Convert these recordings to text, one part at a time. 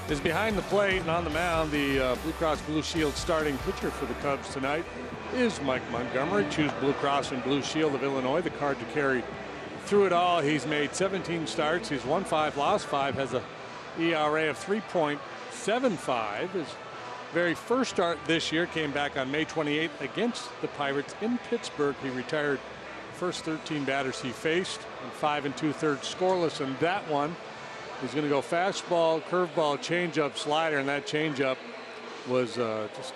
is behind the plate and on the mound. The Blue Cross Blue Shield starting pitcher for the Cubs tonight is Mike Montgomery. Choose Blue Cross and Blue Shield of Illinois, the card to carry through it all. He's made 17 starts. He's won 5, lost 5, has a ERA of 3.75. His very first start this year came back on May 28th against the Pirates in Pittsburgh. He retired the first 13 batters he faced, and 5 2/3 scoreless in that one. He's going to go fastball, curveball, changeup, slider, and that changeup was just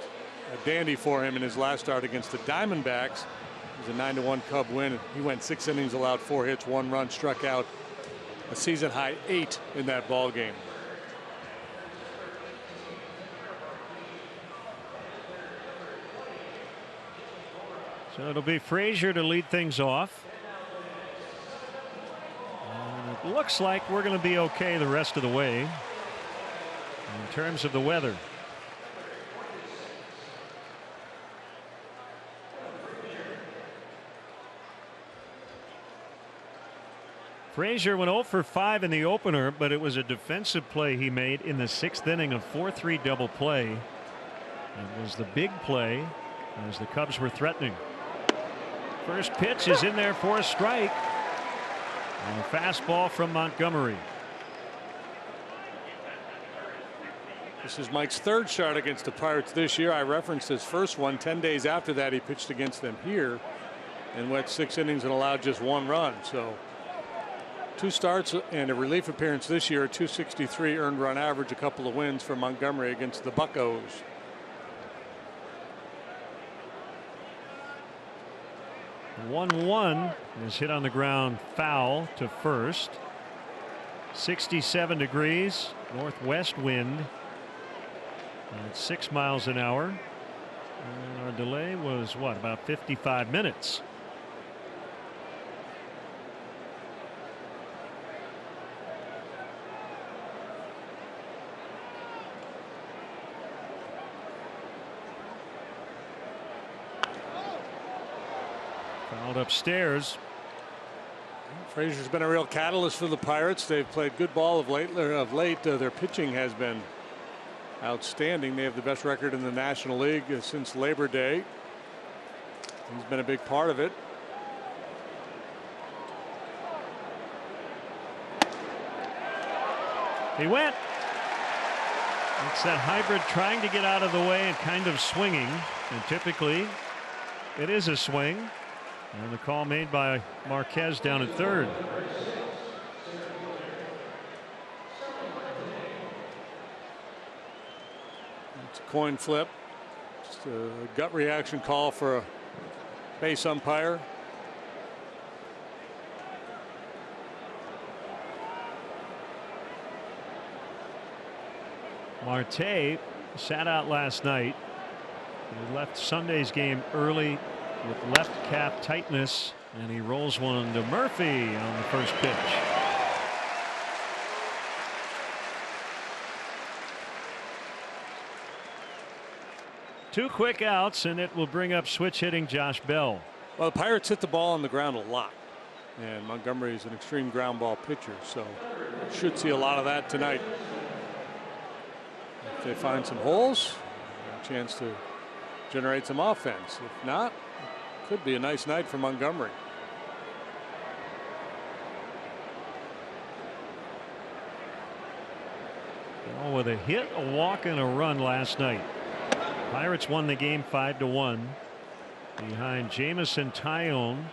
a dandy for him in his last start against the Diamondbacks. It was a 9-1 Cub win. He went 6 innings, allowed 4 hits, 1 run, struck out a season high 8 in that ball game. So it'll be Frazier to lead things off. And it looks like we're going to be okay the rest of the way in terms of the weather. Frazier went 0 for 5 in the opener, but it was a defensive play he made in the 6th inning of 4-3 double play. It was the big play as the Cubs were threatening. First pitch is in there for a strike. And a fastball from Montgomery. This is Mike's 3rd start against the Pirates this year. I referenced his first one. 10 days after that, he pitched against them here and went 6 innings and allowed just 1 run. So 2 starts and a relief appearance this year. 263 earned run average, a couple of wins for Montgomery against the Buccos. 1-1 is hit on the ground, foul to first. 67 degrees, northwest wind at 6 miles an hour. And our delay was what, about 55 minutes. Fouled upstairs. Frazier's been a real catalyst for the Pirates. They've played good ball of late. Their pitching has been outstanding. They have the best record in the National League since Labor Day. He's been a big part of it. He went. It's that hybrid trying to get out of the way and kind of swinging, and typically it is a swing. And the call made by Marquez down at 3rd. It's a coin flip. Just a gut reaction call for a base umpire. Marte sat out last night. He left Sunday's game early with left calf tightness, and he rolls one to Murphy on the first pitch. Two quick outs, and it will bring up switch hitting Josh Bell. Well, the Pirates hit the ball on the ground a lot, and Montgomery is an extreme ground ball pitcher, so should see a lot of that tonight. If they find some holes, a chance to generate some offense. If not, could be a nice night for Montgomery. Well, with a hit, a walk, and a run last night, Pirates won the game 5-1 behind Jamison Tyone.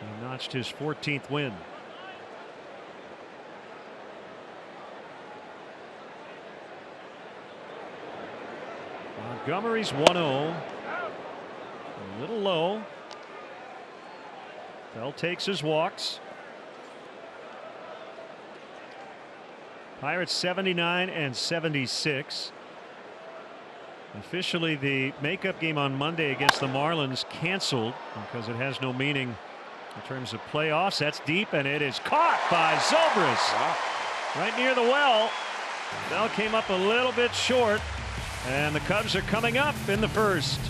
He notched his 14th win. Montgomery's 1-0. A little low. Bell takes his walks. Pirates 79 and 76. Officially, the makeup game on Monday against the Marlins canceled because it has no meaning in terms of playoffs. That's deep, and it is caught by Zobrist. Wow. Right near the well. Bell came up a little bit short, and the Cubs are coming up in the first.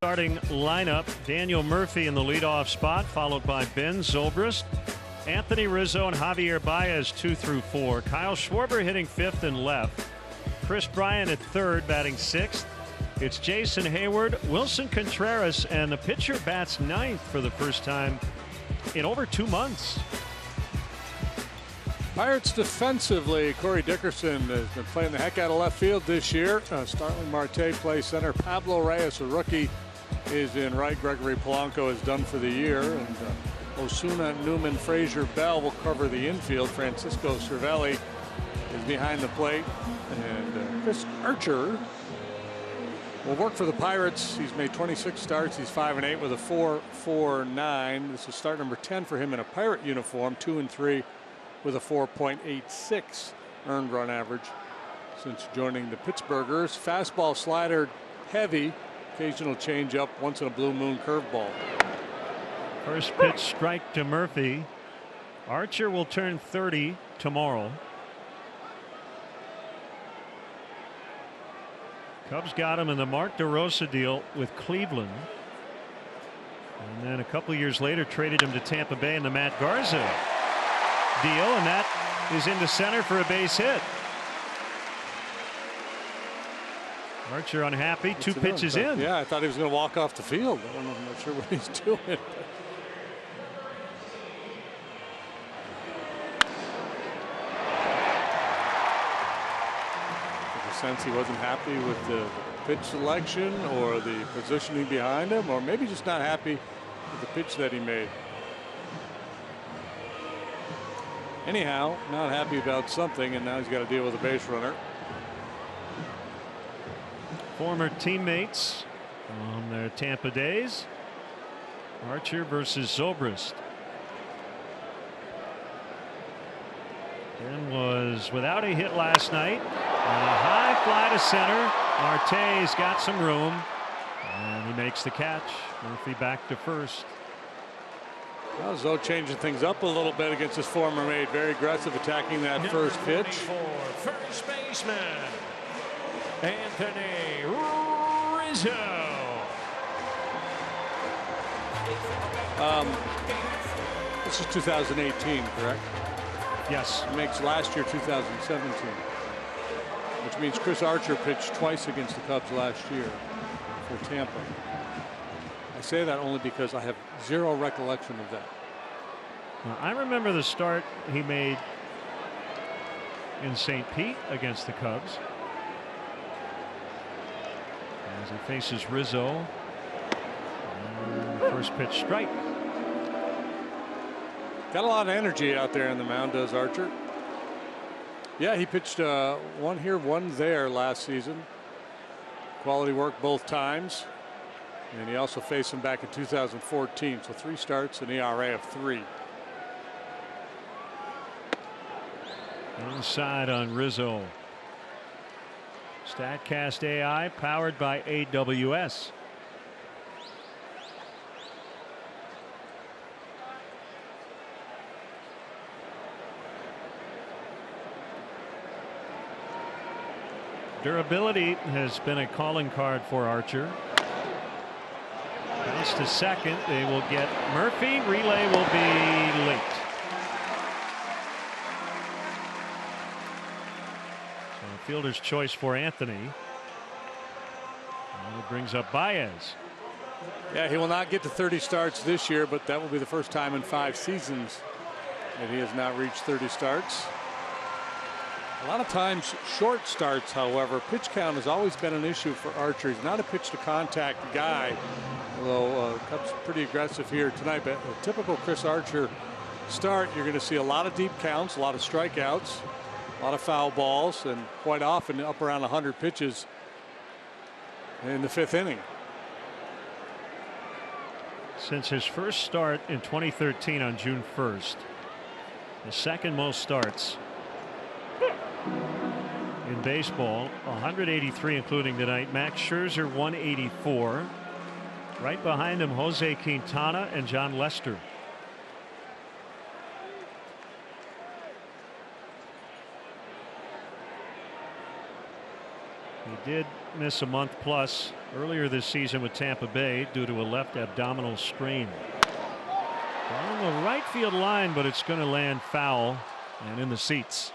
Starting lineup, Daniel Murphy in the leadoff spot, followed by Ben Zobrist, Anthony Rizzo, and Javier Baez 2 through 4. Kyle Schwarber hitting 5th and left. Chris Bryant at 3rd, batting 6th. It's Jason Hayward, Wilson Contreras, and the pitcher bats 9th for the first time in over 2 months. Pirates defensively, Corey Dickerson has been playing the heck out of left field this year. Starling Marte plays center. Pablo Reyes, a rookie, is in right. Gregory Polanco is done for the year. And Osuna, Newman, Frazier, Bell will cover the infield. Francisco Cervelli is behind the plate. And Chris Archer will work for the Pirates. He's made 26 starts. He's 5-8 with a 4.49. This is start number 10 for him in a Pirate uniform. 2-3 with a 4.86 earned run average since joining the Pittsburghers. Fastball, slider, heavy, occasional changeup, once in a blue moon curveball. First pitch strike to Murphy. Archer will turn 30 tomorrow. Cubs got him in the Mark DeRosa deal with Cleveland. And then a couple years later traded him to Tampa Bay in the Matt Garza deal, and that is into center for a base hit. Archer unhappy. Two pitches in. Yeah, I thought he was going to walk off the field. I'm not sure what he's doing. Sense he wasn't happy with the pitch selection or the positioning behind him, or maybe just not happy with the pitch that he made. Anyhow, not happy about something, and now he's got to deal with a base runner. Former teammates on their Tampa days. Archer versus Zobrist. Ben was without a hit last night. And a high fly to center. Marte's got some room, and he makes the catch. Murphy back to first. Well, Zoe changing things up a little bit against his former mate. Very aggressive, attacking that first pitch. First baseman Anthony Rizzo. This is 2018, correct? Yes. It makes last year 2017. Which means Chris Archer pitched twice against the Cubs last year for Tampa. I say that only because I have zero recollection of that. Now, I remember the start he made in St. Pete against the Cubs. As he faces Rizzo. And first pitch strike. Got a lot of energy out there on the mound, does Archer. Yeah, he pitched one here, one there last season. Quality work both times. And he also faced him back in 2014. So 3 starts, an ERA of 3. Inside on Rizzo. StatCast AI powered by AWS. Durability has been a calling card for Archer. Bounce to second. They will get Murphy. Relay will be late. So a fielder's choice for Anthony. And it brings up Baez. Yeah, he will not get to 30 starts this year, but that will be the first time in 5 seasons that he has not reached 30 starts. A lot of times short starts, however, pitch count has always been an issue for Archer. He's not a pitch to contact guy, although Cubs pretty aggressive here tonight. But a typical Chris Archer start, you're going to see a lot of deep counts, a lot of strikeouts, a lot of foul balls, and quite often up around 100 pitches in the 5th inning. Since his first start in 2013 on June 1st, the second most starts in baseball, 183 including tonight. Max Scherzer 184. Right behind him, Jose Quintana and John Lester. He did miss a month plus earlier this season with Tampa Bay due to a left abdominal strain. On the right field line, but it's going to land foul and in the seats.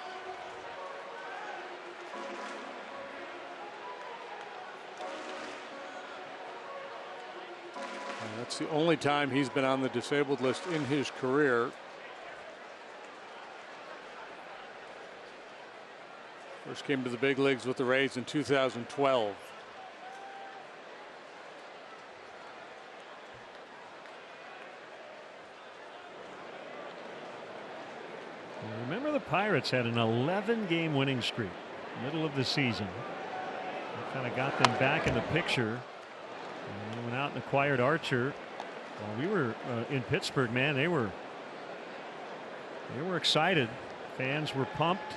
That's the only time he's been on the disabled list in his career. First came to the big leagues with the Rays in 2012. Remember, the Pirates had an 11-game winning streak middle of the season. That kind of got them back in the picture. And they went out and acquired Archer. While we were in Pittsburgh, man, they were excited. Fans were pumped.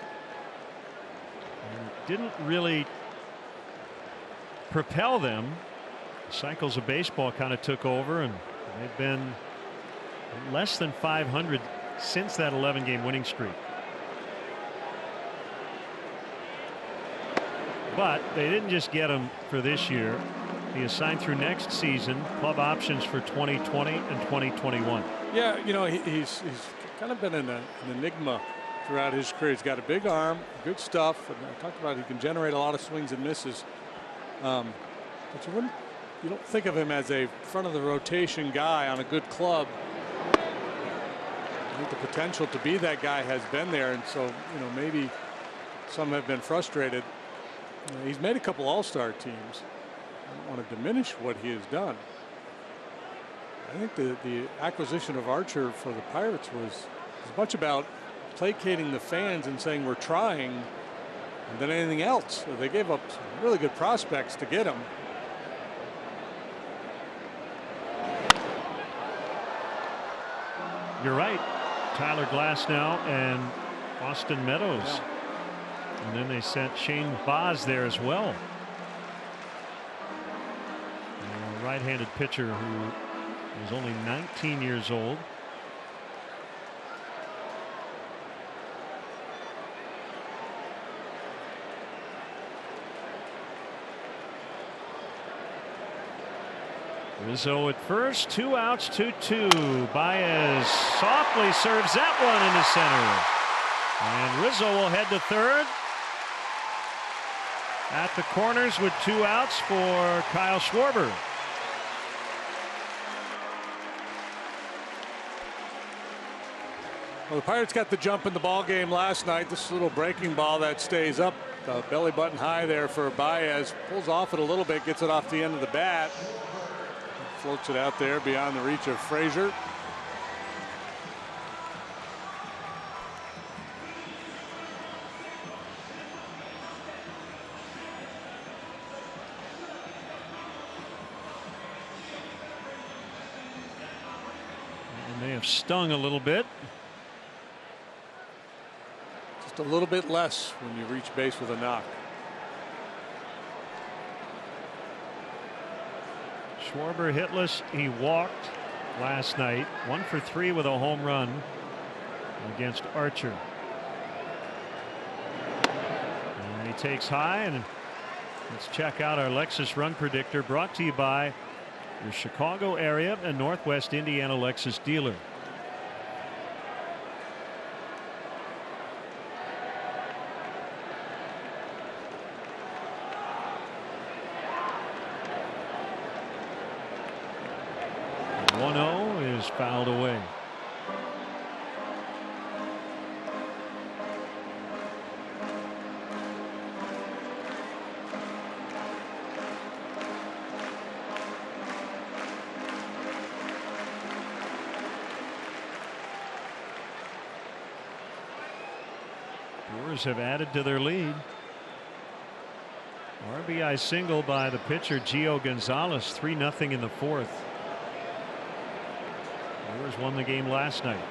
And it didn't really propel them. Cycles of baseball kind of took over, and they've been less than 500 since that 11-game winning streak. But they didn't just get him for this year. He is signed through next season, club options for 2020 and 2021. Yeah, you know, he's kind of been an enigma throughout his career. He's got a big arm, good stuff. And I talked about he can generate a lot of swings and misses. But you don't think of him as a front of the rotation guy on a good club. I think the potential to be that guy has been there, and so, you know, maybe some have been frustrated. You know, he's made a couple all-star teams. I don't want to diminish what he has done. I think the acquisition of Archer for the Pirates was as much about placating the fans and saying we're trying than anything else. So they gave up some really good prospects to get him. You're right. Tyler Glasnow and Austin Meadows. Yeah. And then they sent Shane Baz there as well. A right-handed pitcher who is only 19 years old. Rizzo at first, 2 outs, 2-2. Baez softly serves that one into center. And Rizzo will head to third. At the corners with 2 outs for Kyle Schwarber. Well, the Pirates got the jump in the ball game last night. This little breaking ball that stays up belly button high there for Baez. Pulls off it a little bit, gets it off the end of the bat. Floats it out there beyond the reach of Frazier. And they have stung a little bit. Just a little bit less when you reach base with a knock. Schwarber hitless. He walked last night. 1 for 3 with a home run against Archer. And he takes high, and let's check out our Lexus Run Predictor, brought to you by your Chicago area and Northwest Indiana Lexus dealer. Fouled away. Brewers have added to their lead. RBI single by the pitcher Gio Gonzalez, 3-0 in the fourth. Brewers won the game last night.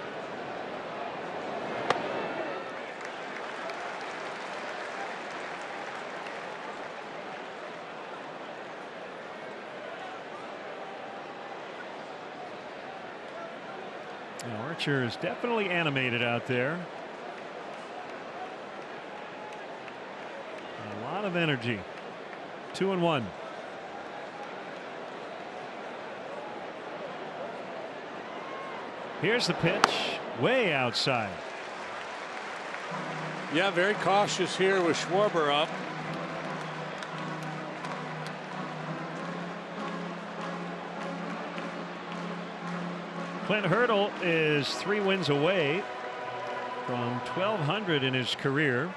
Now Archer is definitely animated out there. A lot of energy. 2-1. Here's the pitch, way outside. Yeah, very cautious here with Schwarber up. Clint Hurdle is 3 wins away from 1,200 in his career.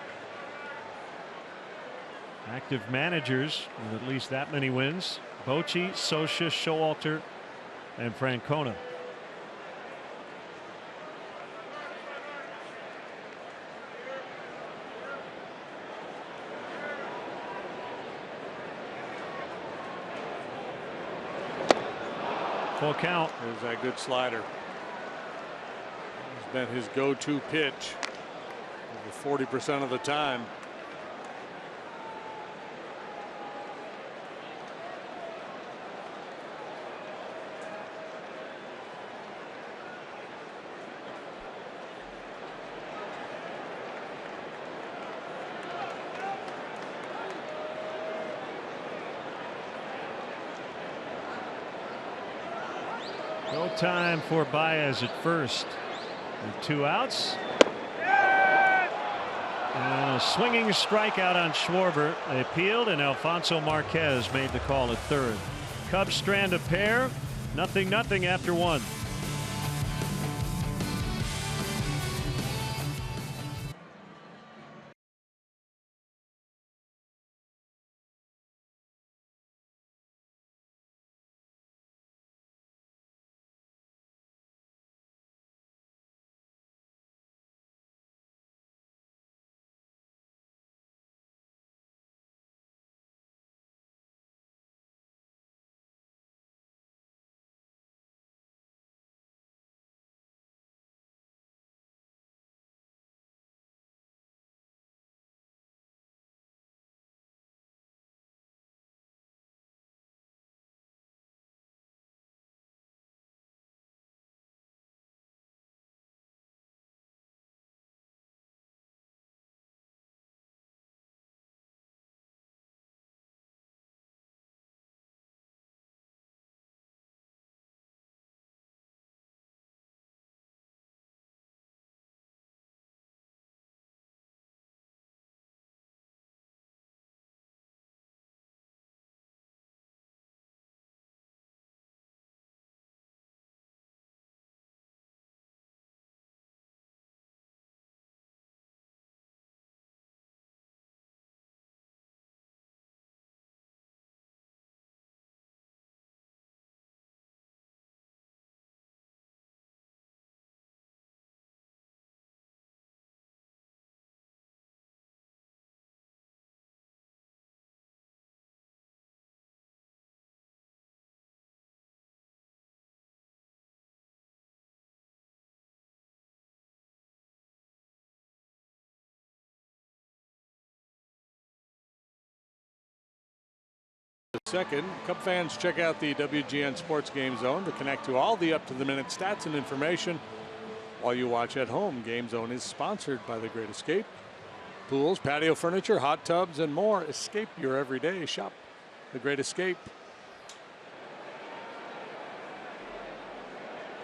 Active managers with at least that many wins: Bochy, Socha, Showalter, and Francona. Full count. There's that good slider. It's been his go-to pitch over 40% of the time. No time for Baez at first. With 2 outs. And a swinging strikeout on Schwarber. They appealed, and Alfonso Marquez made the call at third. Cubs strand a pair. 0-0 after 1. Second, Cub fans, check out the WGN Sports Game Zone to connect to all the up-to-the-minute stats and information while you watch at home. Game Zone is sponsored by The Great Escape. Pools, patio furniture, hot tubs, and more. Escape your everyday. Shop The Great Escape.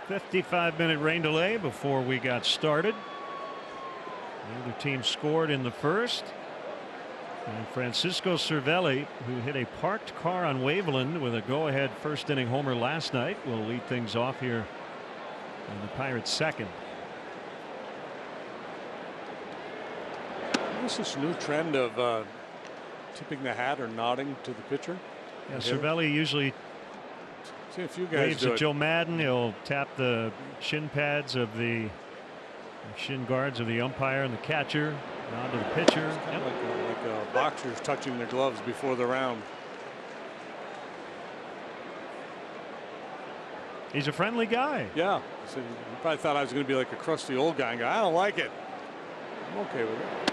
55-minute rain delay before we got started. Neither team scored in the first. And Francisco Cervelli, who hit a parked car on Waveland with a go-ahead first-inning homer last night, will lead things off here in the Pirates' second. What's this new trend of tipping the hat or nodding to the pitcher? Yeah, Cervelli usually see a few guys waves do at it. Joe Madden. He'll tap the shin pads of the shin guards of the umpire and the catcher. Nod to the pitcher. It's kind of like boxers touching their gloves before the round. He's a friendly guy. Yeah. So you probably thought I was going to be like a crusty old guy and go, I don't like it. I'm okay with it.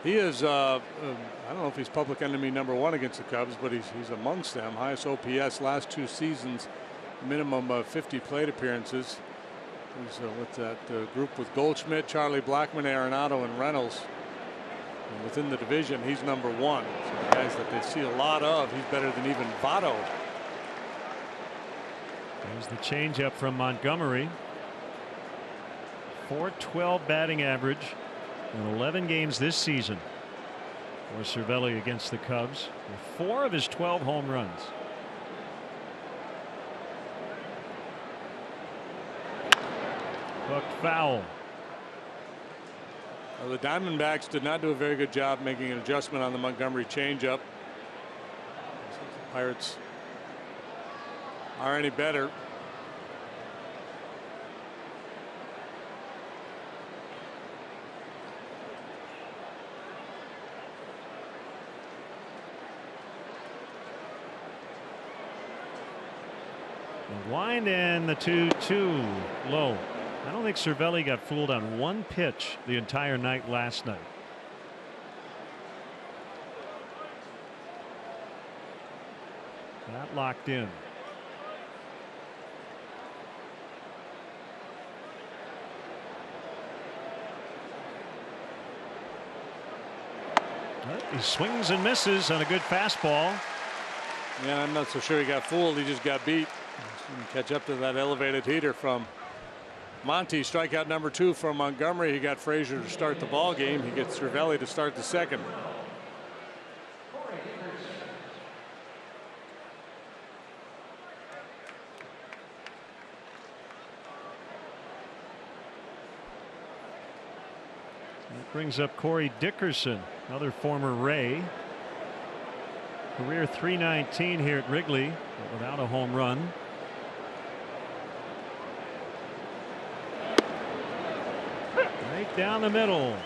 He is, I don't know if he's public enemy #1 against the Cubs, but he's amongst them. Highest OPS last 2 seasons, minimum of 50 plate appearances. He's with that group with Goldschmidt, Charlie Blackmon, Arenado, and Reynolds. And within the division, he's #1. So the guys that they see a lot of, he's better than even Votto. There's the changeup from Montgomery. .412 batting average in 11 games this season for Cervelli against the Cubs, with 4 of his 12 home runs. Hooked foul. Well, the Diamondbacks did not do a very good job making an adjustment on the Montgomery changeup. The Pirates are any better. The wind and the 2-2 low. I don't think Cervelli got fooled on one pitch the entire night last night. That locked in. He swings and misses on a good fastball. Yeah, I'm not so sure he got fooled. He just got beat. Didn't catch up to that elevated heater from Monty. Strikeout #2 from Montgomery. He got Frazier to start the ball game. He gets Cervelli to start the second. That brings up Corey Dickerson, another former Ray. Career .319 here at Wrigley, but without a home run. Right down the middle.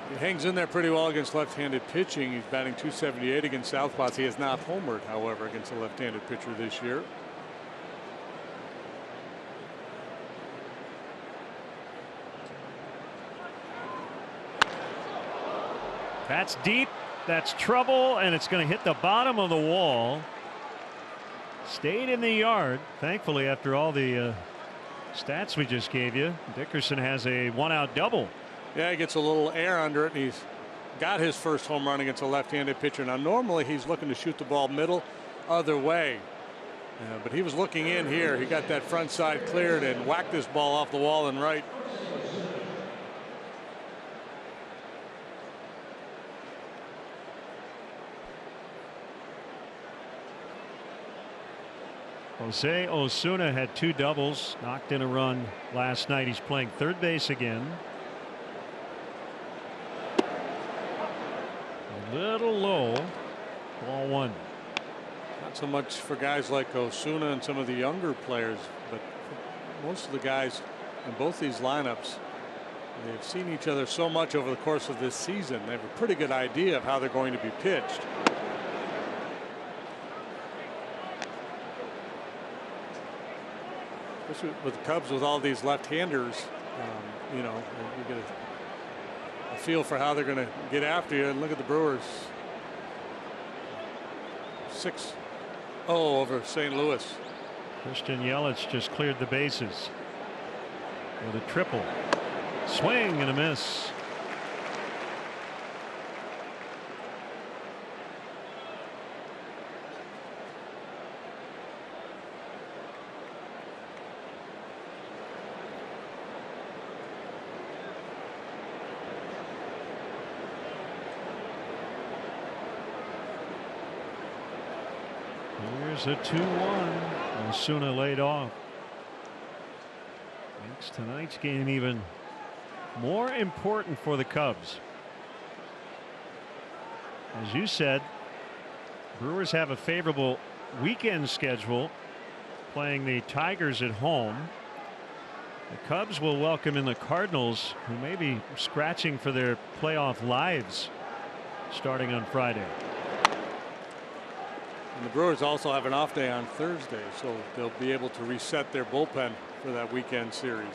He hangs in there pretty well against left-handed pitching. He's batting .278 against southpaws. He has not homered, however, against a left-handed pitcher this year. That's deep. That's trouble, and it's going to hit the bottom of the wall. Stayed in the yard. Thankfully, after all the stats we just gave you, Dickerson has a 1-out double. Yeah, he gets a little air under it, and he's got his first home run against a left-handed pitcher. Now, normally he's looking to shoot the ball middle, other way. But he was looking in here. He got that front side cleared and whacked this ball off the wall and right. Jose Osuna had 2 doubles, knocked in a run last night. He's playing third base again. A little low. Ball 1. Not so much for guys like Osuna and some of the younger players, but most of the guys in both these lineups, they've seen each other so much over the course of this season. They have a pretty good idea of how they're going to be pitched. Especially with the Cubs, with all these left-handers, you know, you get a feel for how they're going to get after you. And look at the Brewers. 6-0 over St. Louis. Christian Yelich just cleared the bases with a triple. Swing and a miss. Here's a 2-1. Osuna laid off. Makes tonight's game even more important for the Cubs. As you said, Brewers have a favorable weekend schedule, playing the Tigers at home. The Cubs will welcome in the Cardinals, who may be scratching for their playoff lives starting on Friday. And the Brewers also have an off day on Thursday, so they'll be able to reset their bullpen for that weekend series.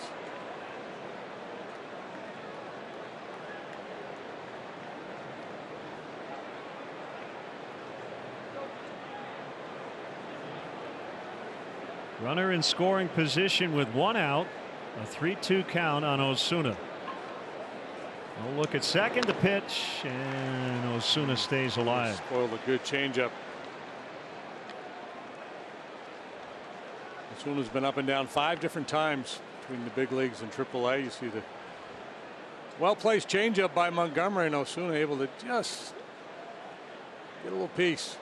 Runner in scoring position with 1 out. A 3-2 count on Osuna. A look at second, the pitch, and Osuna stays alive. Spoiled a good changeup. Osuna's been up and down 5 different times between the big leagues and AAA. You see the well-placed changeup by Montgomery, and Osuna able to just get a little piece.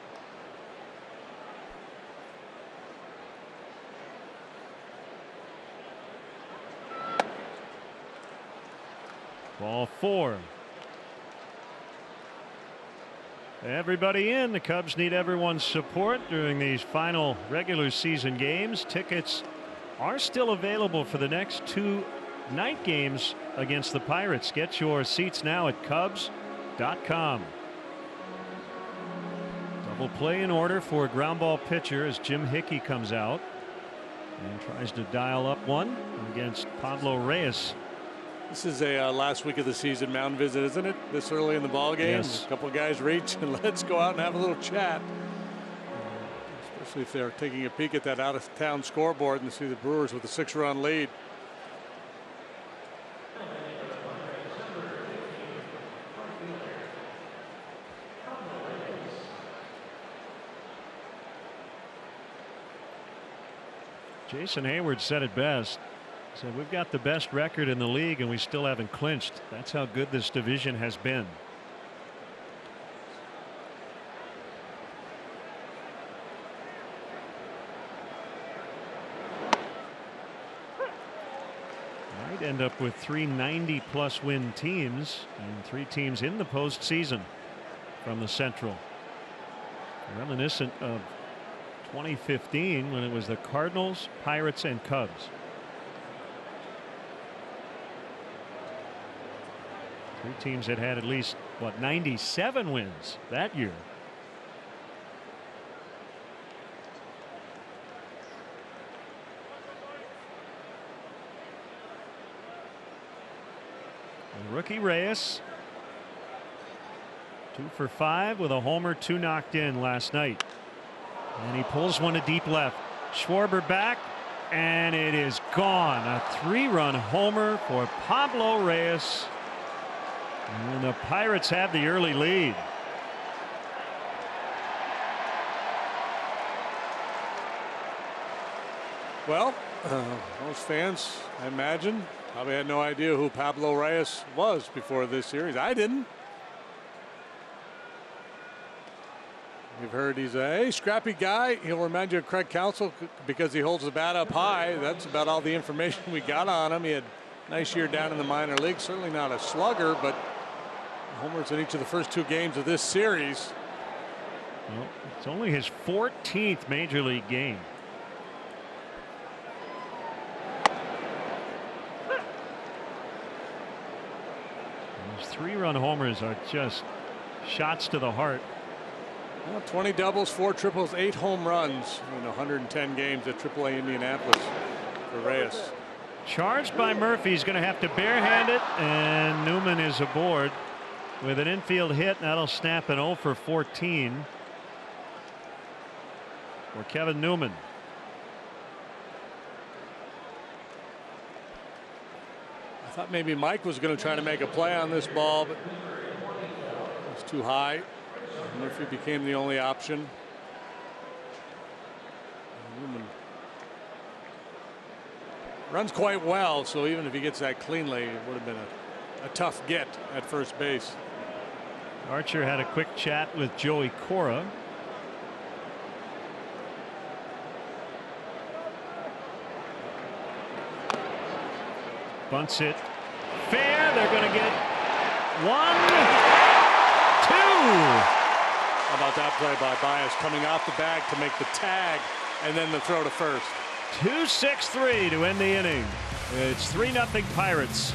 Ball 4. Everybody in. The Cubs need everyone's support during these final regular season games. Tickets are still available for the next 2 night games against the Pirates. Get your seats now at Cubs.com. Double play in order for a ground ball pitcher as Jim Hickey comes out and tries to dial up one against Pablo Reyes. This is a last week of the season mound visit, isn't it? This early in the ball game. Yes. A couple of guys reach and let's go out and have a little chat. Especially if they're taking a peek at that out of town scoreboard and see the Brewers with a 6-run lead. Jason Hayward said it best. He said, we've got the best record in the league and we still haven't clinched. That's how good this division has been. Might end up with 3 90+ win teams and 3 teams in the postseason from the Central. Reminiscent of 2015 when it was the Cardinals, Pirates, and Cubs. 3 teams that had at least, what, 97 wins that year. And rookie Reyes, 2 for 5 with a homer, 2 knocked in last night. And he pulls one to deep left. Schwarber back, and it is gone. A 3-run homer for Pablo Reyes. And the Pirates have the early lead. Well, most fans, I imagine, probably had no idea who Pablo Reyes was before this series. I didn't. You've heard he's a scrappy guy. He'll remind you of Craig Counsell because he holds the bat up high. That's about all the information we got on him. He had a nice year down in the minor leagues. Certainly not a slugger, but homers in each of the first 2 games of this series. Well, it's only his 14th major league game. Those 3-run homers are just shots to the heart. Well, 20 doubles, 4 triples, 8 home runs in 110 games at AAA Indianapolis for Reyes. Charged by Murphy. He's going to have to barehand it, and Newman is aboard with an infield hit. That'll snap an 0 for 14 for Kevin Newman. I thought maybe Mike was going to try to make a play on this ball, but it was too high. Murphy became the only option. Newman runs quite well, so even if he gets that cleanly, it would have been a tough get at first base. Archer had a quick chat with Joey Cora. Bunts it fair. They're going to get 1, 2. How about that play by Bias coming off the bag to make the tag and then the throw to first. 2-6-3 to end the inning. It's 3-0 Pirates.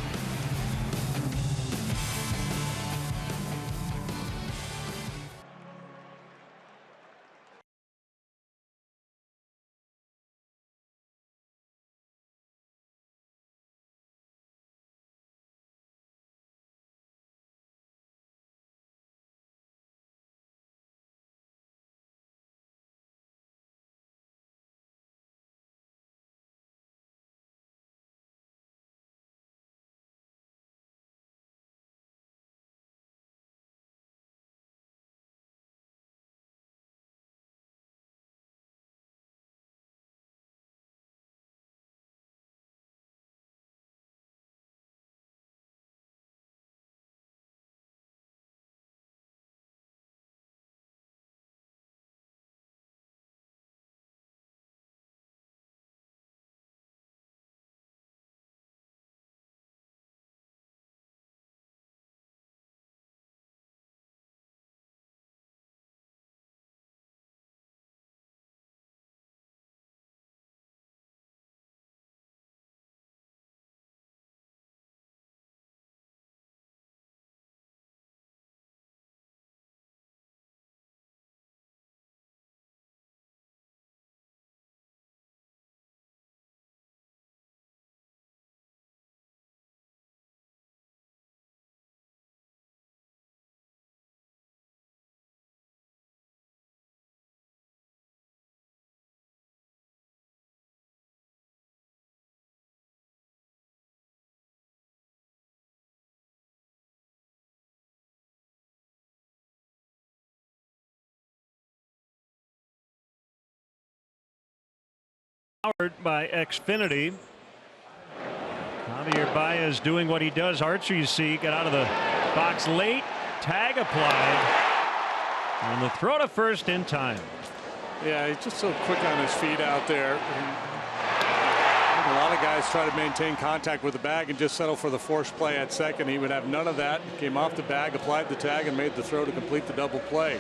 powered by Xfinity. Javier Baez doing what he does. Archer, you see, got out of the box late. Tag applied. And the throw to first in time. Yeah, he's just so quick on his feet out there. A lot of guys try to maintain contact with the bag and just settle for the forced play at second. He would have none of that. Came off the bag, applied the tag, and made the throw to complete the double play.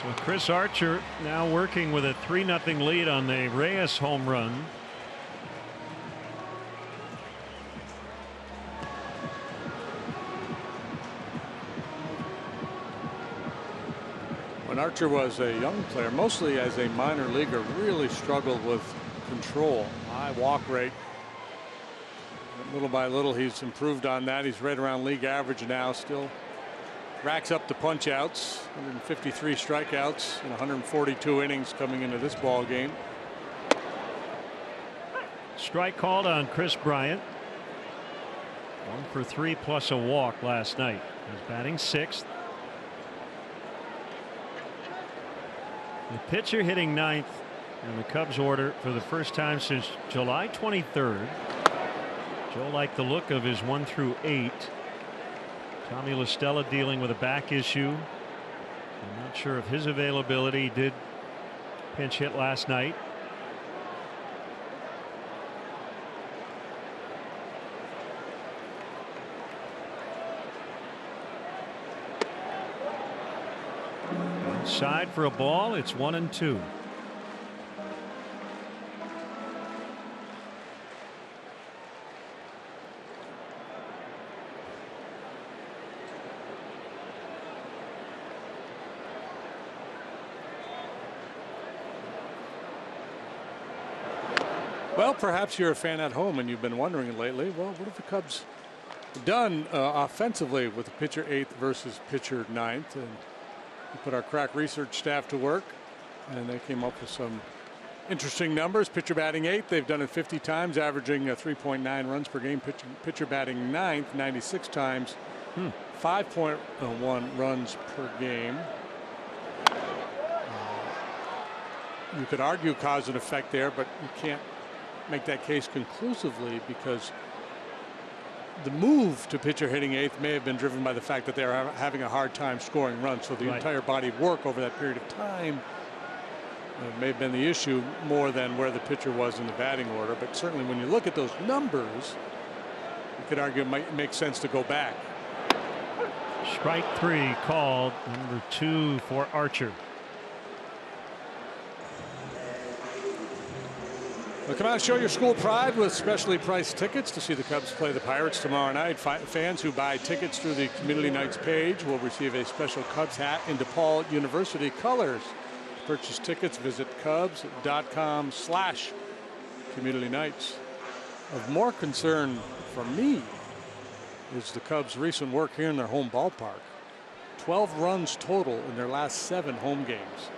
So Chris Archer now working with a 3-0 lead on the Reyes home run. When Archer was a young player, mostly as a minor leaguer, really struggled with control, high walk rate. Little by little, he's improved on that. He's right around league average now. Still racks up the punch outs, 153 strikeouts in 142 innings coming into this ball game. Strike called on Chris Bryant. 1 for 3 plus a walk last night. He's batting sixth. The pitcher hitting ninth in the Cubs order for the first time since July 23rd. Joe liked the look of his 1 through 8. Tommy La Stella dealing with a back issue. I'm not sure of his availability. He did pinch hit last night. Side for a ball. It's 1-2. Well, perhaps you're a fan at home and you've been wondering lately, well, what have the Cubs done offensively with the pitcher 8th versus pitcher 9th? And we put our crack research staff to work, and they came up with some interesting numbers. Pitcher batting 8th, they've done it 50 times, averaging 3.9 runs per game. Pitcher batting 9th, 96 times, 5.1 runs per game. You could argue cause and effect there, but you can't make that case conclusively, because the move to pitcher hitting 8th may have been driven by the fact that they're having a hard time scoring runs. So the entire body of work over that period of time may have been the issue more than where the pitcher was in the batting order. But certainly when you look at those numbers, you could argue it might make sense to go back. Strike 3 called, number 2 for Archer. Well, come out and show your school pride with specially priced tickets to see the Cubs play the Pirates tomorrow night. Fans who buy tickets through the Community Nights page will receive a special Cubs hat in DePaul University colors. To purchase tickets, visit Cubs.com/Community Nights. Of more concern for me is the Cubs' recent work here in their home ballpark. 12 runs total in their last 7 home games.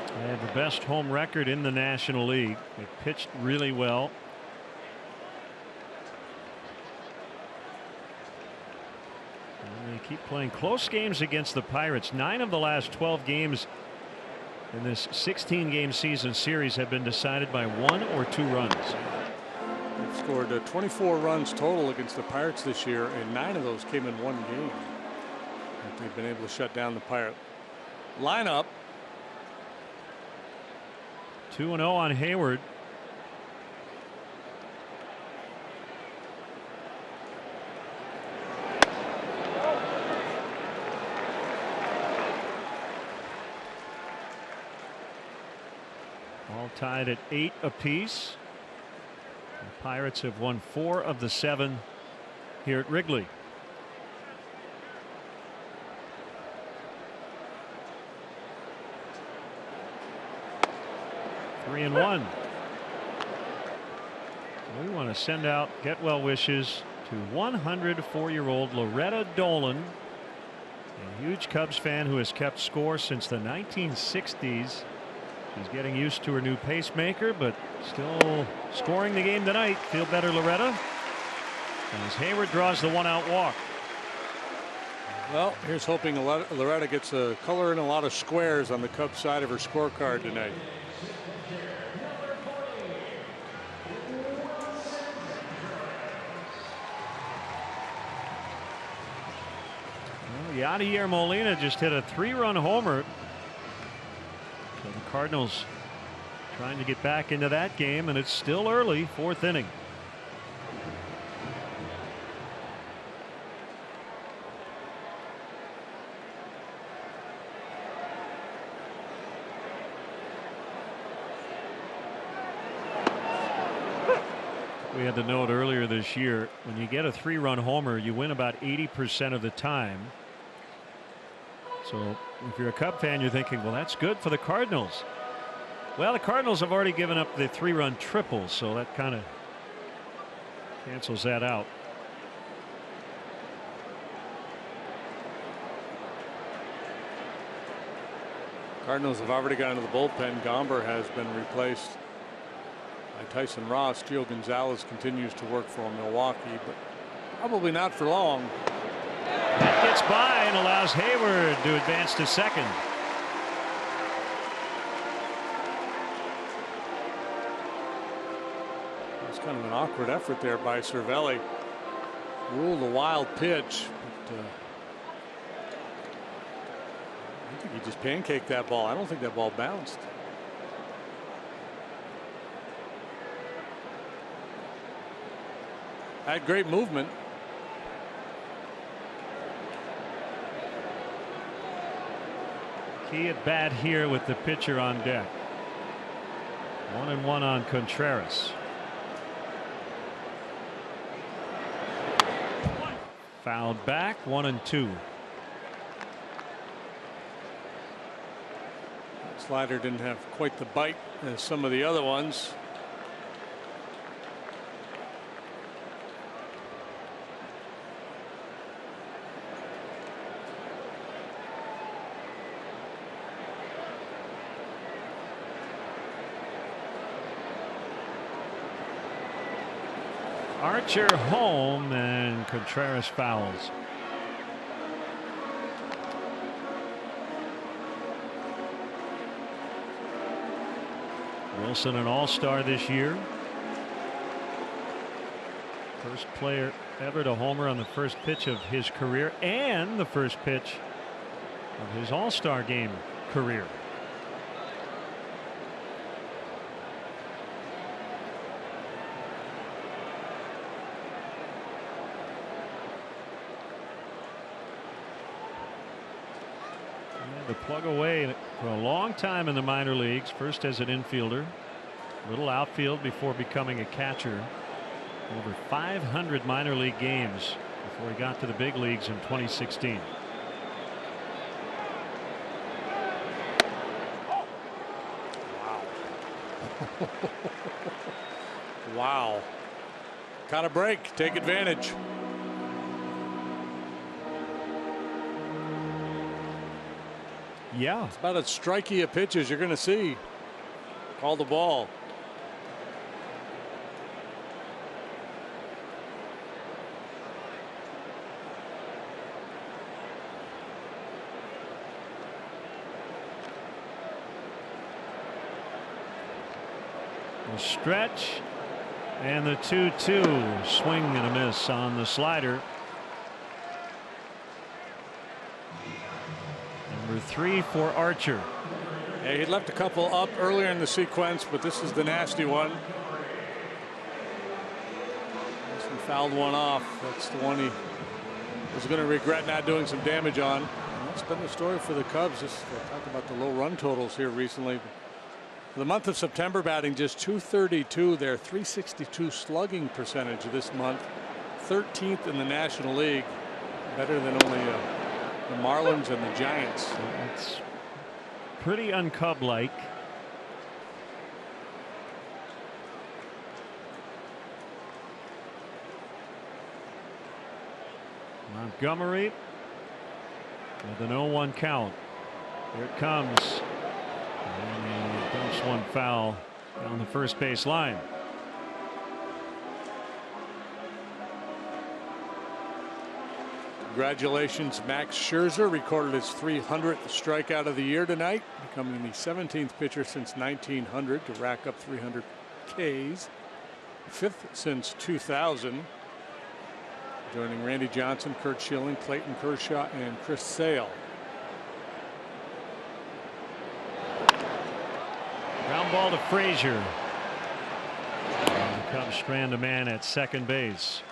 They have the best home record in the National League. They pitched really well. And they keep playing close games against the Pirates. 9 of the last 12 games in this 16-game season series have been decided by 1 or 2 runs. They've scored 24 runs total against the Pirates this year, and 9 of those came in 1 game. They've been able to shut down the Pirate lineup. 2-0 on Hayward. All tied at 8 apiece. The Pirates have won 4 of the 7 here at Wrigley. Three and 1. We want to send out get well wishes to 104-year-old Loretta Dolan, a huge Cubs fan who has kept score since the 1960s. She's getting used to her new pacemaker, but still scoring the game tonight. Feel better, Loretta, as Hayward draws the 1-out walk. Well, here's hoping Loretta gets a color and a lot of squares on the Cubs side of her scorecard tonight. Well, Yadier Molina just hit a 3-run homer. So the Cardinals trying to get back into that game, and it's still early, 4th inning. We had the note earlier this year, when you get a 3-run homer, you win about 80% of the time. So if you're a Cub fan, you're thinking, well, that's good for the Cardinals. Well, the Cardinals have already given up the 3-run triple, so that kind of cancels that out. Cardinals have already gone to the bullpen. Gomber has been replaced by Tyson Ross. Gio Gonzalez continues to work for Milwaukee, but probably not for long. That gets by and allows Hayward to advance to second. It's kind of an awkward effort there by Cervelli. Ruled a wild pitch, but I think he just pancaked that ball. I don't think that ball bounced. Had great movement. Key at bat here with the pitcher on deck. 1-1 on Contreras. Fouled back, 1-2. Slider didn't have quite the bite as some of the other ones. Archer home, and Contreras fouls. Wilson, an all-star this year. First player ever to homer on the first pitch of his career and the first pitch of his all-star game career. The plug away for a long time in the minor leagues, first as an infielder, little outfield before becoming a catcher. Over 500 minor league games before he got to the big leagues in 2016. Wow. Wow. Got a break. Take advantage. Yeah. It's about as striky a pitch as you're going to see. Call the ball. A stretch and the 2-2 swing and a miss on the slider. Number 3 for Archer. Yeah, he left a couple up earlier in the sequence, but this is the nasty one. This one fouled one off. That's the one he was going to regret not doing some damage on. And that's been the story for the Cubs. Just talk about the low run totals here recently. For the month of September, batting just .232. Their .362 slugging percentage this month, 13th in the National League, better than only the Marlins and the Giants. It's pretty un-Cub-like. Montgomery with an 0-1 count. Here it comes. And he dumps one foul down the first base line. Congratulations, Max Scherzer recorded his 300th strikeout of the year tonight, becoming the 17th pitcher since 1900 to rack up 300 Ks, 5th since 2000. Joining Randy Johnson, Curt Schilling, Clayton Kershaw, and Chris Sale. Ground ball to Frazier. And the Cubs strand a man at second base.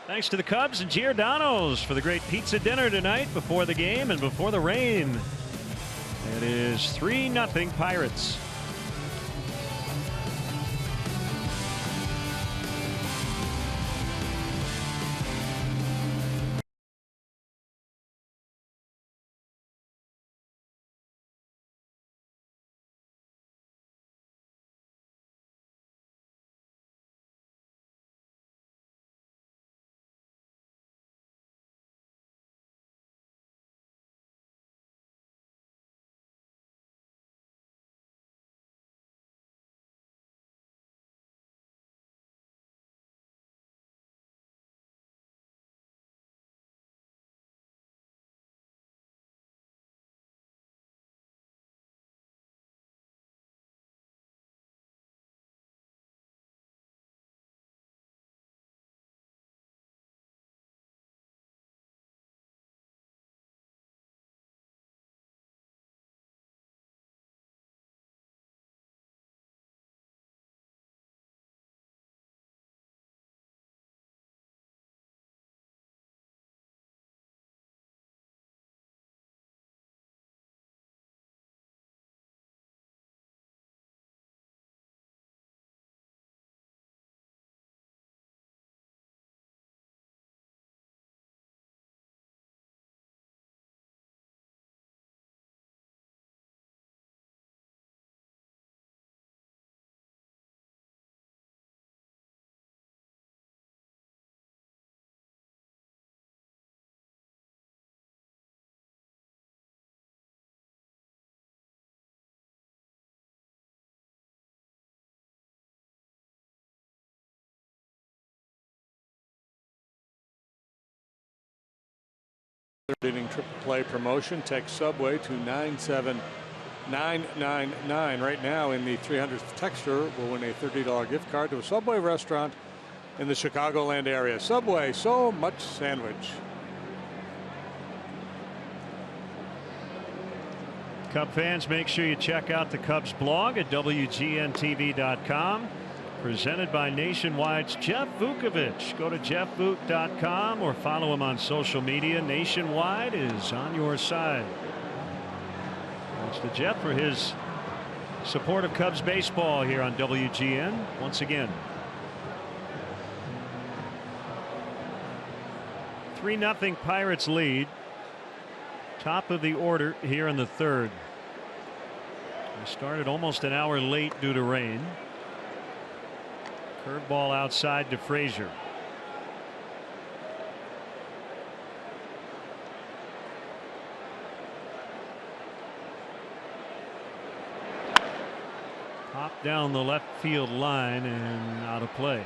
Thanks to the Cubs and Giordano's for the great pizza dinner tonight before the game and before the rain. It is 3-0 Pirates. Third inning triple play promotion. Text Subway to 97999 right now. In the 300th texter will win a $30 gift card to a Subway restaurant in the Chicagoland area. Subway, so much sandwich. Cub fans, make sure you check out the Cubs blog at WGNTV.com. Presented by Nationwide's Jeff Vukovich. Go to jeffvuk.com or follow him on social media. Nationwide is on your side. Thanks to Jeff for his support of Cubs baseball here on WGN once again. 3-0 Pirates lead. Top of the order here in the third. We started almost an hour late due to rain. Curveball outside to Frazier. Pop down the left field line and out of play.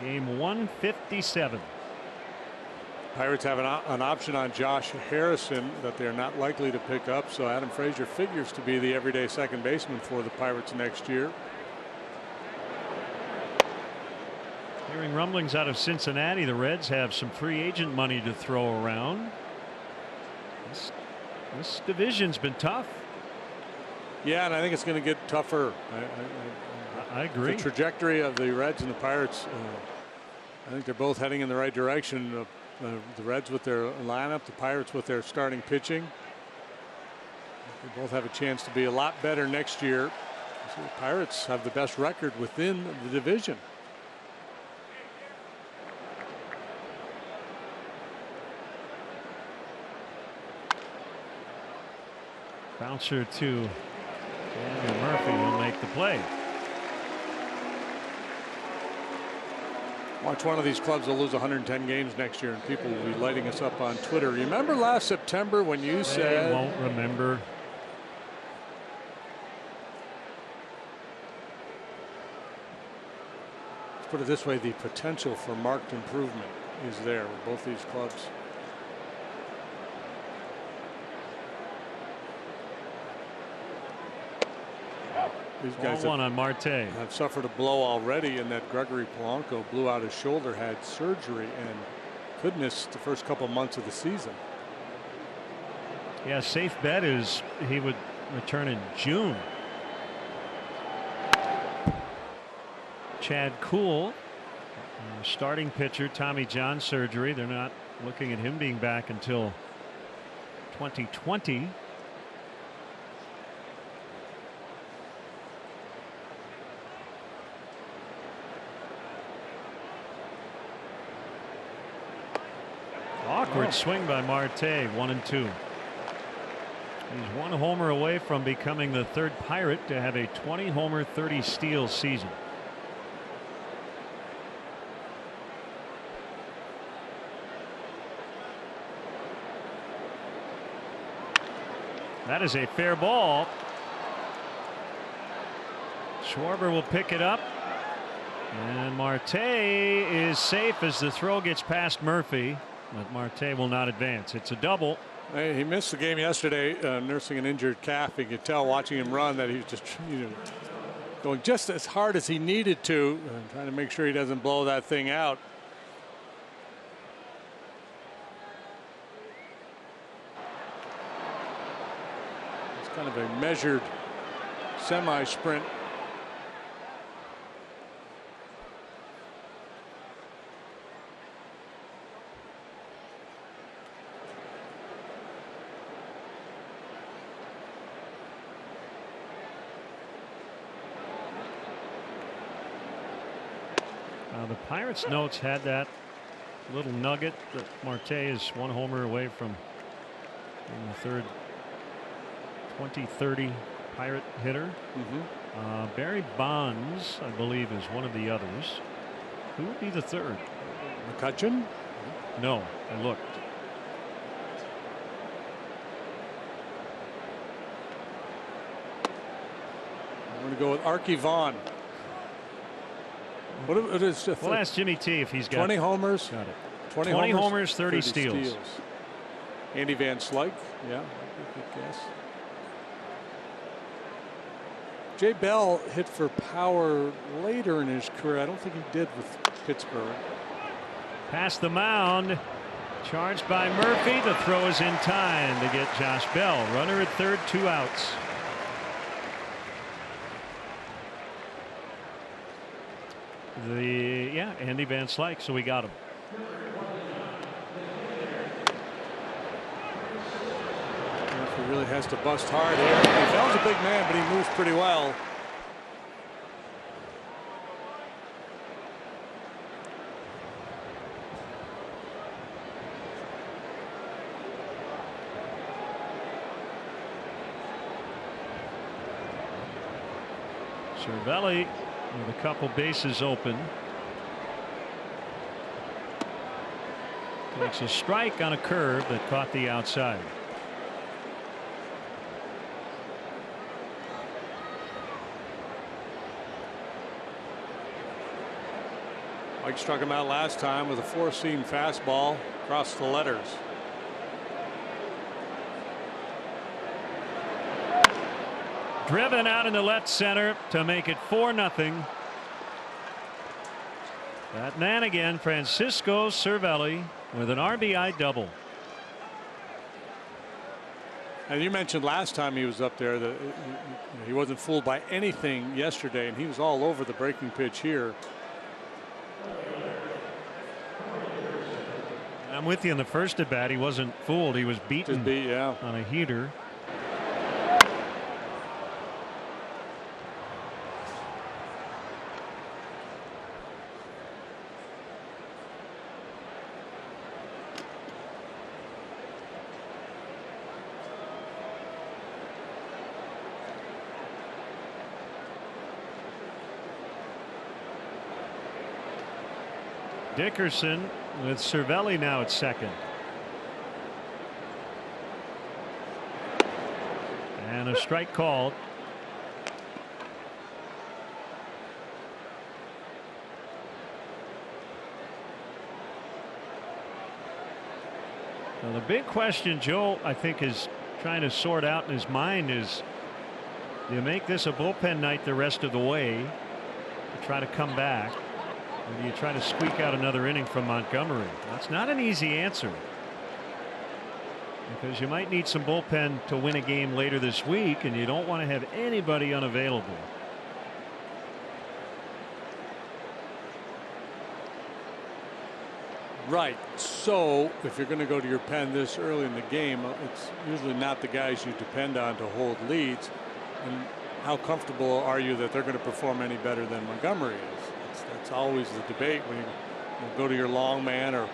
Game 157. Pirates have an option on Josh Harrison that they're not likely to pick up, so Adam Frazier figures to be the everyday second baseman for the Pirates next year. Hearing rumblings out of Cincinnati, the Reds have some free agent money to throw around. This division's been tough. Yeah, and I think it's going to get tougher. I agree. The trajectory of the Reds and the Pirates, I think they're both heading in the right direction. The Reds with their lineup, the Pirates with their starting pitching. They both have a chance to be a lot better next year. So the Pirates have the best record within the division. Bouncer to Daniel Murphy will make the play. Watch one of these clubs will lose 110 games next year, and people will be lighting us up on Twitter. Remember last September when you said? They won't remember. let's put it this way, the potential for marked improvement is there with both these clubs. These guys have suffered a blow already, and that Gregory Polanco blew out his shoulder, had surgery, and could miss the first couple months of the season. Yeah, safe bet is he would return in June. Chad Kuhl, starting pitcher, Tommy John surgery. They're not looking at him being back until 2020. Awkward swing by Marte, 1-2. He's one homer away from becoming the third Pirate to have a 20-homer, 30-steal season. That is a fair ball. Schwarber will pick it up. And Marte is safe as the throw gets past Murphy. But Marte will not advance. It's a double. Hey, he missed the game yesterday, nursing an injured calf. You could tell watching him run that he was just going just as hard as he needed to, trying to make sure he doesn't blow that thing out. It's kind of a measured semi-sprint. The Pirates notes had that little nugget that Marte is one homer away from being the third 2030 Pirate hitter. Barry Bonds, I believe, is one of the others. Who would be the third? McCutcheon? No, I looked. I'm going to go with Archie Vaughn. What is we'll ask Jimmy T if he's got 20 homers. Got it. 20 homers, 30 steals. Andy Van Slyke, yeah, good guess. Jay Bell hit for power later in his career. I don't think he did with Pittsburgh. Past the mound, charged by Murphy. The throw is in time to get Josh Bell. Runner at third, 2 outs. Andy Van Slyke, so we got him. He really has to bust hard here. Bell's a big man, but he moves pretty well. Cervelli with a couple bases open. Takes a strike on a curve that caught the outside. Mike struck him out last time with a 4-seam fastball across the letters. Driven out into left center to make it 4-0. That man again, Francisco Cervelli, with an RBI double. And you mentioned last time he was up there that he wasn't fooled by anything yesterday, and he was all over the breaking pitch here. I'm with you in the first at bat. He wasn't fooled. He was beaten on a heater. Dickerson with Cervelli now at second. And a strike called. Well, the big question Joe, I think, is trying to sort out in his mind is, do you make this a bullpen night the rest of the way to try to come back, or do you try to squeak out another inning from Montgomery? That's not an easy answer, because you might need some bullpen to win a game later this week, and you don't want to have anybody unavailable. Right. So if you're going to go to your pen this early in the game, it's usually not the guys you depend on to hold leads. And how comfortable are you that they're going to perform any better than Montgomery is? That's always the debate when you go to your long man or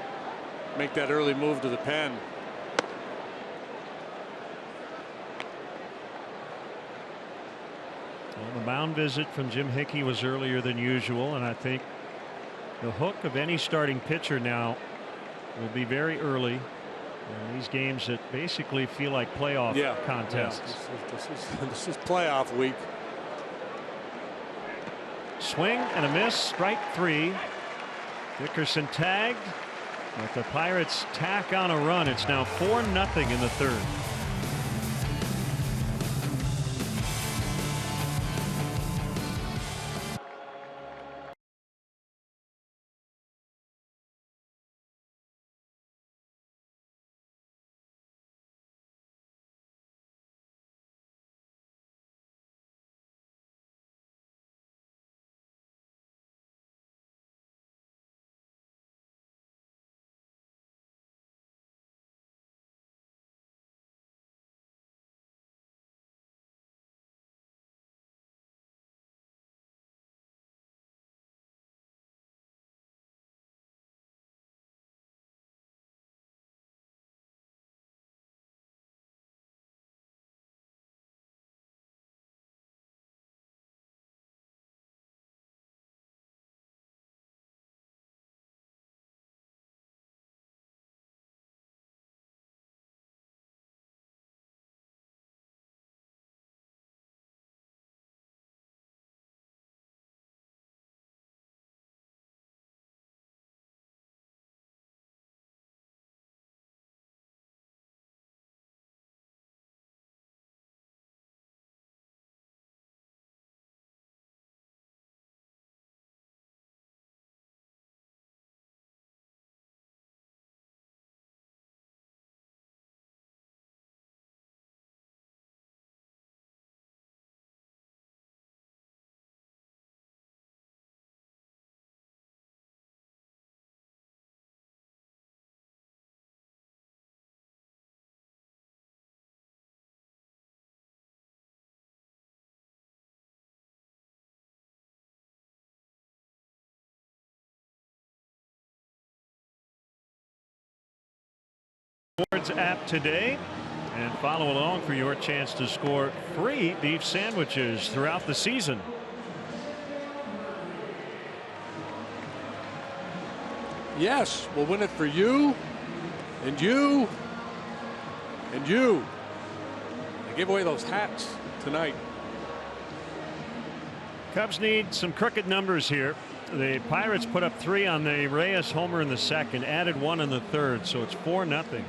make that early move to the pen. Well, the mound visit from Jim Hickey was earlier than usual, and I think the hook of any starting pitcher now will be very early in these games that basically feel like playoff contests. Yeah, this is playoff week. Swing and a miss, strike 3. Dickerson tagged, but the Pirates tack on a run. It's now 4-0 in the third. Sports app today and follow along for your chance to score free beef sandwiches throughout the season. Yes, we'll win it for you and you and you. I give away those hats tonight. Cubs need some crooked numbers here. The Pirates put up 3 on the Reyes homer in the second, added 1 in the third, so it's 4-0.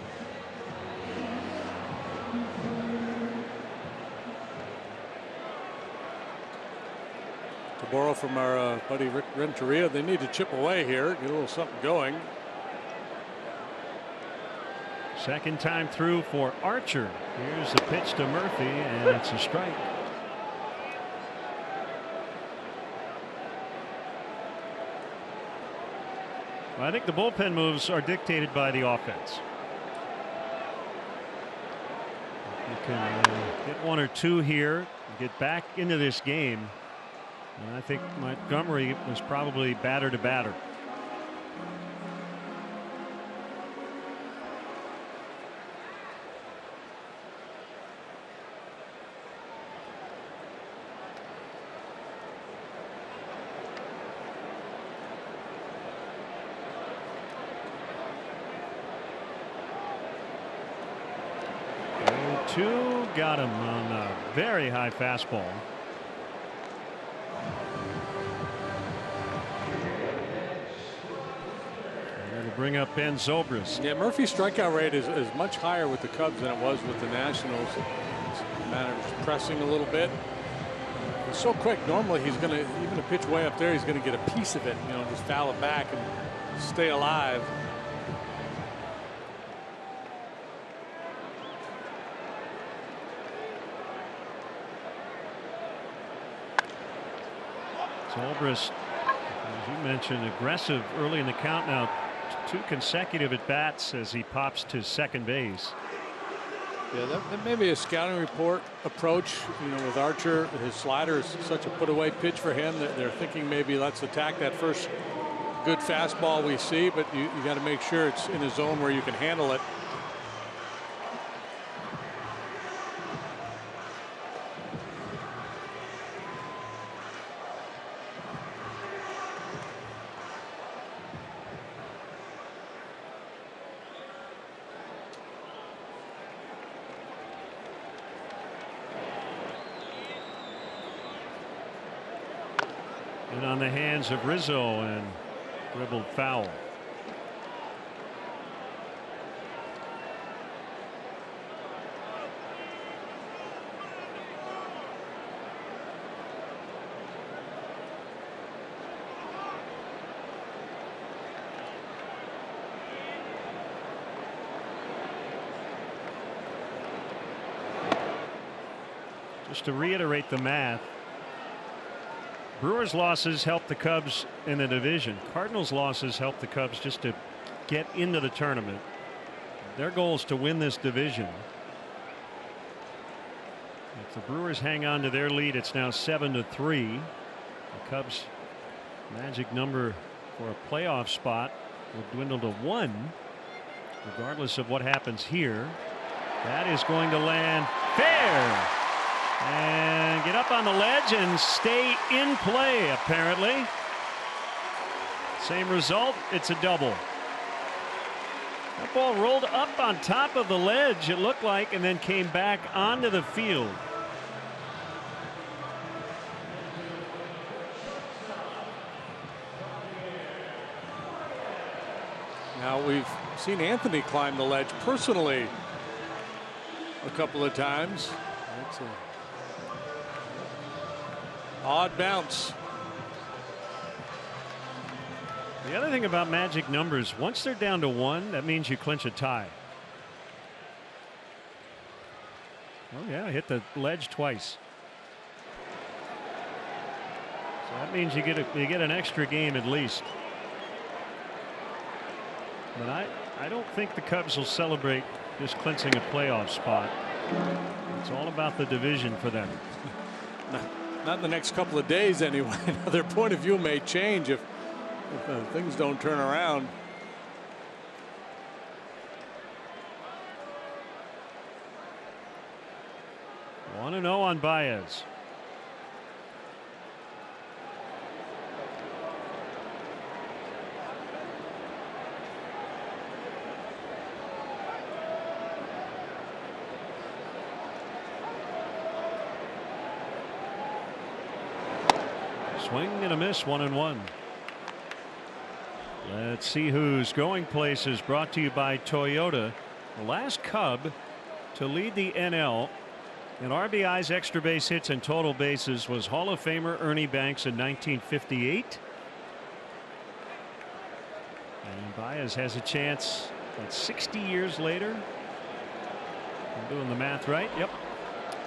To borrow from our buddy Rick Renteria, they need to chip away here, get a little something going. Second time through for Archer. Here's the pitch to Murphy, and it's a strike. Well, I think the bullpen moves are dictated by the offense. You can get 1 or 2 here, get back into this game. And I think Montgomery was probably batter to batter. Two got him on a very high fastball. bring up Ben Zobrist. Yeah, Murphy's strikeout rate is much higher with the Cubs than it was with the Nationals. Manager's pressing a little bit. It's so quick. Normally he's going to, even a pitch way up there, he's going to get a piece of it, you know, just foul it back and stay alive. Zobrist, as you mentioned, aggressive early in the count now. 2 consecutive at bats as he pops to second base. Yeah, that may be a scouting report approach. You know, with Archer, his slider is such a put-away pitch for him that they're thinking maybe let's attack that first good fastball we see, but you got to make sure it's in a zone where you can handle it. And on the hands of Rizzo and dribbled foul. Just to reiterate the math, Brewers losses helped the Cubs in the division. Cardinals losses helped the Cubs just to get into the tournament. Their goal is to win this division. If the Brewers hang on to their lead, it's now 7-3. The Cubs' magic number for a playoff spot will dwindle to 1, regardless of what happens here. That is going to land fair. And get up on the ledge and stay in play, apparently. Same result. It's a double. That ball rolled up on top of the ledge, it looked like, and then came back onto the field. Now we've seen Anthony climb the ledge personally a couple of times. That's a odd bounce. The other thing about magic numbers, once they're down to 1, that means you clinch a tie. Oh yeah, hit the ledge twice. So that means you get an extra game at least. But I don't think the Cubs will celebrate just clinching a playoff spot. It's all about the division for them. Not in the next couple of days anyway. Their point of view may change if things don't turn around. Want to know on Baez. Swing and a miss, 1-1. Let's see who's going places. Brought to you by Toyota. The last Cub to lead the NL in RBIs, extra base hits, and total bases was Hall of Famer Ernie Banks in 1958. And Baez has a chance, what, 60 years later? I'm doing the math right. Yep.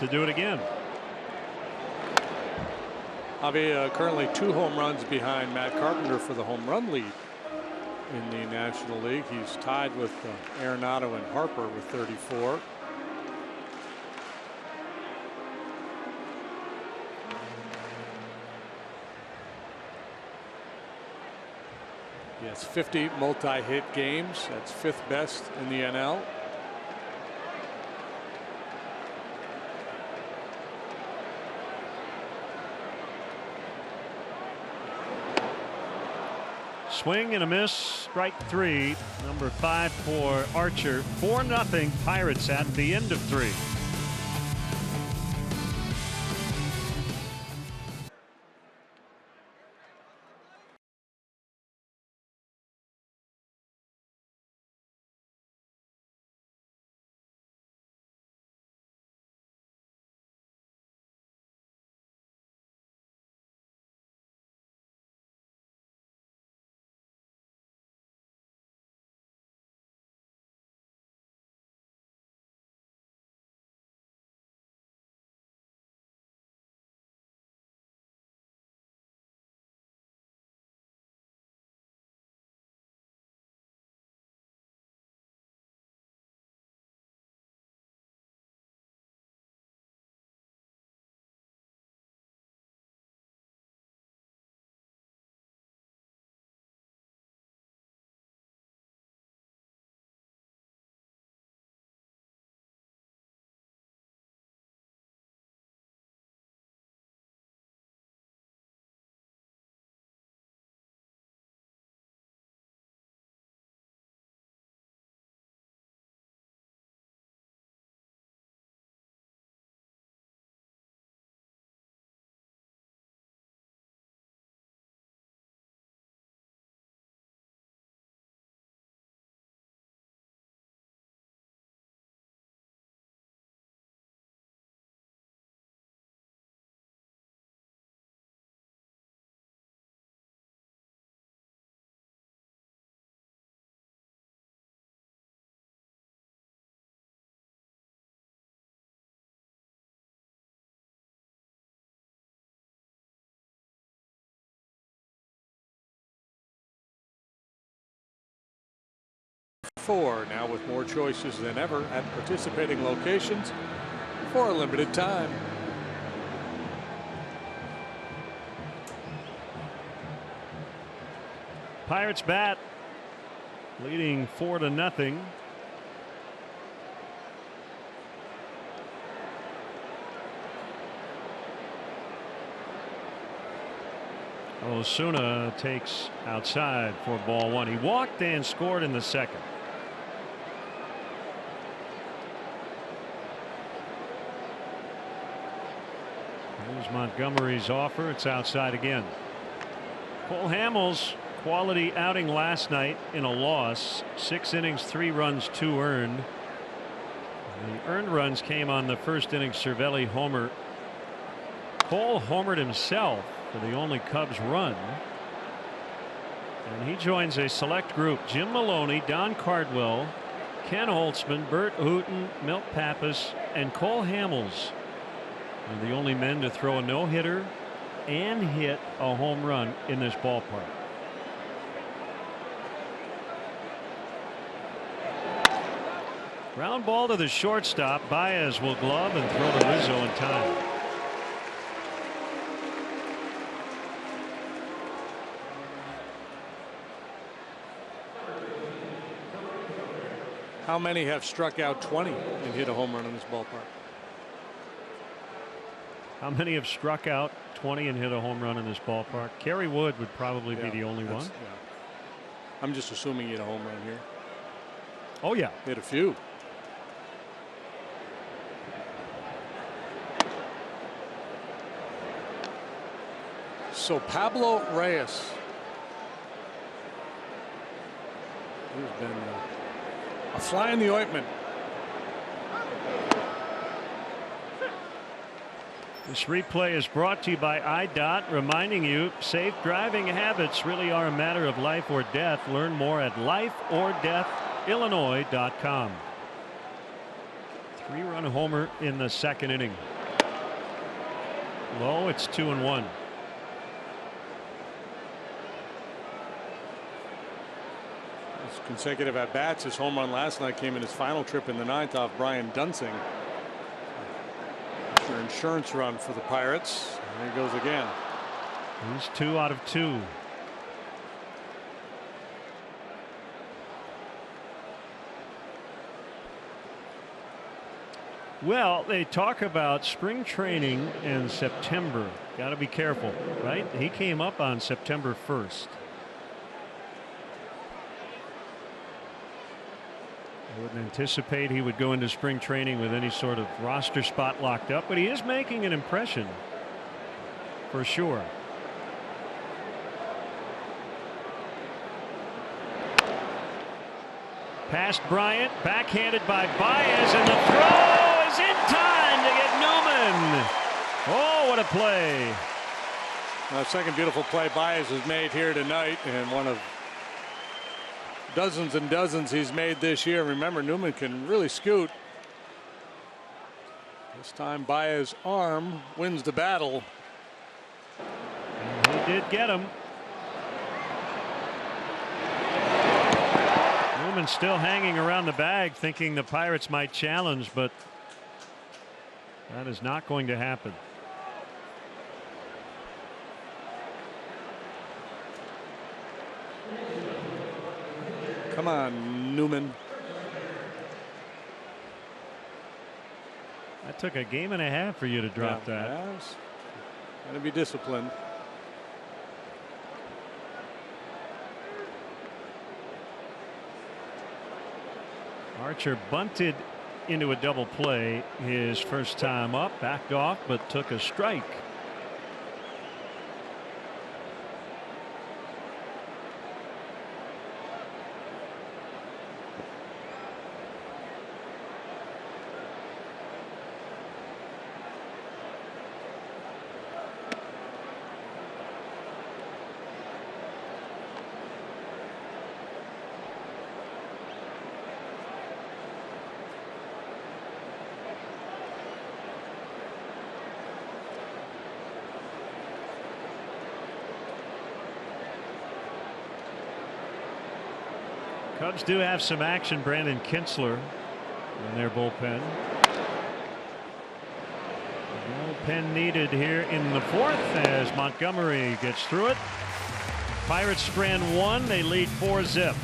To do it again. Javi currently 2 home runs behind Matt Carpenter for the home run lead in the National League. He's tied with Arenado and Harper with 34. He has 50 multi-hit games. That's 5th best in the NL. Swing and a miss, strike 3, number 5 for Archer. 4-0 Pirates at the end of 3. 4, now with more choices than ever at participating locations for a limited time. Pirates bat leading 4-0. Osuna takes outside for ball 1. He walked and scored in the second. Here's Montgomery's offer. It's outside again. Cole Hamels, quality outing last night in a loss. 6 innings, 3 runs, 2 earned. The earned runs came on the first inning Cervelli homer. Cole homered himself for the only Cubs run. And he joins a select group: Jim Maloney, Don Cardwell, Ken Holtzman, Bert Hooton, Milt Pappas, and Cole Hamels. They're the only men to throw a no-hitter and hit a home run in this ballpark. Ground ball to the shortstop. Baez will glove and throw to Rizzo in time. How many have struck out 20 and hit a home run in this ballpark? How many have struck out 20 and hit a home run in this ballpark? Kerry Wood would probably be the only one. Yeah. I'm just assuming he hit a home run here. Oh yeah, hit a few. So Pablo Reyes, he's been a fly in the ointment. This replay is brought to you by IDOT, reminding you safe driving habits really are a matter of life or death. Learn more at lifeordeathillinois.com. 3-run homer in the second inning. Low, it's 2-1. His consecutive at bats. His home run last night came in his final trip in the 9th off Brian Dunsing. Their insurance run for the Pirates. And he goes again. He's 2 out of 2. Well, they talk about spring training in September. Got to be careful, right? He came up on September 1st. I wouldn't anticipate he would go into spring training with any sort of roster spot locked up, but he is making an impression for sure. Past Bryant, backhanded by Baez, and the throw is in time to get Newman. Oh, what a play. Second beautiful play Baez has made here tonight, and one of dozens and dozens he's made this year. Remember, Newman can really scoot. This time Baez's arm wins the battle. And he did get him. Newman still hanging around the bag, thinking the Pirates might challenge, but that is not going to happen. Come on, Newman. That took a game and a half for you to drop that. Yes. Gotta be disciplined. Archer bunted into a double play his first time up, backed off, but took a strike. Cubs do have some action. Brandon Kintzler in their bullpen. Bullpen needed here in the fourth as Montgomery gets through it. Pirates strand one. They lead 4-0.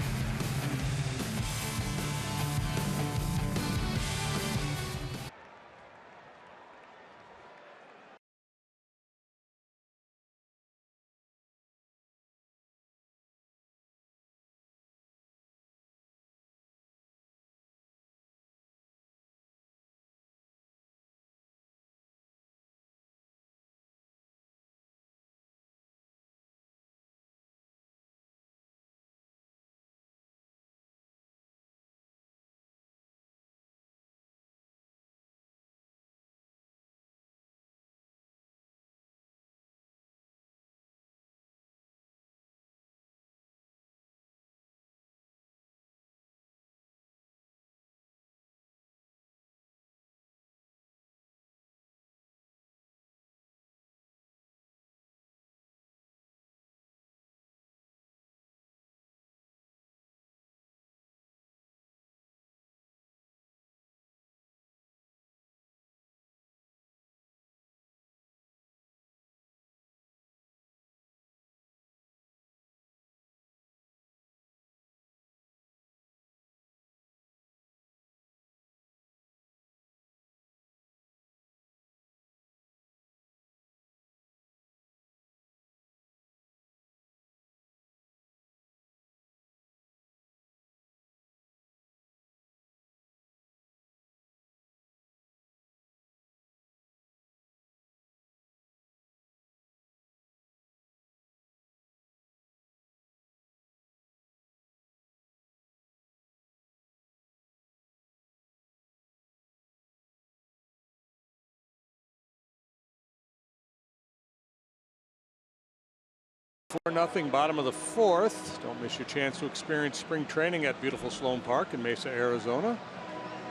Four nothing, bottom of the fourth. Don't miss your chance to experience spring training at beautiful Sloan Park in Mesa, Arizona.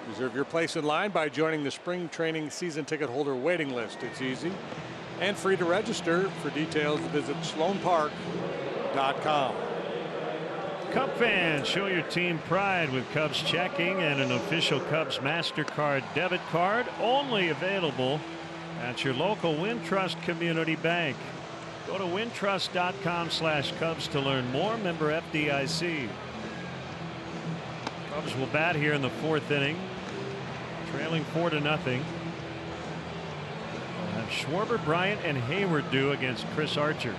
Reserve your place in line by joining the spring training season ticket holder waiting list. It's easy and free to register. For details, visit sloanpark.com. Cub fans, show your team pride with Cubs checking and an official Cubs MasterCard debit card, only available at your local Wintrust Community Bank. Go to wintrust.com/Cubs to learn more. Member FDIC. Cubs will bat here in the fourth inning, trailing 4-0. They'll have Schwarber, Bryant, and Hayward due against Chris Archer.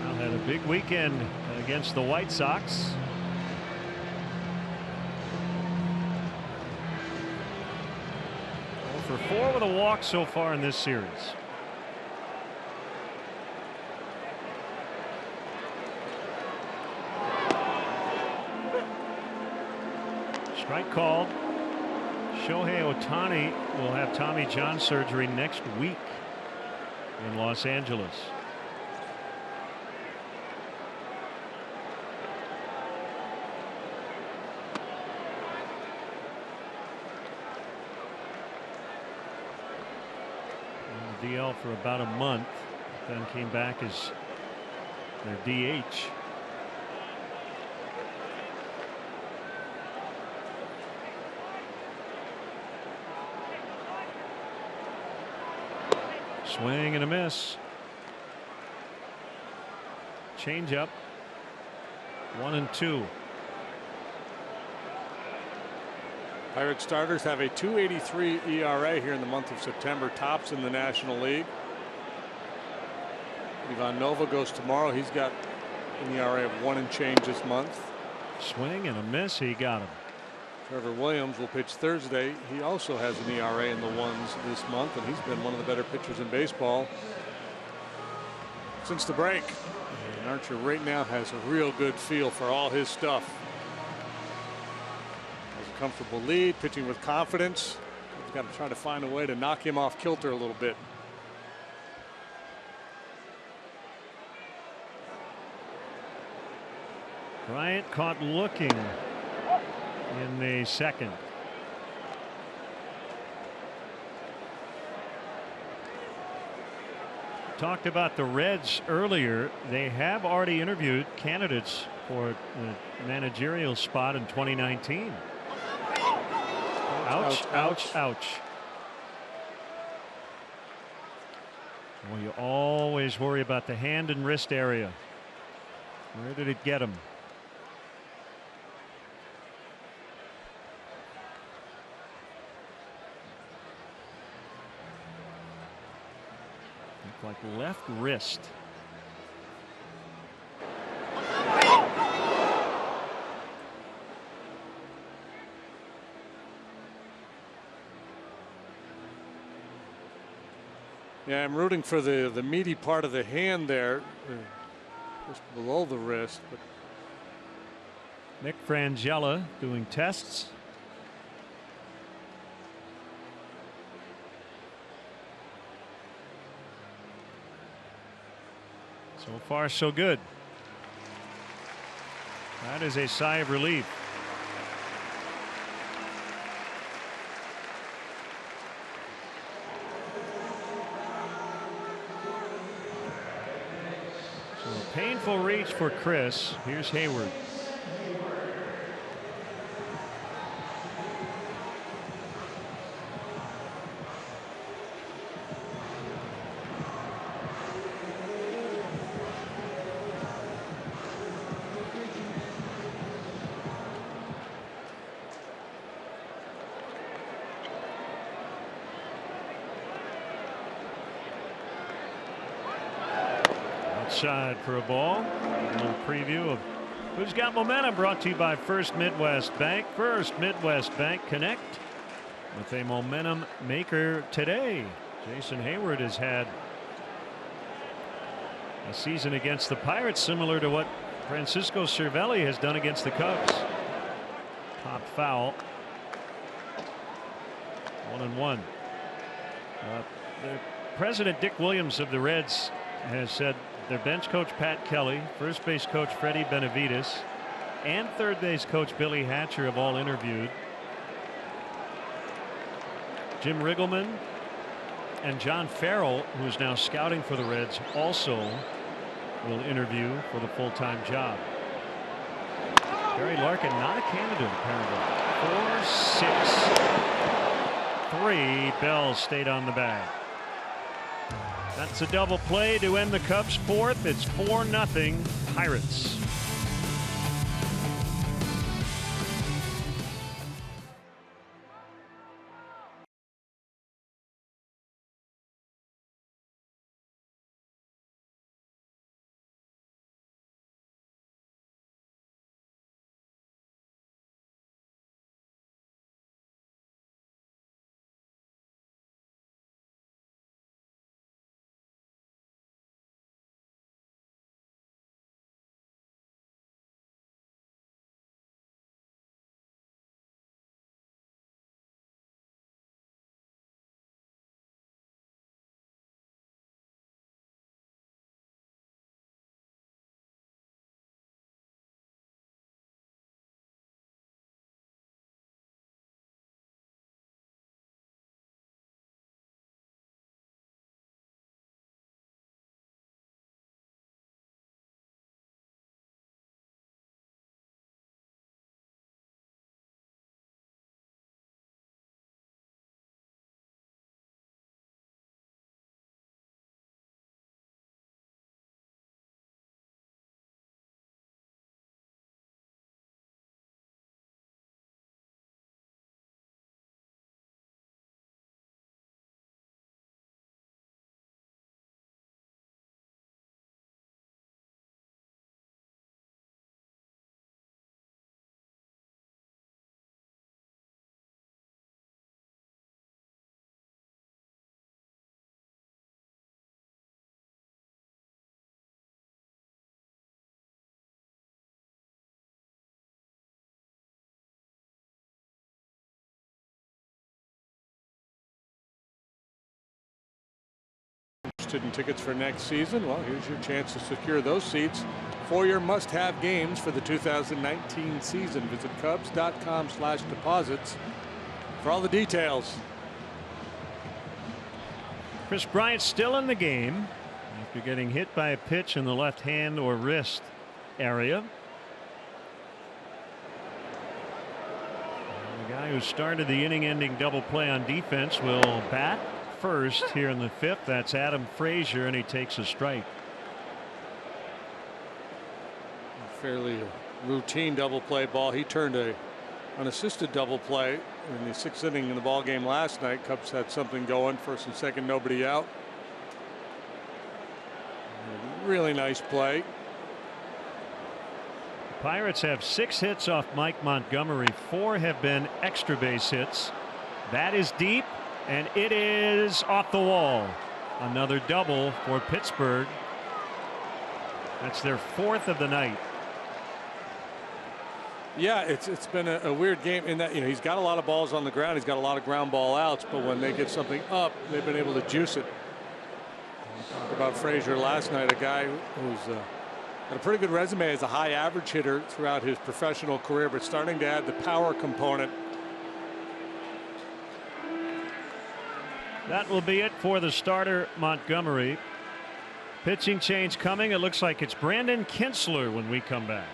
Now had a big weekend against the White Sox. For 4 with a walk so far in this series. Strike called. Shohei Ohtani will have Tommy John surgery next week in Los Angeles. DL for about a month, then came back as their DH. Swing and a miss. Change up. 1-2. Pirate starters have a 2.83 ERA here in the month of September, tops in the National League. Ivan Nova goes tomorrow. He's got an ERA of 1 and change this month. Swing and a miss. He got him. Trevor Williams will pitch Thursday. He also has an ERA in the ones this month, and he's been one of the better pitchers in baseball since the break. And Archer right now has a real good feel for all his stuff. Comfortable lead, pitching with confidence. He's got to try to find a way to knock him off kilter a little bit. Bryant caught looking in the second. talked about the Reds earlier. They have already interviewed candidates for the managerial spot in 2019. Ouch, ouch, ouch. Well, you always worry about the hand and wrist area. Where did it get him? Looked like left wrist. Yeah, I'm rooting for the meaty part of the hand there, just below the wrist. But Nick Frangella doing tests. So far, so good. That is a sigh of relief. So a painful reach for Chris. Here's Hayward. Outside for a ball. A little preview of who's got momentum, brought to you by First Midwest Bank. First Midwest Bank, connect with a momentum maker today. Jason Hayward has had a season against the Pirates similar to what Francisco Cervelli has done against the Cubs. Top foul. 1-1. The president, Dick Williams of the Reds, has said their bench coach Pat Kelly, first base coach Freddie Benavides, and third base coach Billy Hatcher have all interviewed. Jim Riggleman and John Farrell, who is now scouting for the Reds, also will interview for the full-time job. Barry Larkin not a candidate apparently. 4-6-3. Bell stayed on the bag. That's a double play to end the Cubs' fourth. It's 4-0 Pirates. Interested in tickets for next season? Well, here's your chance to secure those seats for your must-have games for the 2019 season. Visit Cubs.com/deposits for all the details. Chris Bryant still in the game. You're getting hit by a pitch in the left hand or wrist area. And the guy who started the inning-ending double play on defense will bat first here in the fifth. That's Adam Frazier, and he takes a strike. Fairly routine double play ball. He turned an unassisted double play in the sixth inning in the ball game last night. Cubs had something going, first and second, nobody out. Really nice play. Pirates have 6 hits off Mike Montgomery. 4 have been extra base hits. That is deep, and it is off the wall. Another double for Pittsburgh. That's their 4th of the night. Yeah, it's been a weird game in that, he's got a lot of balls on the ground. He's got a lot of ground ball outs, but when they get something up, they've been able to juice it. Talked about Frazier last night, a guy who's got a pretty good resume as a high average hitter throughout his professional career, but starting to add the power component. That will be it for the starter, Montgomery. Pitching change coming. It looks like it's Brandon Kinsler when we come back.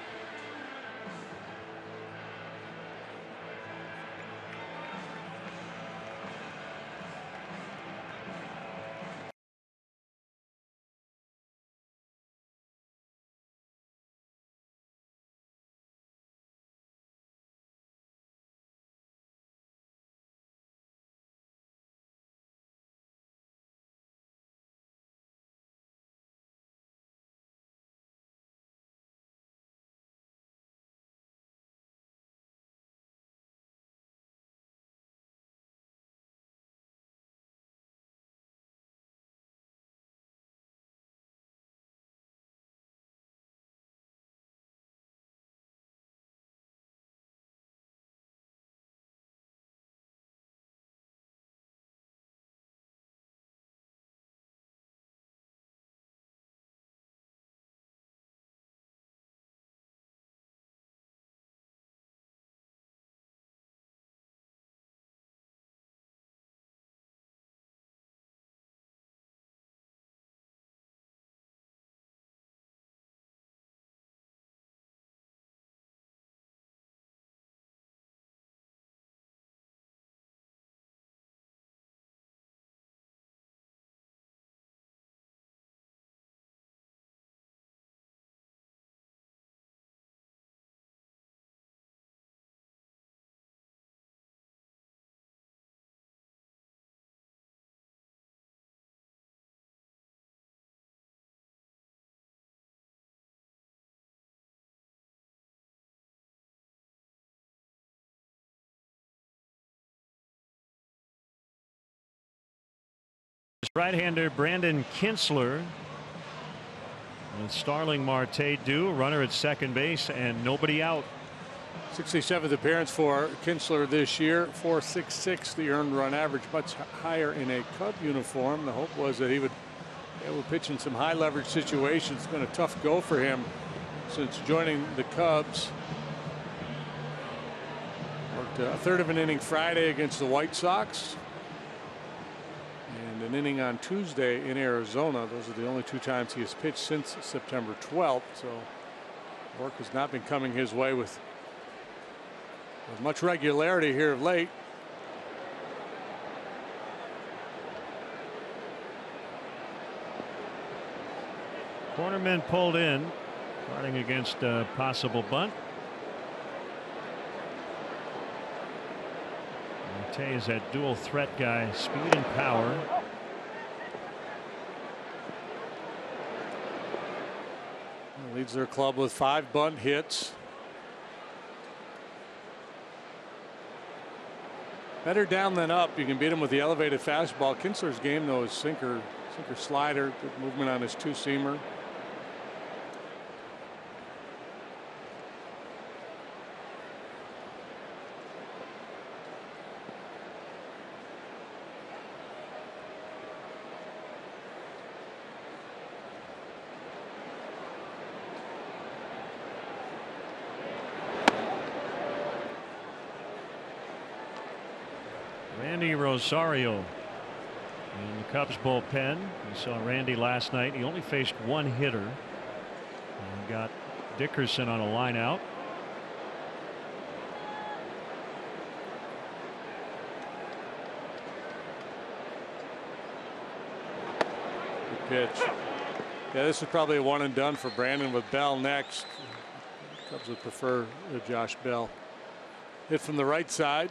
Right-hander Brandon Kinsler with Starling Marte due, runner at second base and nobody out. 67th appearance for Kinsler this year. 4.66 the earned run average, much higher in a Cub uniform. The hope was that he would be able to pitch in some high leverage situations. It's been a tough go for him since joining the Cubs. Worked a third of an inning Friday against the White Sox, and an inning on Tuesday in Arizona. Those are the only 2 times he has pitched since September 12th. So work has not been coming his way with much regularity here of late. Cornerman pulled in, guarding against a possible bunt. Marte is that dual threat guy, speed and power. Leads their club with 5 bunt hits. Better down than up. You can beat him with the elevated fastball. Kinsler's game, though, is sinker slider, good movement on his 2-seamer. Randy Rosario In the Cubs bullpen, we saw Randy last night. He only faced one hitter and got Dickerson on a line out. Good pitch. Yeah, this is probably a one and done for Brandon with Bell next. Cubs would prefer Josh Bell. Hit from the right side.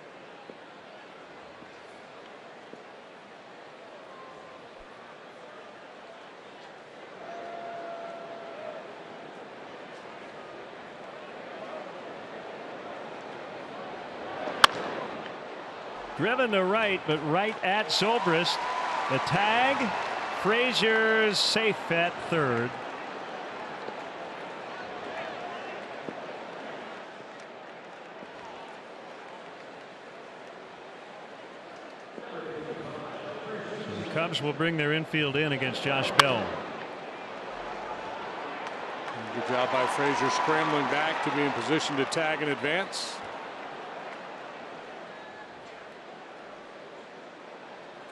Driven to right, but right at Zobrist. The tag. Frazier's safe at third. So the Cubs will bring their infield in against Josh Bell. Good job by Frazier scrambling back to be in position to tag in advance.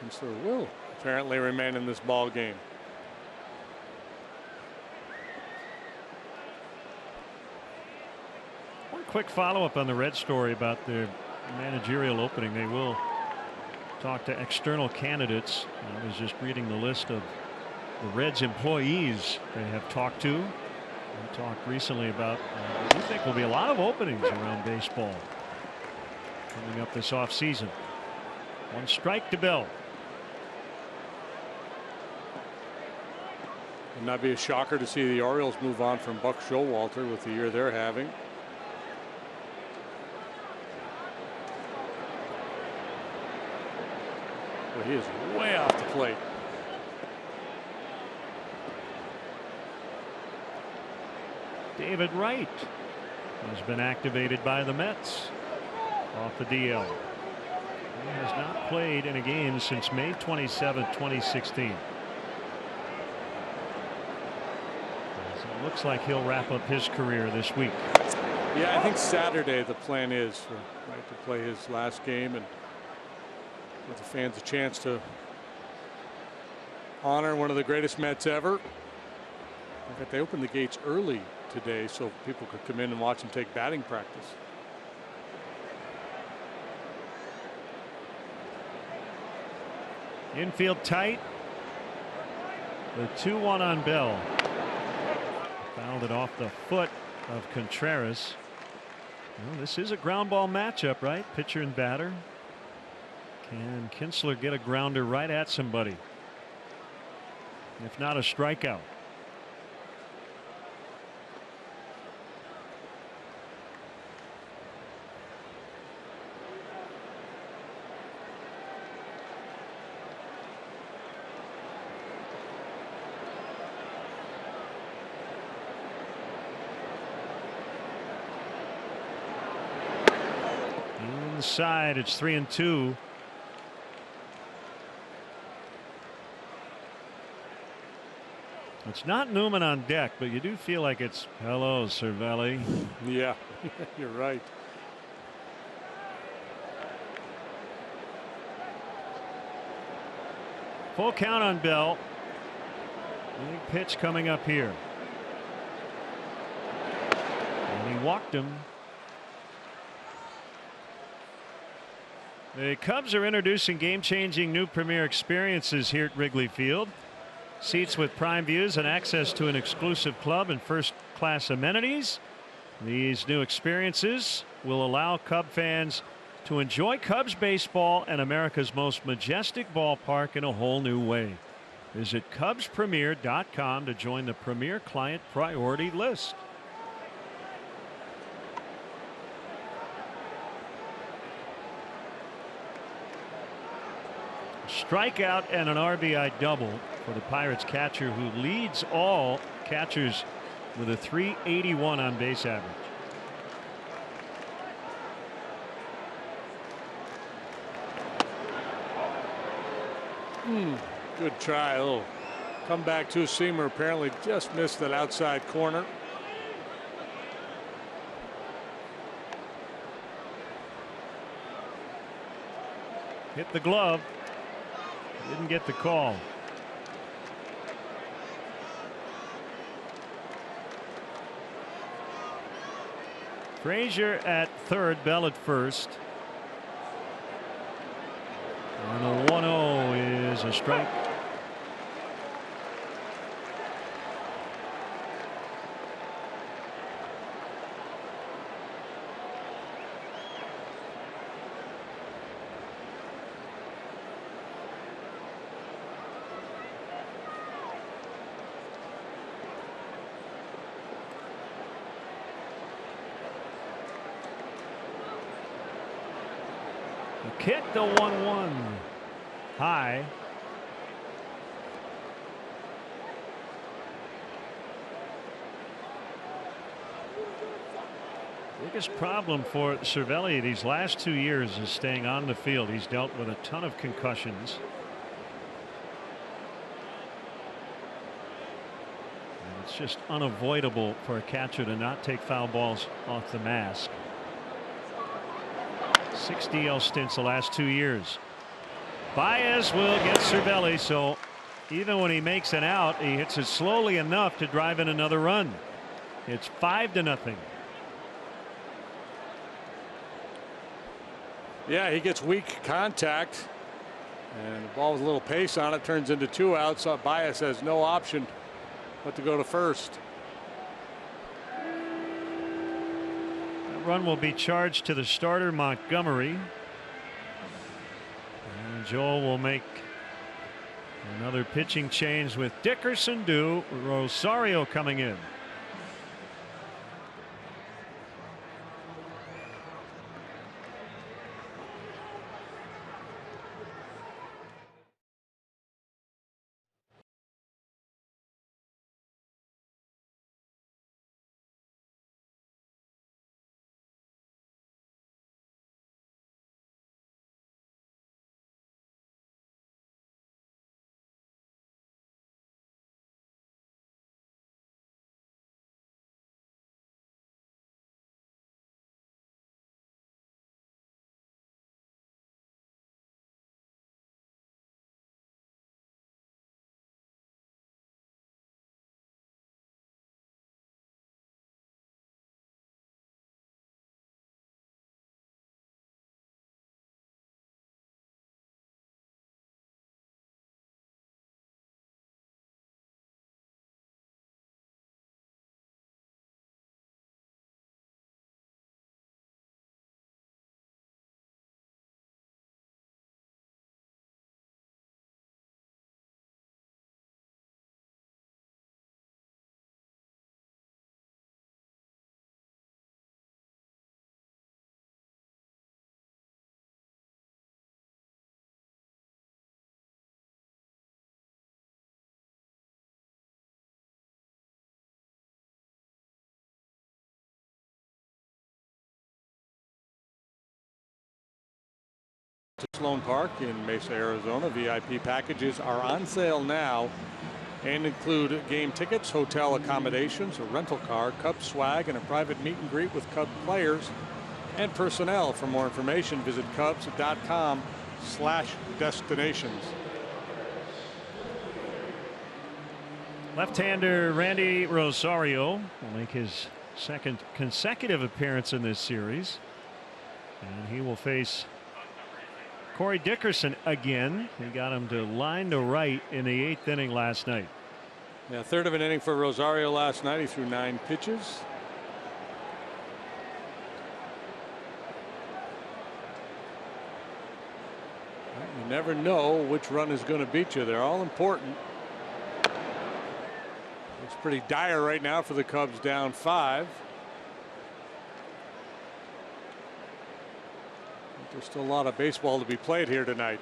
Kinsler will apparently remain in this ball game. One quick follow-up on the Red story about their managerial opening. They will talk to external candidates. I was just reading the list of the Reds employees they have talked to. We talked recently about we think will be a lot of openings around baseball coming up this offseason. One strike to Bell. Would not be a shocker to see the Orioles move on from Buck Showalter with the year they're having. Well, he is way off the plate. David Wright has been activated by the Mets off the DL. He has not played in a game since May 27, 2016. It looks like he'll wrap up his career this week. Yeah, I think Saturday the plan is for Wright to play his last game and give the fans a chance to honor one of the greatest Mets ever. In fact, they opened the gates early today so people could come in and watch him take batting practice. Infield tight. The 2-1 on Bell. Fouled it off the foot of Contreras. Well, this is a ground ball matchup, right? Pitcher and batter. Can Kinsler get a grounder right at somebody? If not, a strikeout. Inside, it's 3-2. It's not Newman on deck, but you do feel like it's hello, Cervelli. Yeah, you're right. Full count on Bell. Big pitch coming up here. And he walked him. The Cubs are introducing game-changing new premier experiences here at Wrigley Field. Seats with prime views and access to an exclusive club and first-class amenities. These new experiences will allow Cub fans to enjoy Cubs baseball and America's most majestic ballpark in a whole new way. Visit CubsPremier.com to join the Premier Client Priority List. Strikeout and an RBI double for the Pirates catcher, who leads all catchers with a .381 on base average. Good try. Oh, come back to a seamer. Apparently just missed that outside corner. Hit the glove. Didn't get the call. Frazier at third, Bell at first. And the 1-0 is a strike. Hit the 1-1 high. Biggest problem for Cervelli these last 2 years is staying on the field. He's dealt with a ton of concussions. And it's just unavoidable for a catcher to not take foul balls off the mask. 6 DL stints the last 2 years. Baez will get Cervelli, so even when he makes an out, he hits it slowly enough to drive in another run. It's 5-0. Yeah, he gets weak contact, and the ball with a little pace on it turns into 2 outs. So Baez has no option but to go to first. Run will be charged to the starter Montgomery, and Joel will make another pitching change with Dickerson due. Rosario coming in. To Sloan Park in Mesa, Arizona. VIP packages are on sale now and include game tickets, hotel accommodations, a rental car, Cubs swag, and a private meet and greet with Cubs players and personnel. For more information, visit Cubs.com/destinations. Left-hander Randy Rosario will make his second consecutive appearance in this series, and he will face Corey Dickerson again. He got him to line to right in the 8th inning last night. Yeah, third of an inning for Rosario last night. He threw 9 pitches. You never know which run is going to beat you. They're all important. It's pretty dire right now for the Cubs, down 5. There's still a lot of baseball to be played here tonight.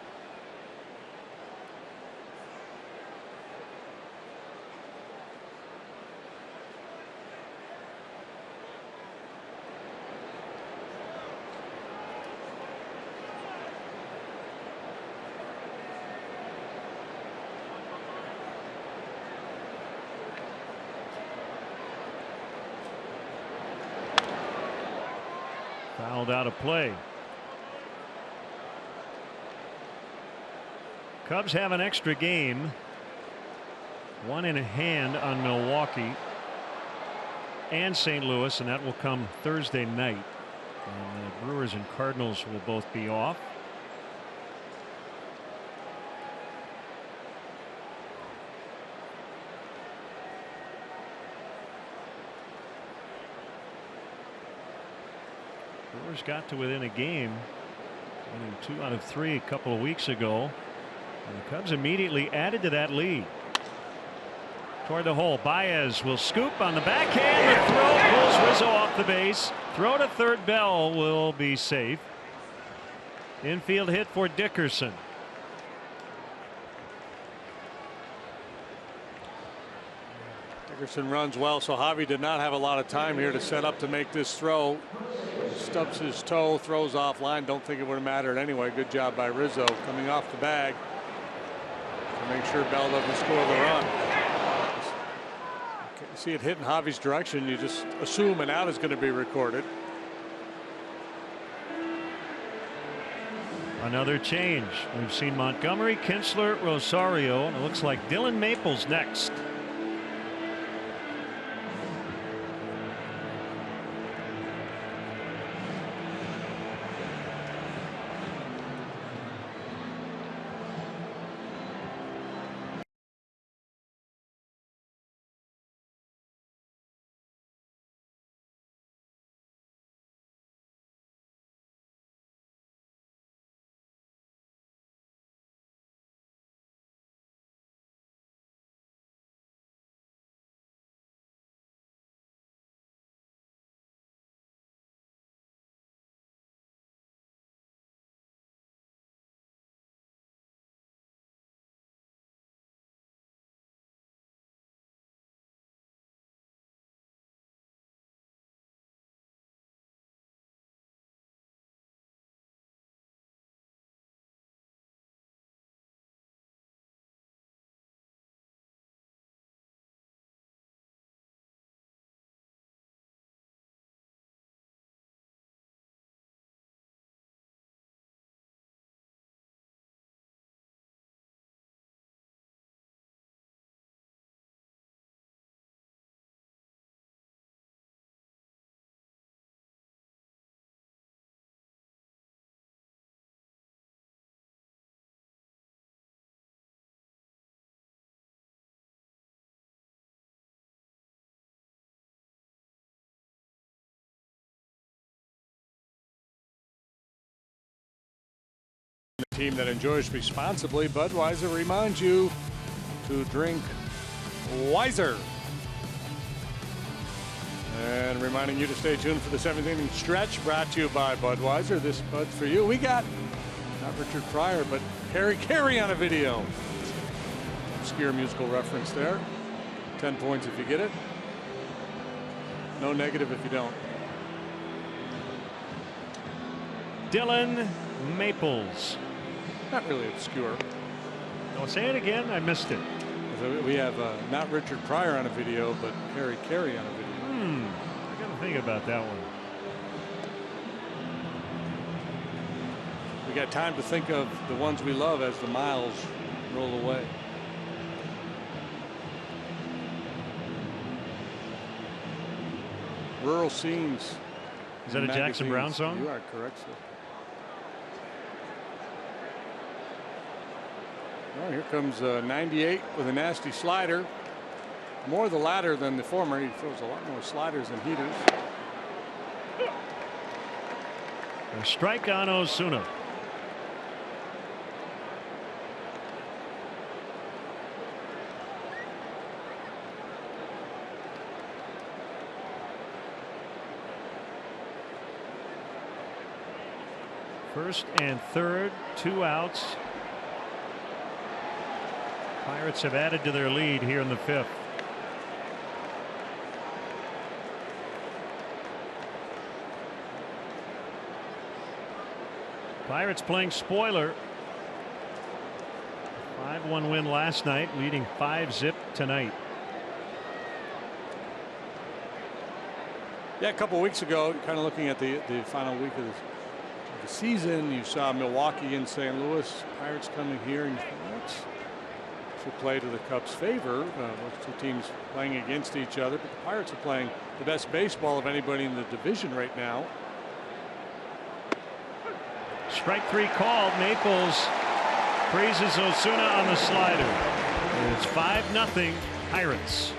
Fouled out of play. Cubs have an extra game. One in hand on Milwaukee and St. Louis, and that will come Thursday night. And the Brewers and Cardinals will both be off. Brewers got to within a game, winning 2 out of 3 a couple of weeks ago. And the Cubs immediately added to that lead. Toward the hole, Baez will scoop on the backhand. The throw pulls Rizzo off the base. Throw to third. Bell will be safe. Infield hit for Dickerson. Dickerson runs well, so Javi did not have a lot of time here to set up to make this throw. Stubs his toe, throws off line. Don't think it would have mattered anyway. Good job by Rizzo coming off the bag to make sure Bell doesn't score the run. You see it hitting Javi's direction, you just assume an out is going to be recorded. Another change. We've seen Montgomery, Kinsler, Rosario, and it looks like Dylan Maples next. The team that enjoys responsibly, Budweiser reminds you to drink wiser. And reminding you to stay tuned for the 7th inning stretch, brought to you by Budweiser. This Bud's for you. We got not Richard Pryor, but Harry Carey on a video. Obscure musical reference there. 10 points if you get it. No negative if you don't. Dylan Maples. Not really obscure. Don't say it again. I missed it. We have not Richard Pryor on a video, but Harry Carey on a video. I got to think about that one. We got time to think of the ones we love as the miles roll away. Rural scenes. Is that a Jackson Brown song? You are correct, sir. Well, here comes 98 with a nasty slider. More the latter than the former. He throws a lot more sliders than heaters. A strike on Osuna. First and third, 2 outs. Pirates have added to their lead here in the 5th. Pirates playing spoiler. 5-1 win last night, leading 5-zip tonight. Yeah, a couple weeks ago, kind of looking at the final week of the season. You saw Milwaukee and St. Louis, Pirates coming here, and that should play to the Cubs' favor. Those two teams playing against each other, but the Pirates are playing the best baseball of anybody in the division right now. Strike three called. Maples freezes Osuna on the slider. And it's 5-0 Pirates.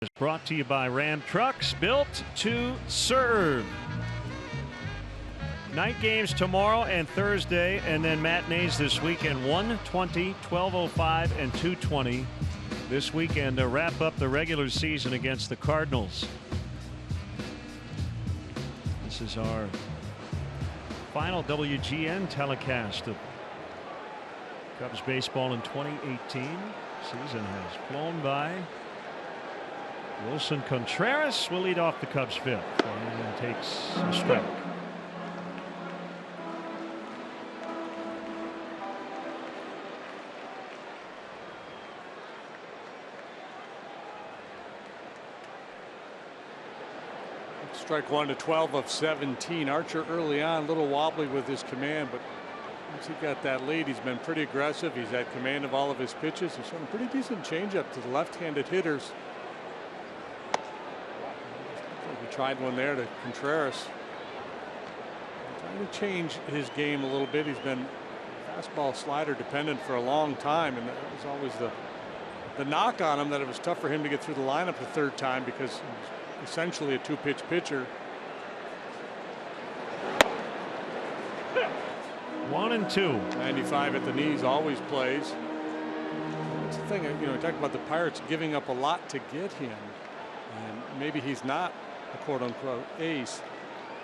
Is brought to you by Ram Trucks, built to serve. Night games tomorrow and Thursday, and then matinees this weekend, 1:20, 12:05, and 2:20 this weekend to wrap up the regular season against the Cardinals. This is our final WGN telecast of Cubs baseball in 2018. Season has flown by. Wilson Contreras will lead off the Cubs' fifth and takes a strike. Strike one to 12 of 17. Archer early on, a little wobbly with his command, but once he got that lead, he's been pretty aggressive. He's had command of all of his pitches. He's shown a pretty decent changeup to the left-handed hitters. He tried one there to Contreras. Trying to change his game a little bit. He's been fastball slider dependent for a long time, and that was always the knock on him, that it was tough for him to get through the lineup the third time because he was essentially a two-pitch pitcher. 1-2. 95 at the knees always plays. That's the thing, you know, we talked about the Pirates giving up a lot to get him, and maybe he's not a quote-unquote ace,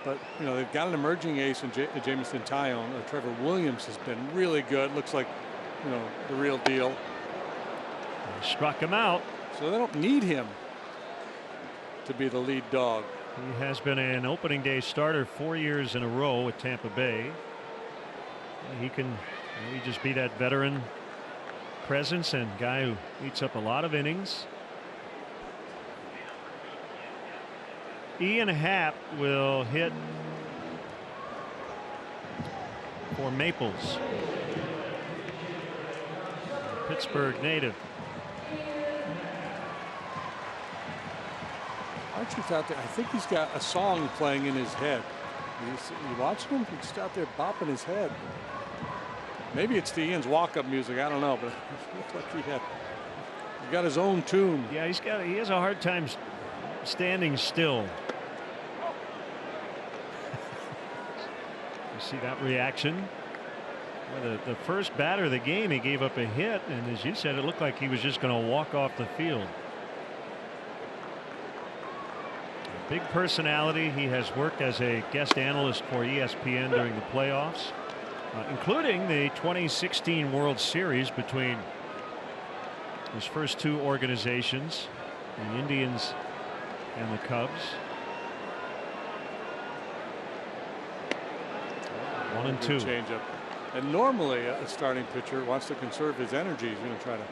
but you know they've got an emerging ace in Jamison Tyone. Trevor Williams has been really good. Looks like, you know, the real deal. They struck him out, so they don't need him to be the lead dog. He has been an opening day starter 4 years in a row at Tampa Bay. He can maybe just be that veteran presence and guy who eats up a lot of innings. Ian Happ will hit for Maples. Pittsburgh native. Archer's out there. I think he's got a song playing in his head. You watching him? He's just out there bopping his head. Maybe it's the Ian's walk-up music. I don't know, but it looked like he got his own tune. Yeah, he has a hard time standing still. You see that reaction? The first batter of the game, he gave up a hit, and as you said, it looked like he was just going to walk off the field. Big personality. He has worked as a guest analyst for ESPN during the playoffs, including the 2016 World Series between his first two organizations, the Indians and the Cubs. 1-2. Changeup. And normally a starting pitcher wants to conserve his energy. He's going to try to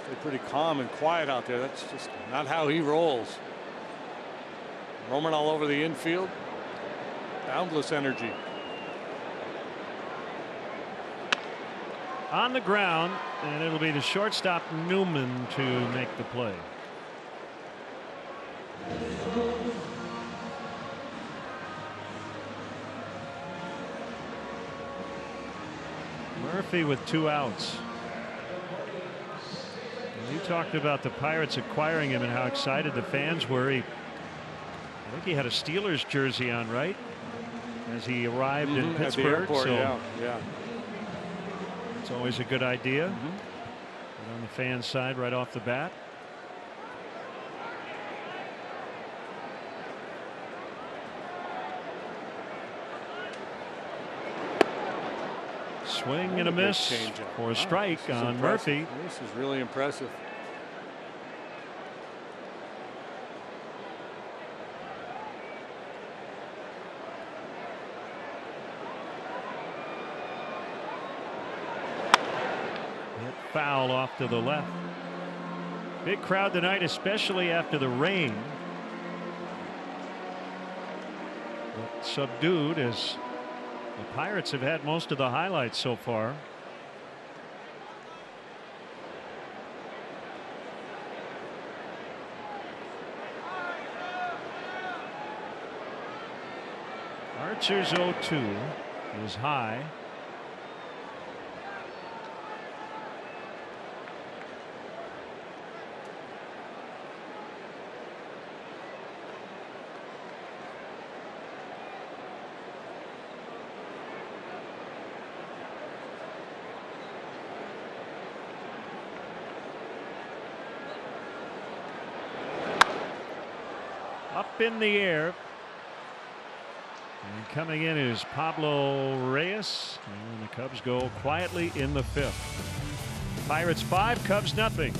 stay pretty calm and quiet out there. That's just not how he rolls. Roaming all over the infield. Boundless energy. On the ground, and it'll be the shortstop Newman to make the play. Murphy with 2 outs. And you talked about the Pirates acquiring him and how excited the fans were. I think he had a Steelers jersey on, right, as he arrived in Pittsburgh. At the airport, so yeah. it's always a good idea. And on the fan side right off the bat. Swing and a miss for a strike on Murphy. This is really impressive. Hit foul off to the left. Big crowd tonight, especially after the rain. But subdued as the Pirates have had most of the highlights so far. Archer's 0-2 is high. Up in the air. And coming in is Pablo Reyes. And the Cubs go quietly in the 5th. Pirates 5, Cubs nothing.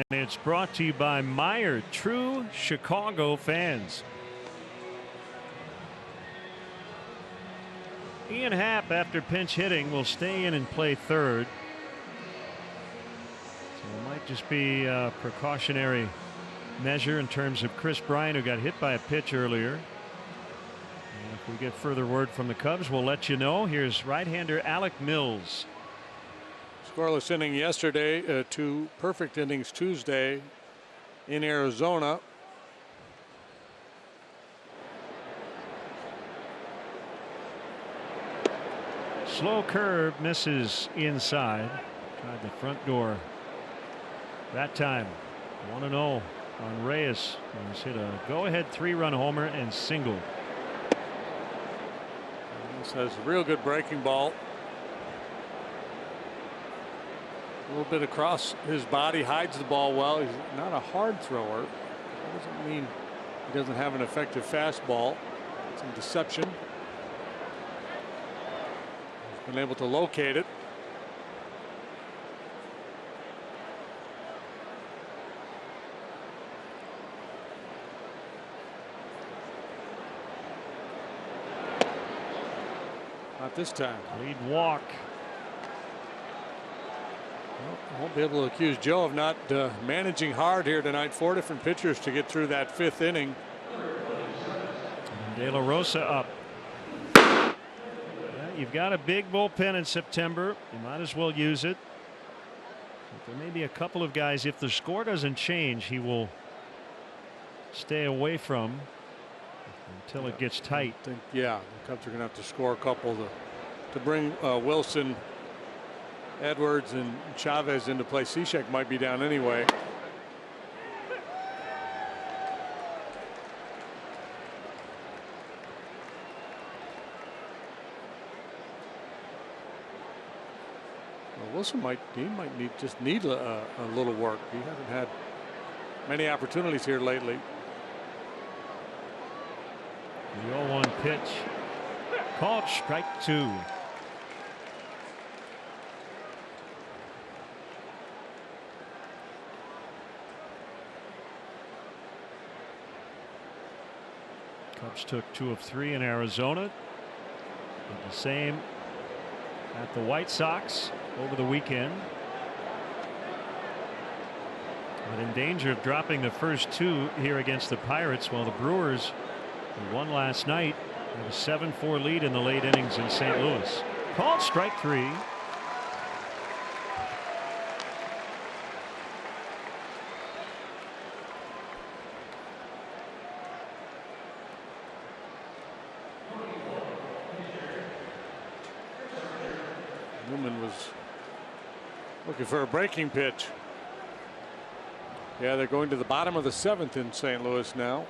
And it's brought to you by Meyer, true Chicago fans. Ian Happ, after pinch hitting, will stay in and play third. So it might just be a precautionary measure in terms of Chris Bryant, who got hit by a pitch earlier. And if we get further word from the Cubs, we'll let you know. Here's right-hander Alec Mills. Scoreless inning yesterday, 2 perfect innings Tuesday in Arizona. Slow curve, misses inside. Tried the front door that time. 1-0 on Reyes. He's hit a go-ahead 3-run homer and single. This has a real good breaking ball. A little bit across his body, hides the ball well. He's not a hard thrower. That doesn't mean he doesn't have an effective fastball. Some deception. He's been able to locate it. Not this time. Lead walk. Well, I won't be able to accuse Joe of not managing hard here tonight. 4 different pitchers to get through that 5th inning. De La Rosa up. You've got a big bullpen in September. You might as well use it. But there may be a couple of guys, if the score doesn't change, he will stay away from until it gets tight. I think, yeah, the Cubs are going to have to score a couple to bring Wilson, Edwards, and Chavez into play. Cishek might be down anyway. Wilson might just need a little work. He hasn't had many opportunities here lately. The 0-1 pitch. Called strike 2. Cubs took 2 of 3 in Arizona. Did the same at the White Sox over the weekend. But in danger of dropping the first 2 here against the Pirates, while the Brewers, who won last night, have a 7-4 lead in the late innings in St. Louis. Called strike 3. Newman was looking for a breaking pitch. Yeah, they're going to the bottom of the 7th in St. Louis now.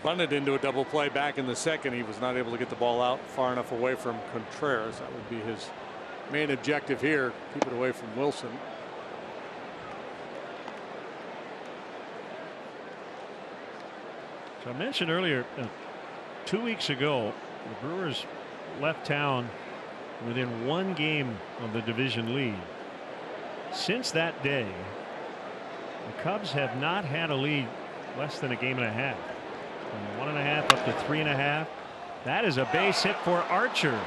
Bunted into a double play back in the 2nd. He was not able to get the ball out far enough away from Contreras. That would be his main objective here. Keep it away from Wilson. So I mentioned earlier, 2 weeks ago, the Brewers left town within 1 game of the division lead. Since that day, the Cubs have not had a lead less than a game and a half. From 1.5 up to 3.5. That is a base hit for Archer.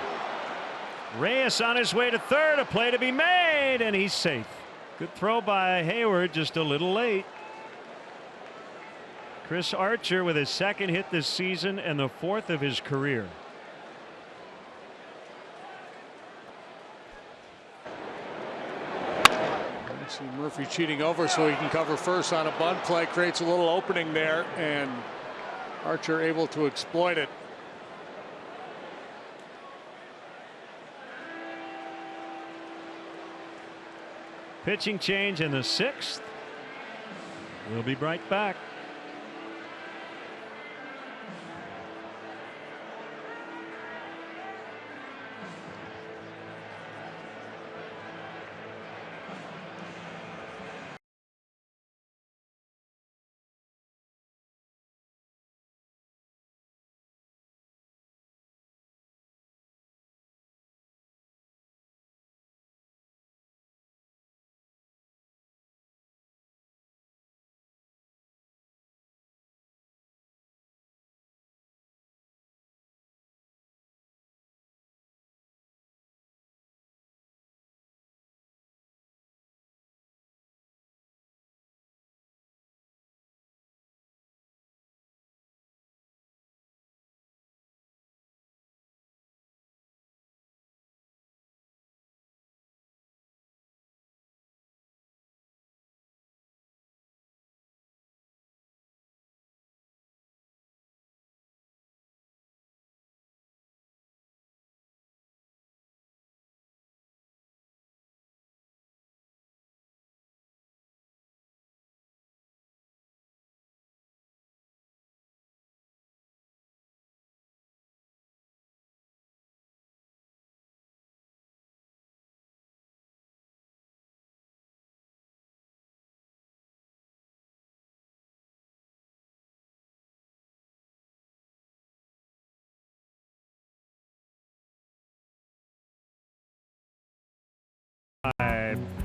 Reyes on his way to third. A play to be made, and he's safe. Good throw by Hayward, just a little late. Chris Archer with his 2nd hit this season and the 4th of his career. See Murphy cheating over so he can cover first on a bunt play. Creates a little opening there, and Archer able to exploit it. Pitching change in the 6th. We'll be right back.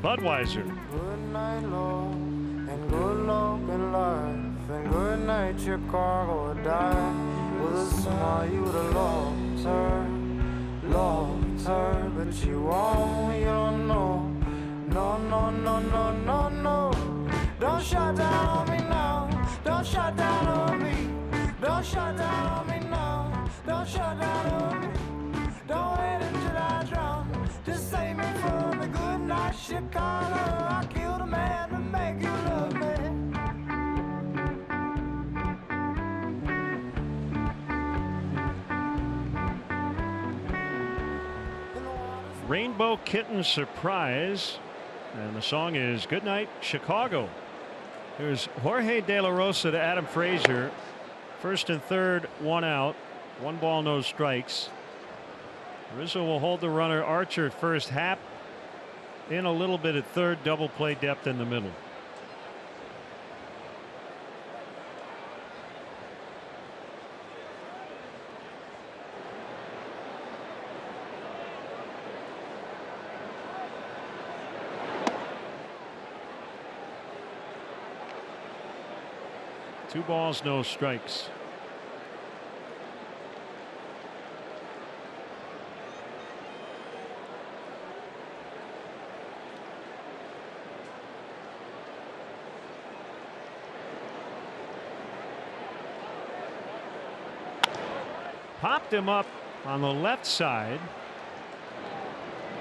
Budweiser. Good night, Lord, and good luck in life, and good night, Chicago. Die with a smile, you would have loved her, but you won't, you don't know. No, no, no, no, no, no. Don't shut down on me now. Don't shut down on me. Don't shut down on me now. Don't shut down on me. Don't wait until I drown. Just save me from the good night, Chicago. I killed a man to make you love me. Rainbow Kitten Surprise. And the song is Goodnight Chicago. Here's Jorge De La Rosa to Adam Frazier. First and third, 1 out. 1 ball, no strikes. Rizzo will hold the runner. Archer first, Happ in a little bit at third. Double play depth in the middle. Two balls, no strikes. Popped him up on the left side.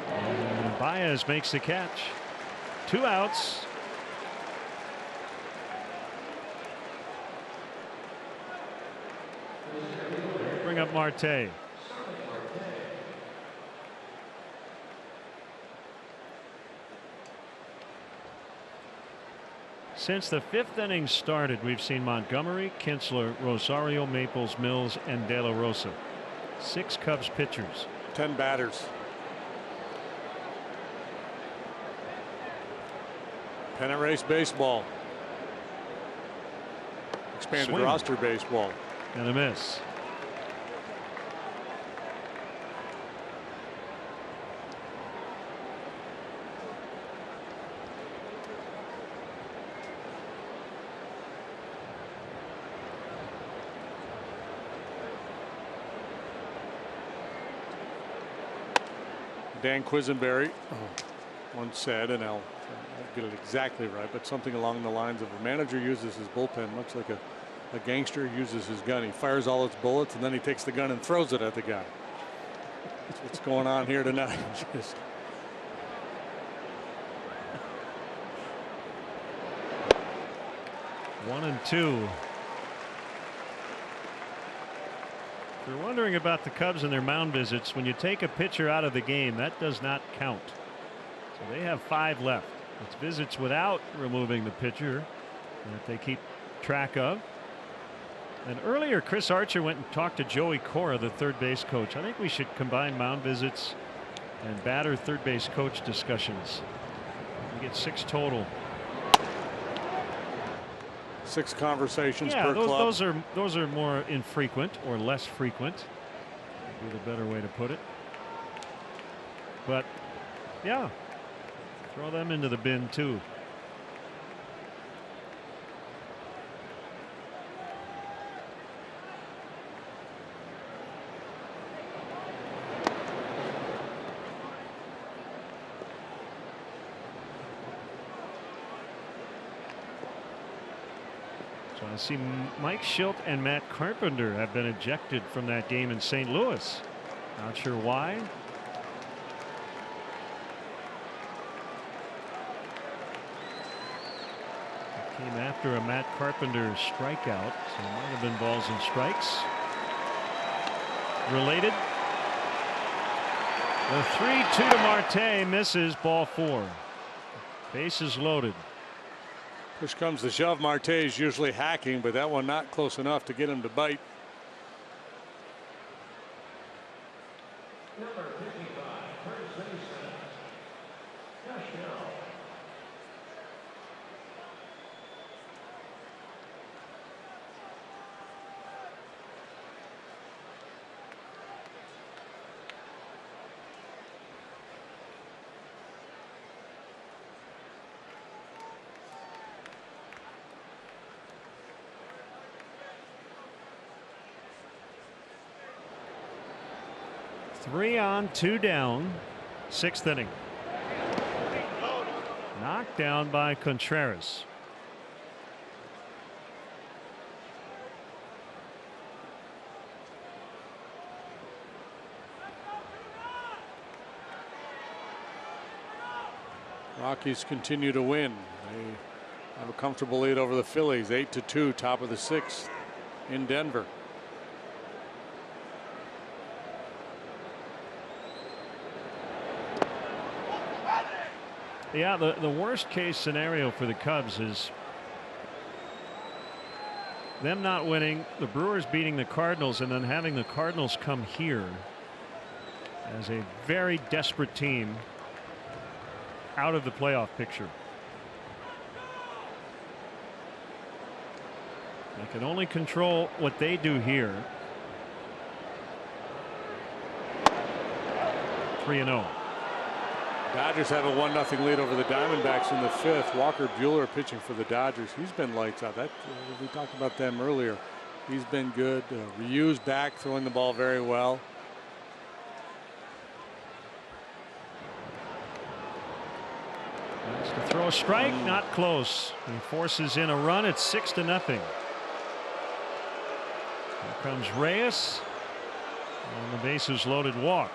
And Baez makes the catch. 2 outs. Bring up Marte. Since the 5th inning started, we've seen Montgomery, Kinsler, Rosario, Maples, Mills, and De La Rosa. 6 Cubs pitchers. 10 batters. Pennant race baseball. Expanded Swing. roster baseball. And a miss. Dan Quisenberry once said, and I'll get it exactly right, but something along the lines of a manager uses his bullpen much like a gangster uses his gun. He fires all its bullets and then he takes the gun and throws it at the guy. That's what's going on here tonight. Just 1-2. If you're wondering about the Cubs and their mound visits, when you take a pitcher out of the game, that does not count. So they have 5 left. It's visits without removing the pitcher that they keep track of. And earlier, Chris Archer went and talked to Joey Cora, the third base coach. I think we should combine mound visits and batter third base coach discussions. We get 6 total. 6 conversations Yeah, per club. those are more infrequent or less frequent. Would be the better way to put it. But yeah, throw them into the bin too. So I see Mike Schilt and Matt Carpenter have been ejected from that game in St. Louis. Not sure why. It came after a Matt Carpenter strikeout, so it might have been balls and strikes. Related. The 3-2 to Marte misses, ball 4. Bases loaded. Push comes the shove. Marte is usually hacking, but that one not close enough to get him to bite. 3 on, 2 down, 6th inning. Knocked down by Contreras. Rockies continue to win. They have a comfortable lead over the Phillies, 8-2, top of the 6th in Denver. Yeah, the worst case scenario for the Cubs is them not winning, the Brewers beating the Cardinals, and then having the Cardinals come here as a very desperate team out of the playoff picture. They can only control what they do here. 3-0. Dodgers have a 1-0 lead over the Diamondbacks in the 5th. Walker Buehler pitching for the Dodgers. He's been lights out. We talked about them earlier. He's been good. Ryu's back, throwing the ball very well. Wants to throw a strike, not close. He forces in a run. It's 6-0. Here comes Reyes on the bases loaded walk.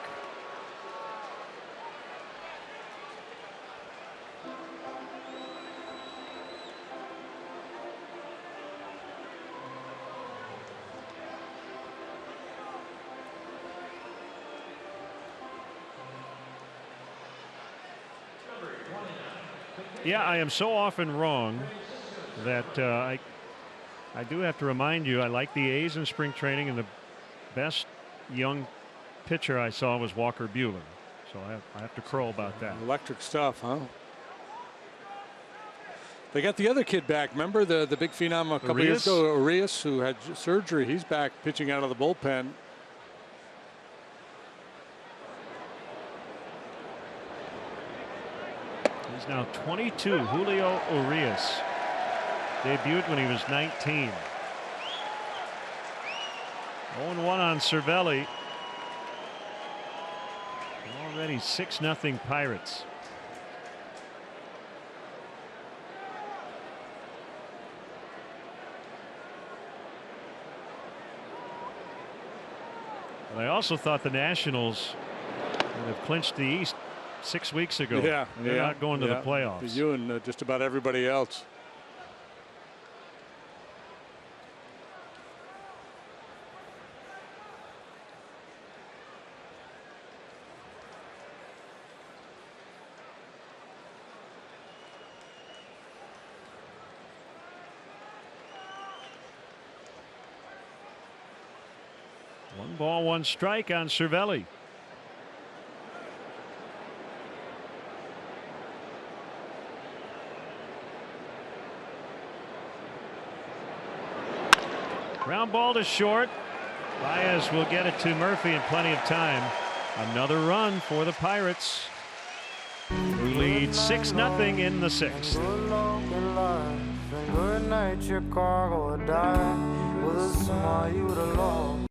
Yeah, I am so often wrong that I do have to remind you, I like the A's in spring training, and the best young pitcher I saw was Walker Buehler. So I have to crow about that. Electric stuff, huh? They got the other kid back. Remember the big phenom a couple years ago, Arias, who had surgery. He's back pitching out of the bullpen. He's now 22. Julio Urias debuted when he was 19. 0-1 on Cervelli. Already 6-0 Pirates. But I also thought the Nationals would have clinched the East 6 weeks ago. Yeah, they're not going to the playoffs. You and just about everybody else. One ball, one strike on Cervelli. Ground ball to short. Baez will get it to Murphy in plenty of time. Another run for the Pirates, who lead 6-0 in the 6th. Good night, Chicago, die with a smile you would have loved.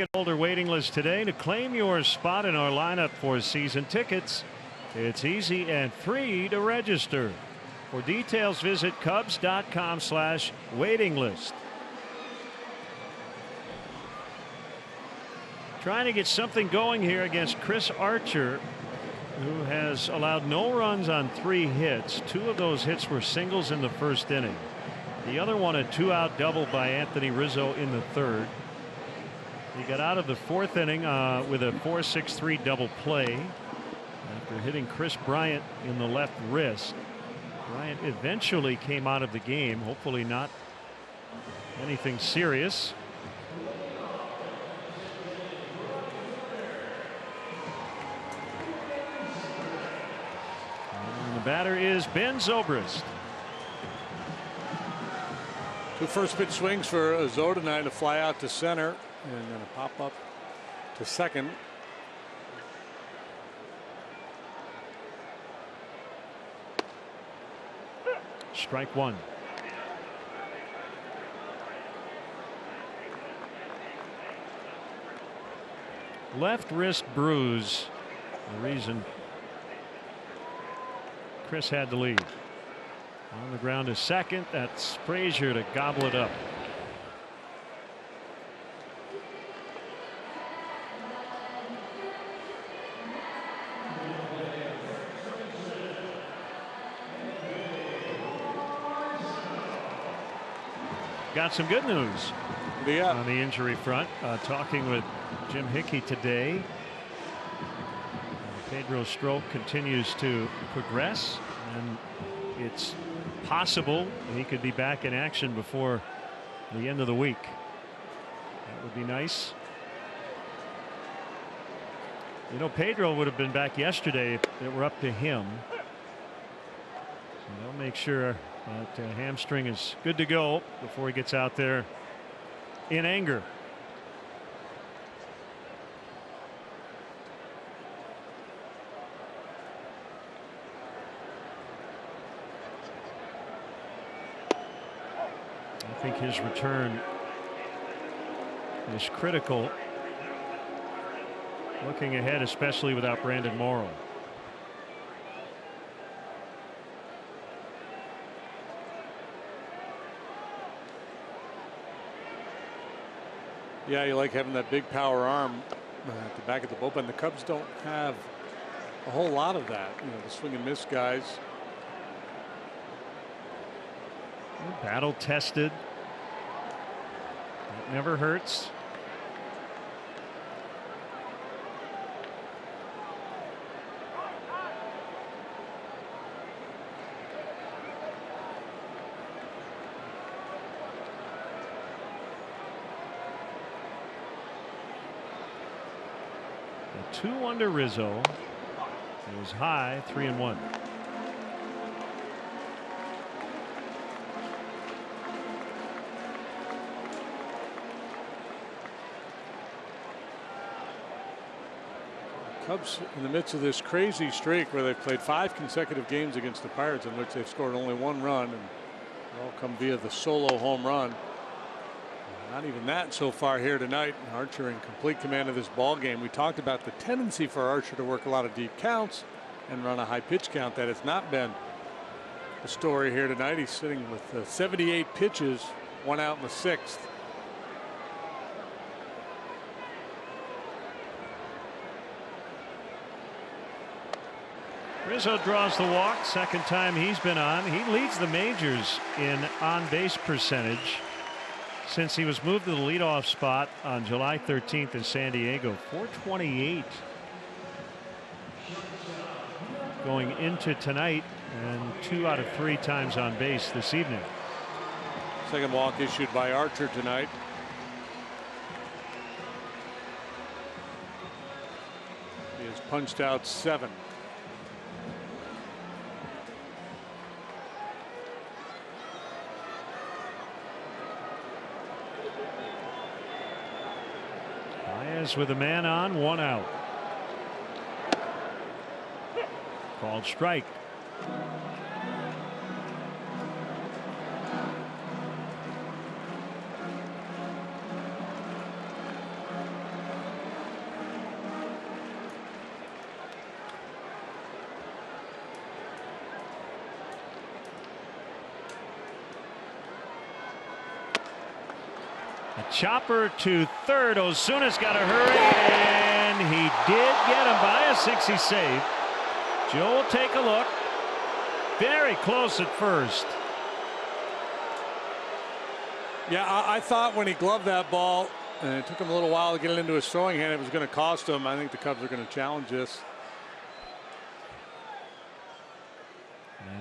ticket holder waiting list today to claim your spot in our lineup for season tickets. It's easy and free to register. For details, visit Cubs.com/waiting list. Trying to get something going here against Chris Archer, who has allowed no runs on 3 hits. 2 of those hits were singles in the first inning. The other one a 2-out double by Anthony Rizzo in the 3rd. He got out of the 4th inning with a 4-6-3 double play after hitting Chris Bryant in the left wrist. Bryant eventually came out of the game, hopefully not anything serious. And the batter is Ben Zobrist. 2 first pitch swings for Zo tonight, a fly out to center and then a pop up to second. Strike 1. Left wrist bruise, the reason Chris had the lead. On the ground is second. That's Frazier to gobble it up. Got some good news on the injury front. Talking with Jim Hickey today. Pedro Strop continues to progress, and it's possible he could be back in action before the end of the week. That would be nice. You know, Pedro would have been back yesterday if it were up to him. So they'll make sure that hamstring is good to go before he gets out there in anger. I think his return is critical. Looking ahead, especially without Brandon Morrow. Yeah, you like having that big power arm at the back of the bullpen. The Cubs don't have a whole lot of that. You know, the swing and miss guys. Battle tested. It never hurts. A 2 under Rizzo. It was high, 3-1. Cubs in the midst of this crazy streak where they've played 5 consecutive games against the Pirates in which they've scored only 1 run, and they all come via the solo home run. Not even that so far here tonight. Archer in complete command of this ball game. We talked about the tendency for Archer to work a lot of deep counts and run a high pitch count. That has not been the story here tonight. He's sitting with 78 pitches, 1 out in the 6th. Rizzo draws the walk. Second time he's been on. He leads the majors in on base percentage since he was moved to the leadoff spot on July 13th in San Diego. 428 going into tonight, and 2 out of 3 times on base this evening. Second walk issued by Archer tonight. He has punched out 7. With a man on, 1 out. Called strike. Chopper to third. Ozuna's got to hurry, and he did get him by a 60 save. Joe will take a look. Very close at first. Yeah, I thought when he gloved that ball, and it took him a little while to get it into his throwing hand, it was going to cost him. I think the Cubs are going to challenge this.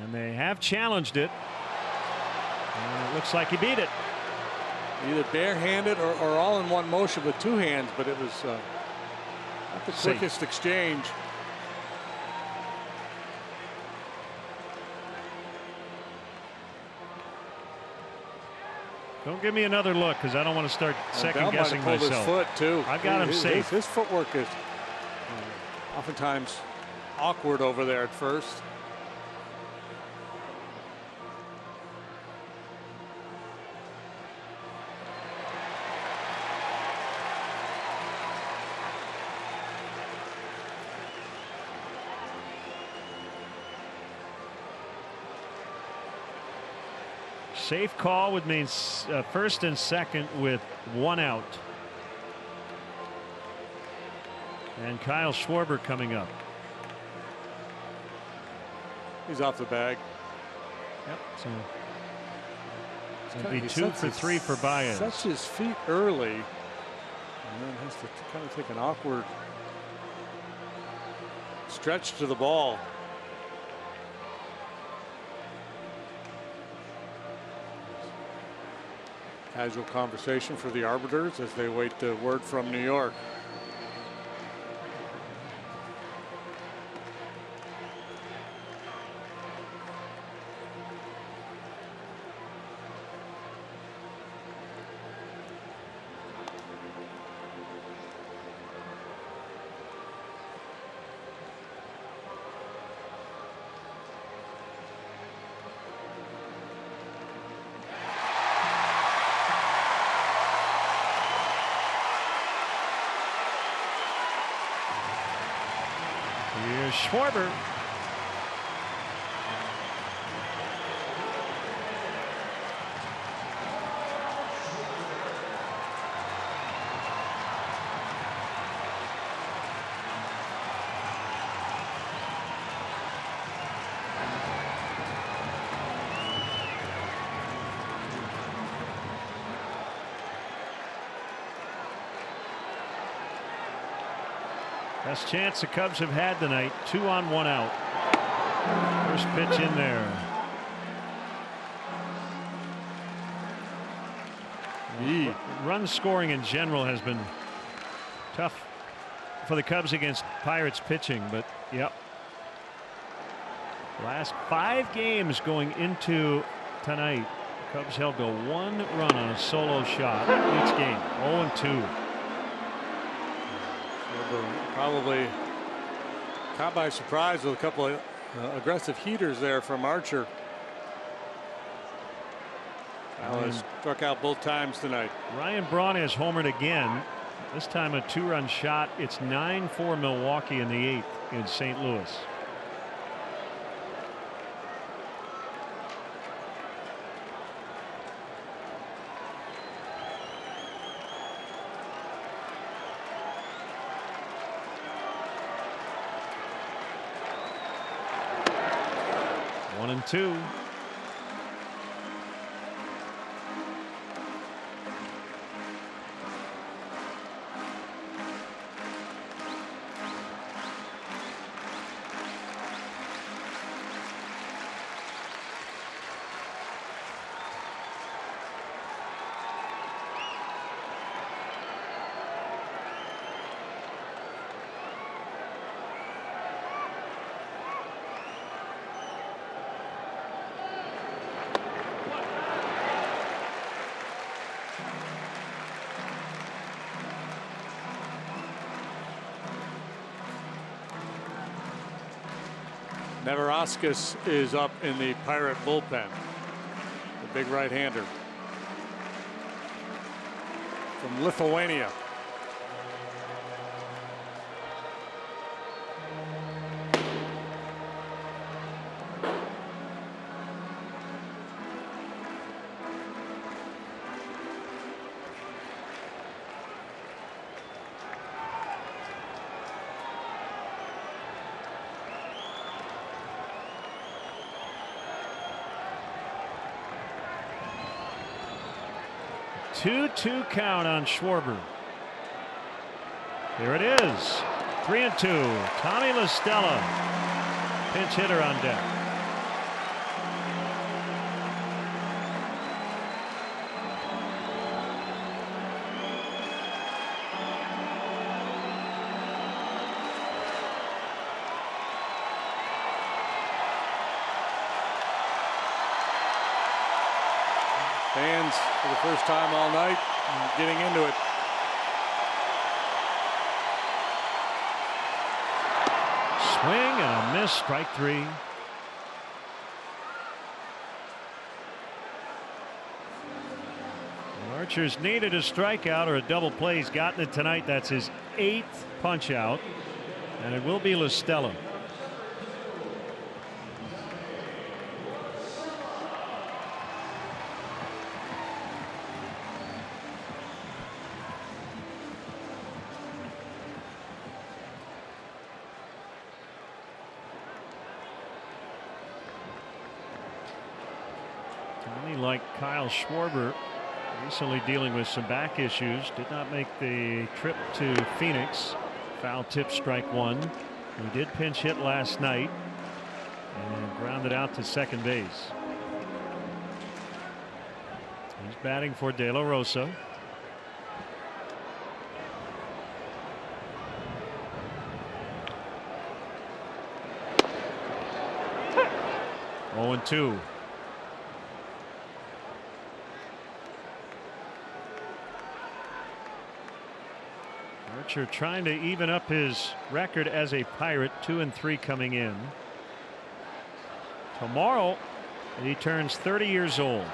And they have challenged it. And it looks like he beat it. Either barehanded or all in one motion with two hands, but it was not the quickest exchange. Don't give me another look, because I don't want to start second guessing Bell might have pulled myself. his foot too. I've got him safe. His footwork is oftentimes awkward over there at first. Safe call would mean first and second with one out. And Kyle Schwarber coming up. He's off the bag. Yep. So it'll be 2 for 3 for Baez. Sets his feet early, and then has to kind of take an awkward stretch to the ball. Casual conversation for the arbiters as they wait the word from New York. Here's Schwarber. Best chance the Cubs have had tonight. 2 on 1 out. First pitch in there. Run scoring in general has been tough for the Cubs against Pirates pitching, but yep. Last 5 games going into tonight, the Cubs held to 1 run on a solo shot each game. 0-2. Probably caught by surprise with a couple of aggressive heaters there from Archer. Allen struck out both times tonight. Ryan Braun has homered again. This time a 2-run shot. It's 9-4 Milwaukee in the 8th in St. Louis. One and 2. Neverauskas is up in the Pirate bullpen. The big right-hander from Lithuania. 2-2 count on Schwarber. Here it is. 3-2. Tommy LaStella, pinch hitter on deck. Fans for the first time all night getting into it. Swing and a miss, strike 3. Archer's needed a strikeout or a double play. He's gotten it tonight. That's his 8th punch out, and it will be LaStella. Like Kyle Schwarber, recently dealing with some back issues, did not make the trip to Phoenix. Foul tip, strike 1. He did pinch hit last night and grounded out to second base. He's batting for De La Rosa. Oh, and 2. Archer trying to even up his record as a Pirate, 2-3 coming in. Tomorrow he turns 30 years old.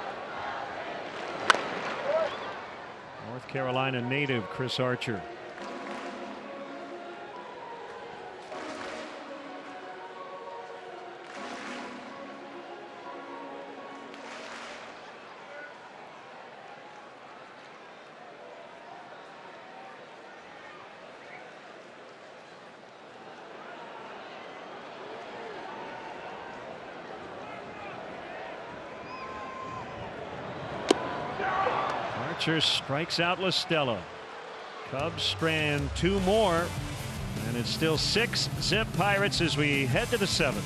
North Carolina native Chris Archer. Archer strikes out LaStella. Cubs strand 2 more, and it's still 6-zip Pirates as we head to the 7th.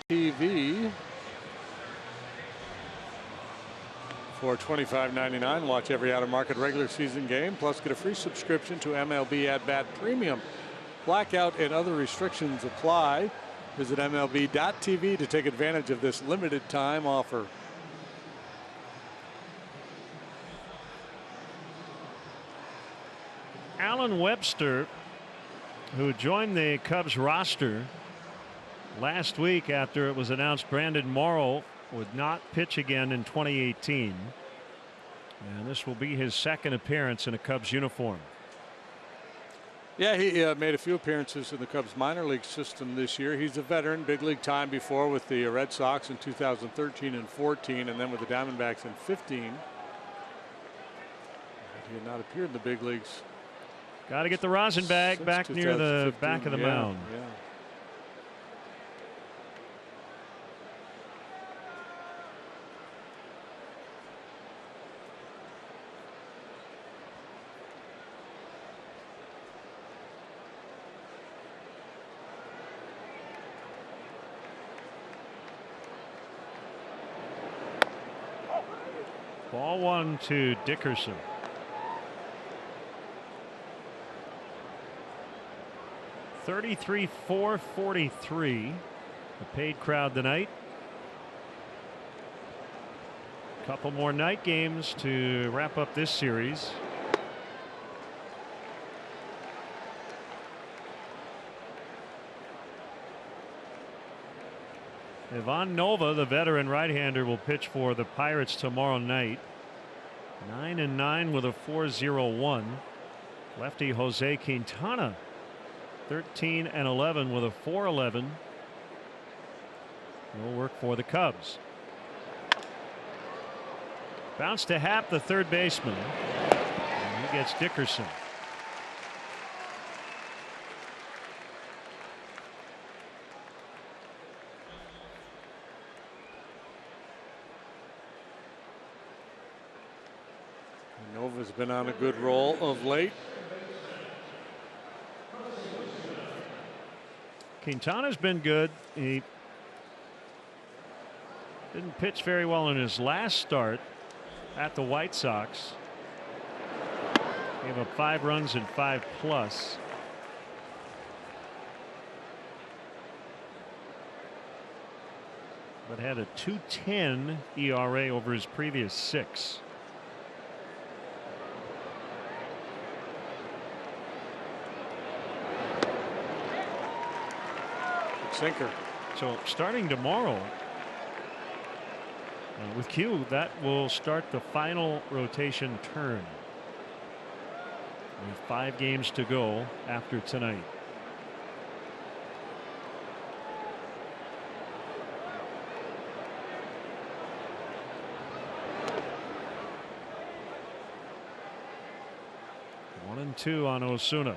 TV for $25.99. Watch every out-of-market regular season game, plus get a free subscription to MLB At Bat Premium. Blackout and other restrictions apply. Visit MLB.tv to take advantage of this limited time offer. Alan Webster, who joined the Cubs roster last week after it was announced Brandon Morrow would not pitch again in 2018. And this will be his second appearance in a Cubs uniform. Yeah, he made a few appearances in the Cubs minor league system this year. He's a veteran, big league time before with the Red Sox in 2013 and 14, and then with the Diamondbacks in 15. He had not appeared in the big leagues. Got to get the rosin bag back near the back of the mound. Yeah. Ball one to Dickerson. $33,443. The paid crowd tonight. A couple more night games to wrap up this series. Ivan Nova, the veteran right-hander, will pitch for the Pirates tomorrow night. 9-9 with a 4.01. Lefty Jose Quintana, 13-11 with a 4.11. Will work for the Cubs. Bounce to Happ, the third baseman. And he gets Dickerson. Nova's been on a good roll of late. Quintana's been good. He didn't pitch very well in his last start at the White Sox. Gave up 5 runs and 5+. But had a 2.10 ERA over his previous 6. Sinker. So starting tomorrow with Q, that will start the final rotation turn. With 5 games to go after tonight. One and 2 on Osuna.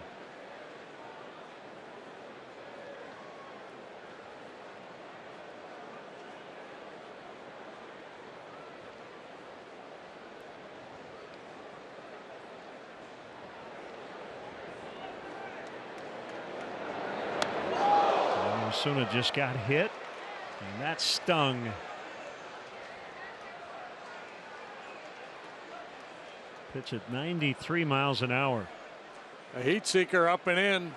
Osuna just got hit, and that stung. Pitch at 93 miles an hour. A heat seeker up and in.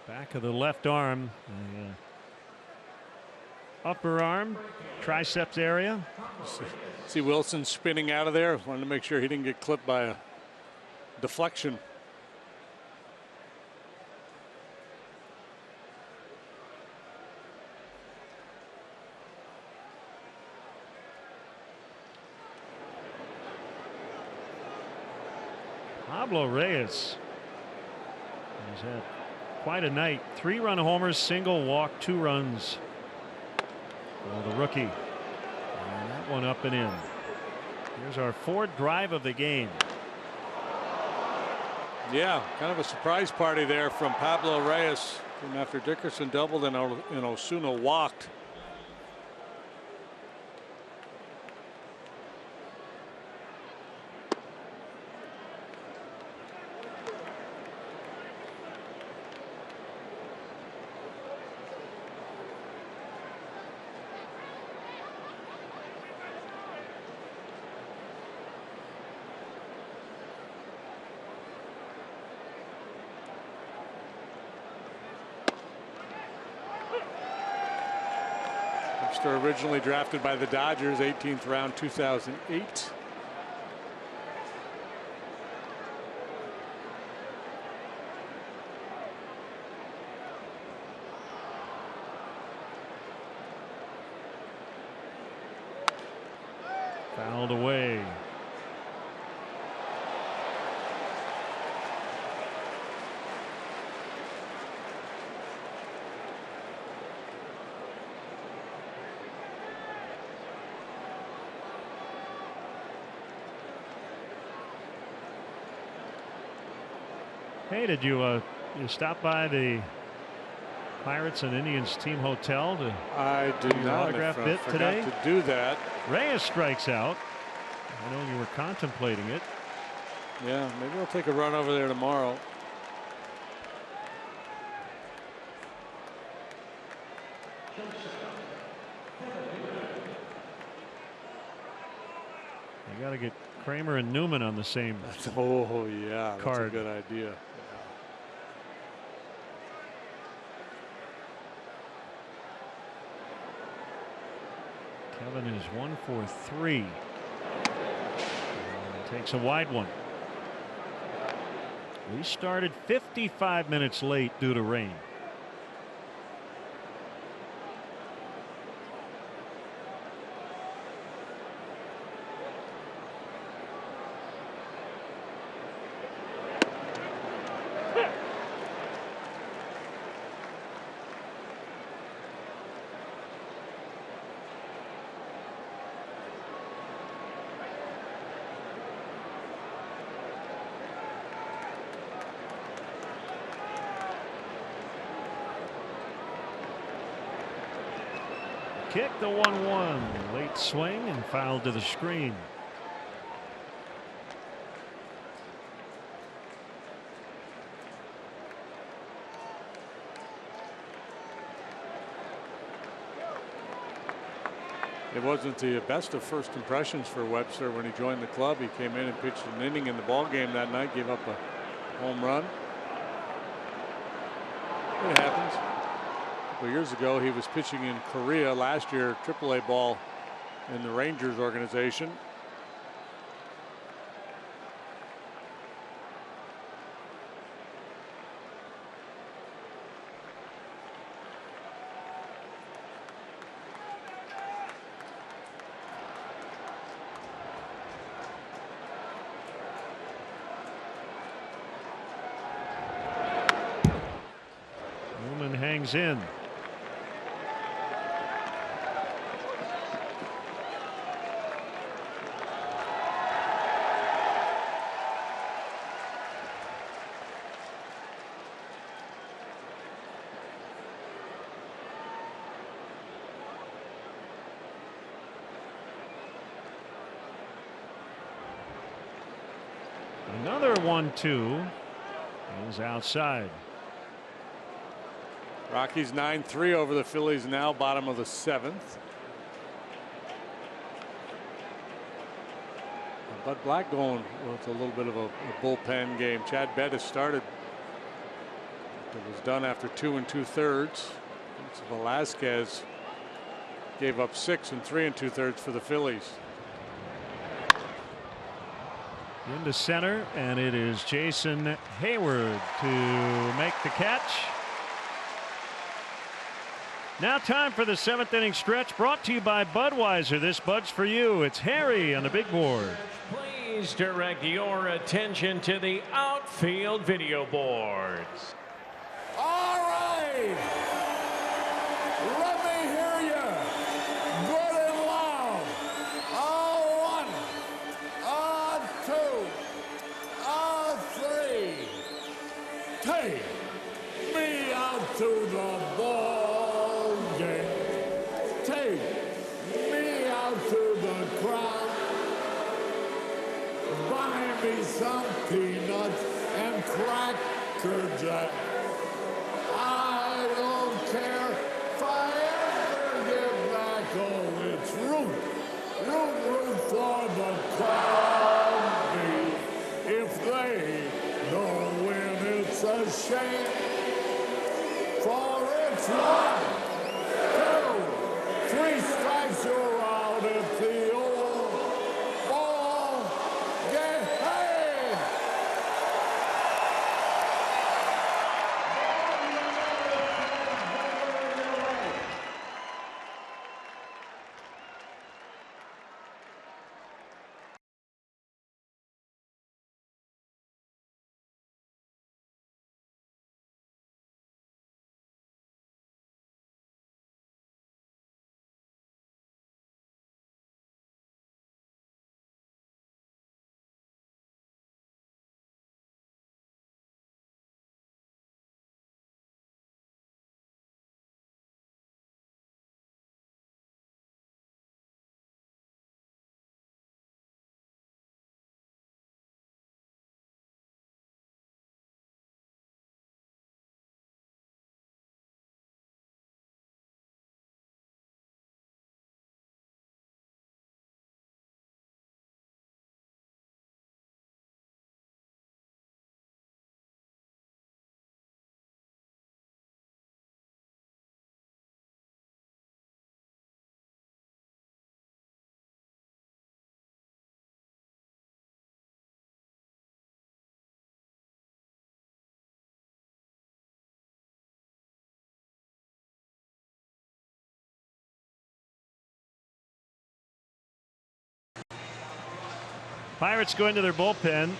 Back of the left arm. Upper arm, triceps area. See Wilson spinning out of there. Wanted to make sure he didn't get clipped by a deflection. Pablo Reyes has had quite a night. 3-run homers, single walk, 2 runs. Well, the rookie, and that one up and in. Here's our 4th drive of the game. Yeah, kind of a surprise party there from Pablo Reyes. And after Dickerson doubled and Osuna walked. Webster, originally drafted by the Dodgers, 18th round, 2008. Fouled away. Hey, did you stop by the Pirates and Indians team hotel to I did do your not autograph bit forgot today? to do that. Reyes strikes out. I know you were contemplating it. Yeah, maybe we'll take a run over there tomorrow. You got to get Kramer and Newman on the same Oh yeah, that's card. a good idea. Kevin is 1 for 3. Takes a wide one. We started 55 minutes late due to rain. Kick the 1-1. Late swing and fouled to the screen. It wasn't the best of first impressions for Webster when he joined the club. He came in and pitched an inning in the ball game that night, gave up a home run. It happens. A couple years ago, he was pitching in Korea. Last year, AAA ball in the Rangers organization. Newman hangs in. Another 1-2 is outside. Rockies 9-3 over the Phillies now, bottom of the 7th. Bud Black going with a little bit of a bullpen game. Chad Bettis started. It was done after 2 2/3. Velasquez gave up 6 3 2/3 for the Phillies. Into center, and it is Jason Hayward to make the catch. Now time for the 7th inning stretch, brought to you by Budweiser. This Bud's for you. It's Harry on the big board. Please direct your attention to the outfield video boards. All right. Let me hear you. Good and loud. On 1, on 2, on 3. Take me out to the ball game. Take me out to the crowd. Buy me some peanuts and Cracker Jack. I don't care if I ever get back. Oh, it's root for the crowd. If they don't win, it's a shame. For it's 1, 2, 3. Pirates go into their bullpen.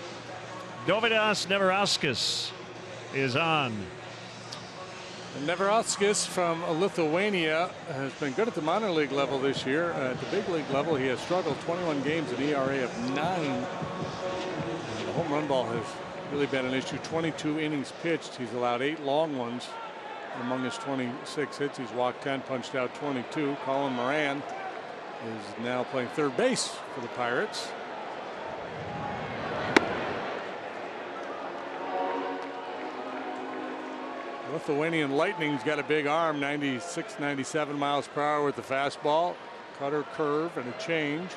Dovydas Neverauskas is on. Neverauskas from Lithuania has been good at the minor league level this year. At the big league level, he has struggled. 21 games, an ERA of 9. And the home run ball has really been an issue. 22 innings pitched. He's allowed 8 long ones among his 26 hits. He's walked 10, punched out 22. Colin Moran is now playing third base for the Pirates. Lithuanian Lightning's got a big arm, 96, 97 miles per hour with the fastball, cutter, curve, and a change.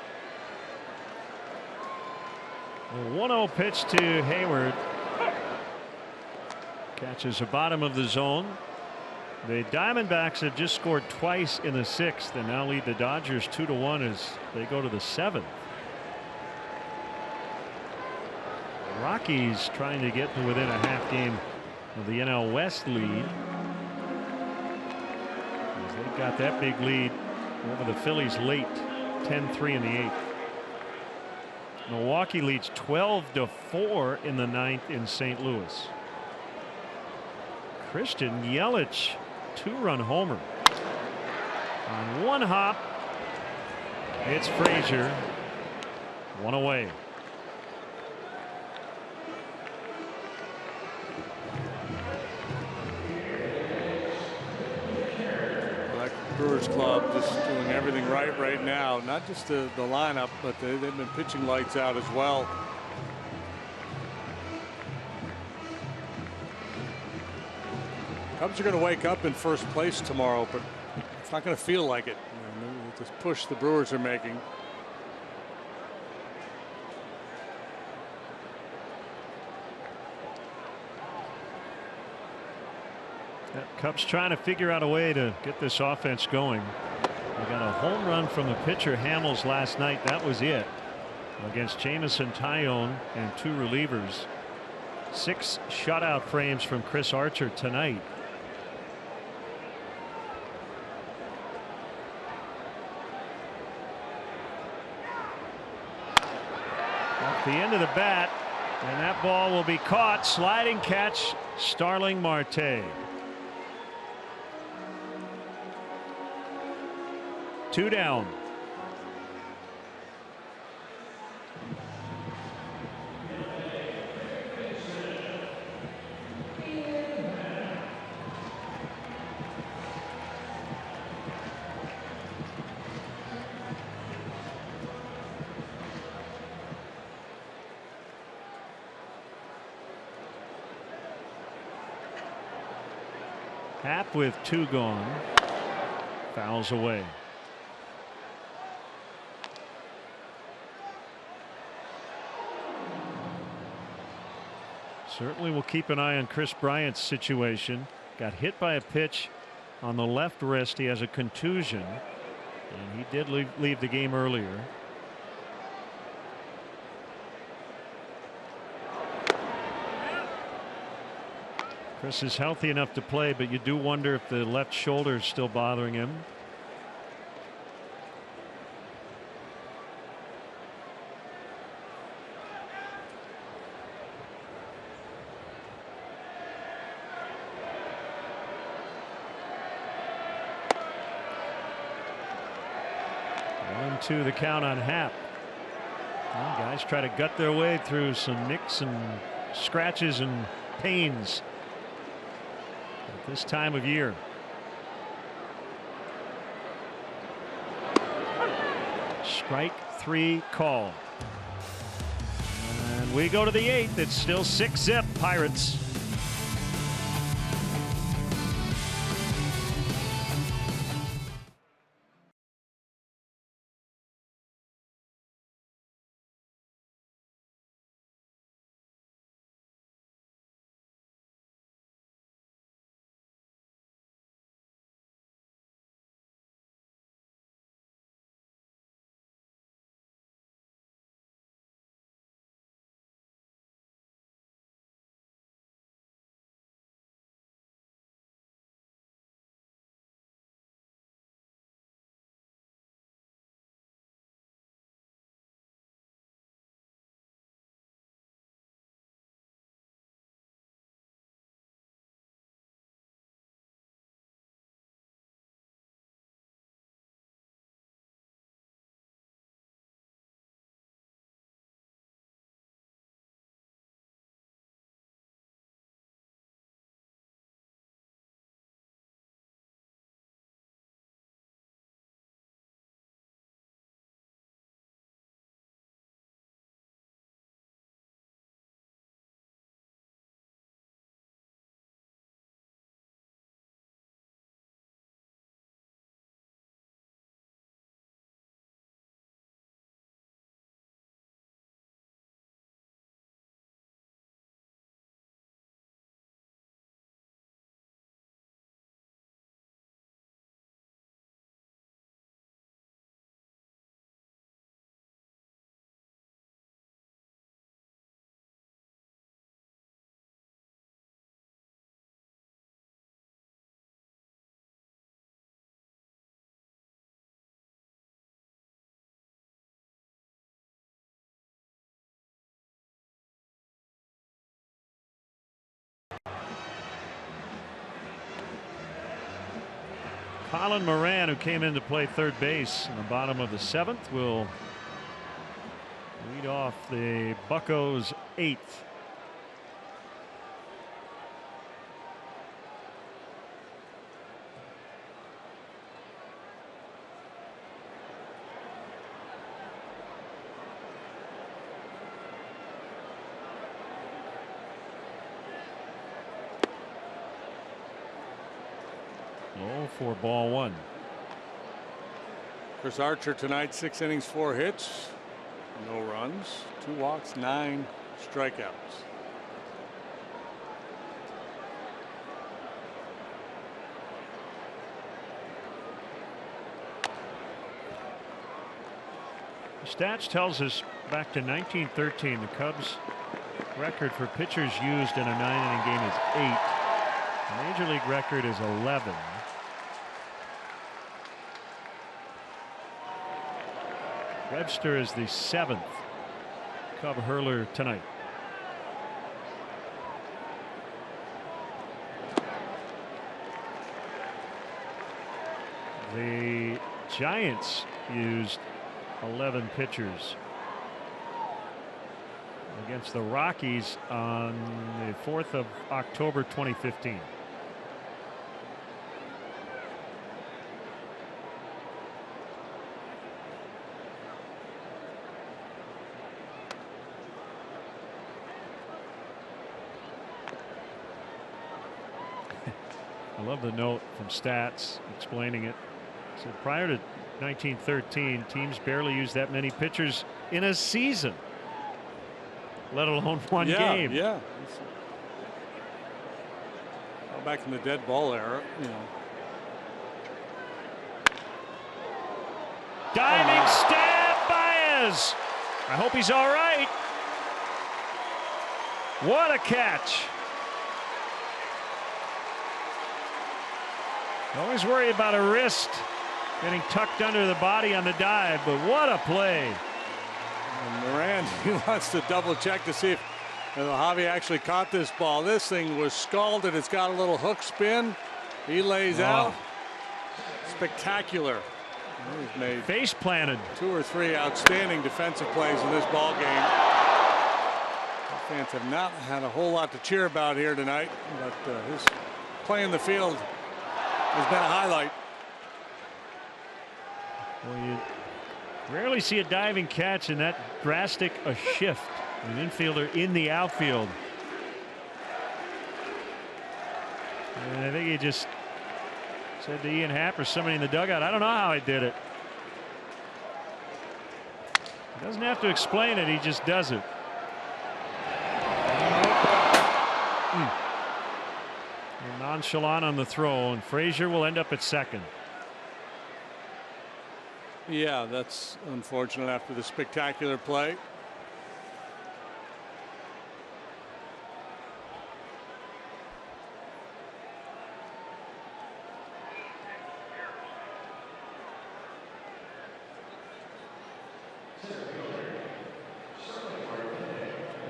A 1-0 pitch to Hayward. Catches the bottom of the zone. The Diamondbacks have just scored twice in the 6th and now lead the Dodgers 2-1 as they go to the 7th. The Rockies trying to get to within a half game of the NL West lead. As they got that big lead over the Phillies late, 10-3 in the 8th. Milwaukee leads 12-4 in the 9th in St. Louis. Christian Yelich, 2-run homer. On one hop, it's Frazier. One away. Brewers Club just doing everything right now. Not just the lineup, but they've been pitching lights out as well. Cubs are going to wake up in first place tomorrow, but it's not going to feel like it. You know, this push the Brewers are making. Cubs trying to figure out a way to get this offense going. We got a home run from the pitcher Hamels last night. That was it against Jamison Tyone and 2 relievers. 6 shutout frames from Chris Archer tonight. Off the end of the bat, and that ball will be caught. Sliding catch, Starling Marte. 2 down. Happ with 2 gone. Fouls away. Certainly we'll keep an eye on Chris Bryant's situation. Got hit by a pitch on the left wrist. He has a contusion, and he did leave the game earlier. Chris is healthy enough to play, but you do wonder if the left shoulder is still bothering him. To the count on Happ. Well, guys try to gut their way through some nicks and scratches and pains at this time of year. Strike 3 call. And we go to the 8th. It's still 6-zip Pirates. Colin Moran, who came in to play third base in the bottom of the 7th, will lead off the Buccos' 8th. Low for ball 1. Chris Archer tonight, 6 innings, 4 hits, no runs, 2 walks, 9 strikeouts. Stats tells us back to 1913, the Cubs record for pitchers used in a 9-inning game is 8. The Major League record is 11. Webster is the 7th Cub hurler tonight. The Giants used 11 pitchers against the Rockies on the 4th of October 2015. I love the note from Stats explaining it. So prior to 1913, teams barely used that many pitchers in a season, let alone one game. Yeah. Well, back in the dead ball era, you know. Diving stab, Baez. I hope he's all right. What a catch. Always worry about a wrist getting tucked under the body on the dive, but what a play. And Moran, he wants to double check to see if Javi actually caught this ball. This thing was scalded. It's got a little hook spin. He lays out. Spectacular. He's made face planted 2 or 3 outstanding defensive plays in this ball game. The fans have not had a whole lot to cheer about here tonight, but his play in the field has been a highlight. Well, you rarely see a diving catch in that drastic a shift. An infielder in the outfield. And I think he just said to Ian Happ or somebody in the dugout, I don't know how I did it. He doesn't have to explain it, he just does it. Nonchalant on the throw, and Frazier will end up at second. Yeah, that's unfortunate after the spectacular play.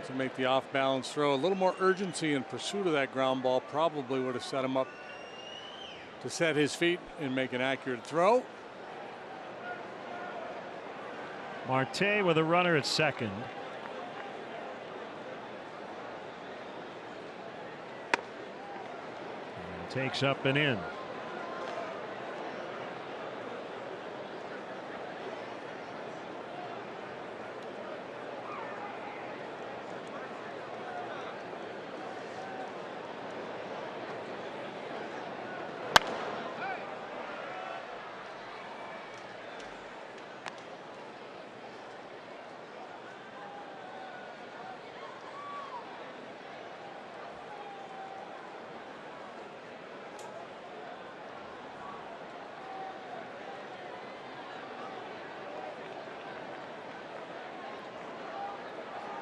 To make the off balance throw, a little more urgency in pursuit of that ground ball probably would have set him up to set his feet and make an accurate throw. Marte with a runner at second. And takes up and in.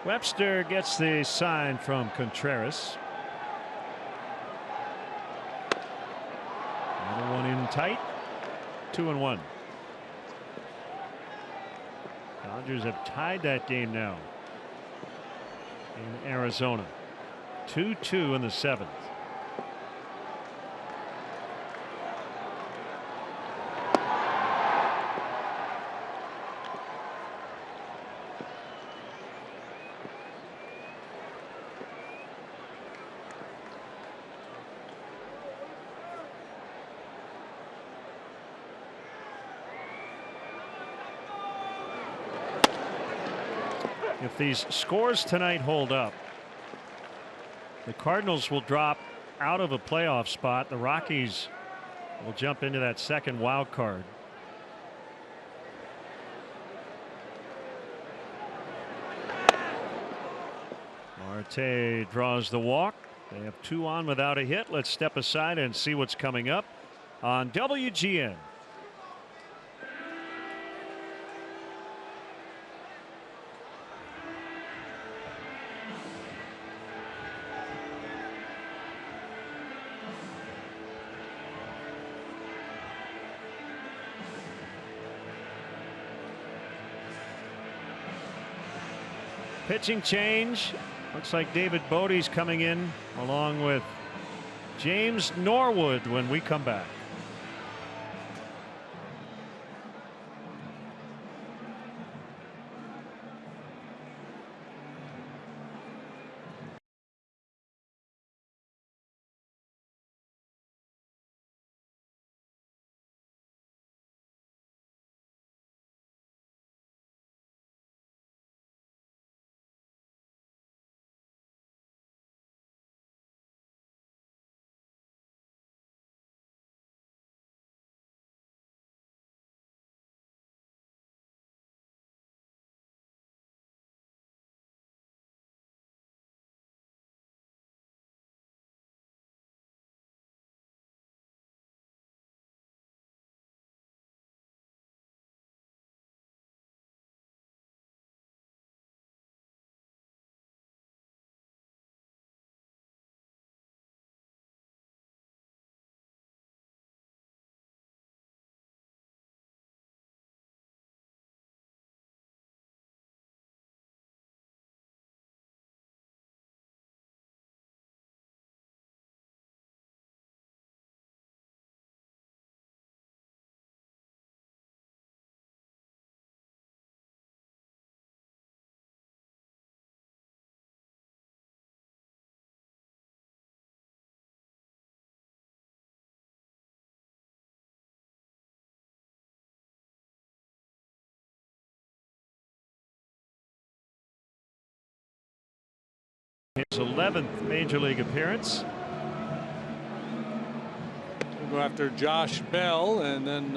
Webster gets the sign from Contreras. Another one in tight. 2-1. Dodgers have tied that game now in Arizona. 2-2 in the 7th. If these scores tonight hold up, the Cardinals will drop out of a playoff spot. The Rockies will jump into that second wild card. Marte draws the walk. They have 2 on without a hit. Let's step aside and see what's coming up on WGN. Pitching change. Looks like David Bodie's coming in along with James Norwood when we come back. His 11th major league appearance. We'll go after Josh Bell and then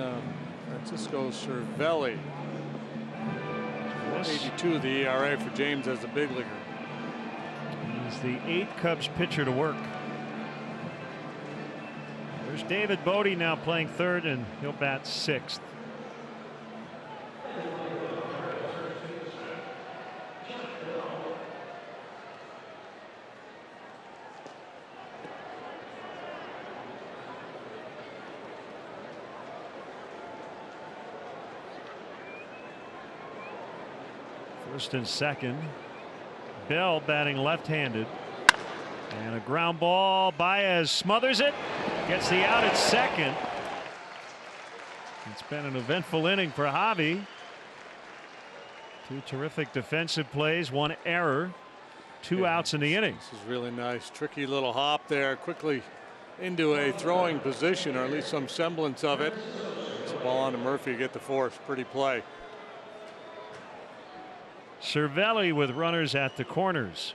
Francisco Cervelli. 182 the ERA for James as a big leaguer. He's the 8th Cubs pitcher to work. There's David Bodie now playing third, and he'll bat 6th. First and second. Bell batting left-handed. And a ground ball. Baez smothers it. Gets the out at second. It's been an eventful inning for Javi. 2 terrific defensive plays, 1 error, 2 outs in the inning. This is really nice. Tricky little hop there. Quickly into a throwing position, or at least some semblance of it. It's a ball on to Murphy to get the force. Pretty play. Cervelli with runners at the corners.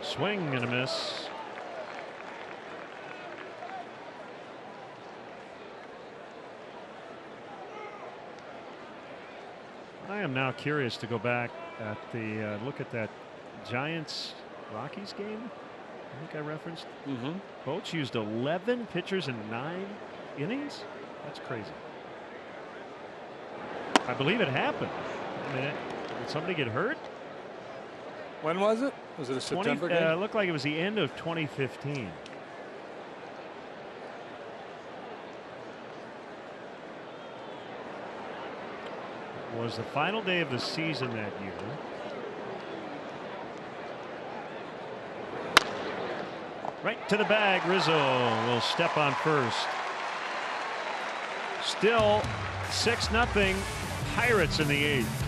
Swing and a miss. I am now curious to go back at the look at that Giants Rockies game. I think I referenced. Boats used 11 pitchers in 9 innings. That's crazy. I believe it happened. I mean, did somebody get hurt? When was it? Was it a September game? It looked like it was the end of 2015. It was the final day of the season that year. Right to the bag. Rizzo will step on first. Still 6-0 Pirates in the 8th.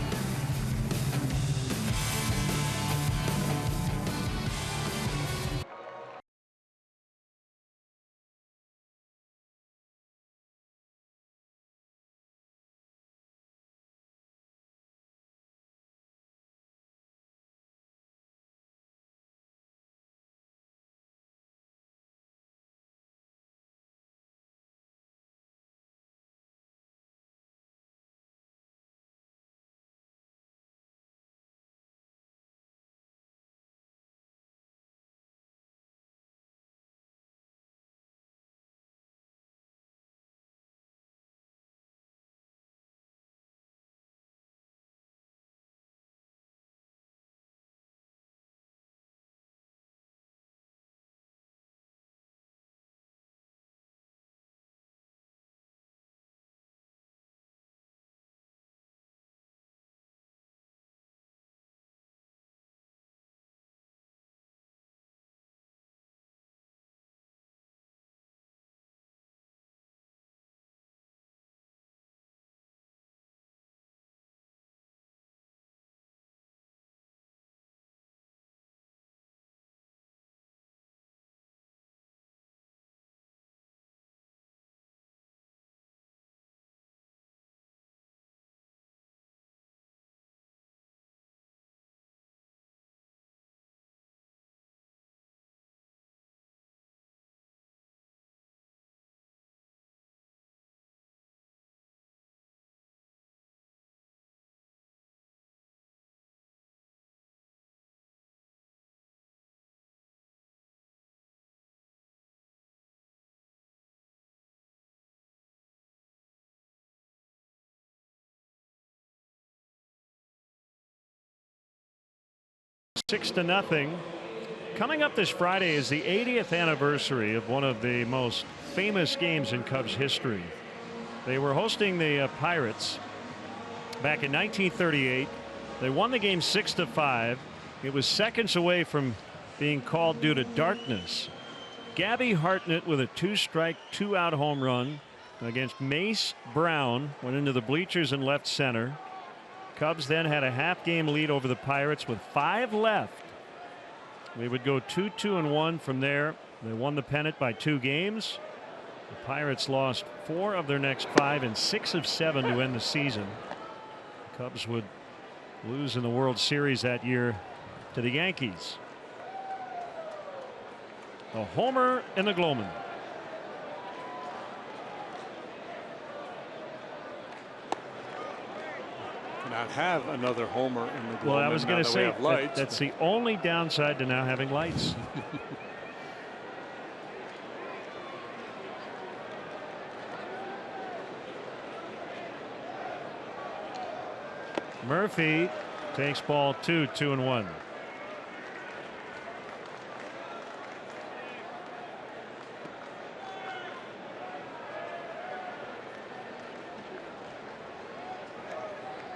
Six to nothing. Coming up this Friday is the 80th anniversary of one of the most famous games in Cubs history. They were hosting the Pirates back in 1938. They won the game 6-5. It was seconds away from being called due to darkness. Gabby Hartnett with a 2-strike, 2-out home run against Mace Brown went into the bleachers in left center. Cubs then had a half-game lead over the Pirates with 5 left. They would go 2-2-1 from there. They won the pennant by 2 games. The Pirates lost 4 of their next 5 and 6 of 7 to end the season. The Cubs would lose in the World Series that year to the Yankees. A homer in the Gloman. Not have another homer in the Gloman. Well, I was going to say lights. that's the only downside to now having lights. Murphy takes ball 2, 2-1.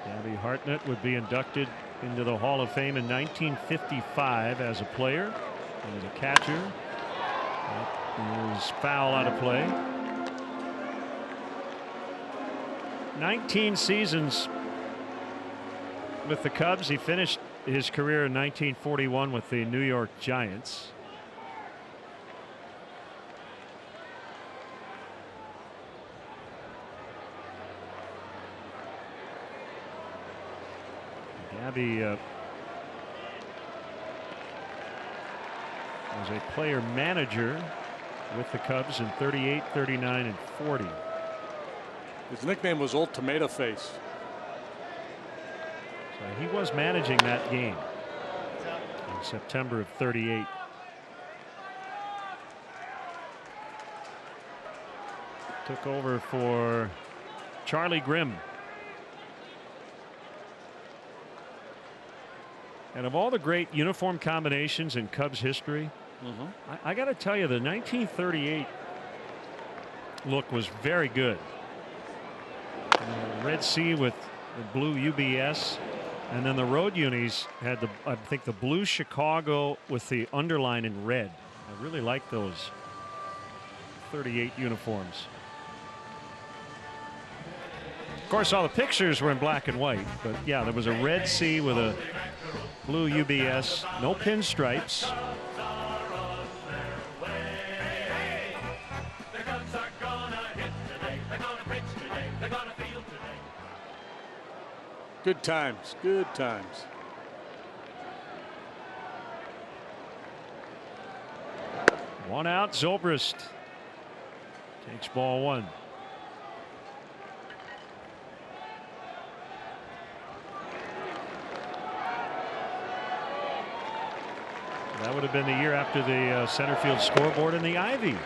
Gabby Hartnett would be inducted into the Hall of Fame in 1955 as a player and as a catcher. That is foul out of play. 19 seasons with the Cubs. He finished his career in 1941 with the New York Giants. Gabby was a player manager with the Cubs in 38, 39, and 40. His nickname was Old Tomato Face. So he was managing that game in September of 38. Took over for Charlie Grimm. And of all the great uniform combinations in Cubs history, I got to tell you, the 1938 look was very good. Red C with the blue UBS, and then the road unis had the, I think, the blue Chicago with the underline in red. I really like those 38 uniforms. course, all the pictures were in black and white, but yeah, there was a red C with a blue UBS, no pinstripes. Good times, good times. One out, Zobrist takes ball one. That would have been the year after the center field scoreboard and the Ivy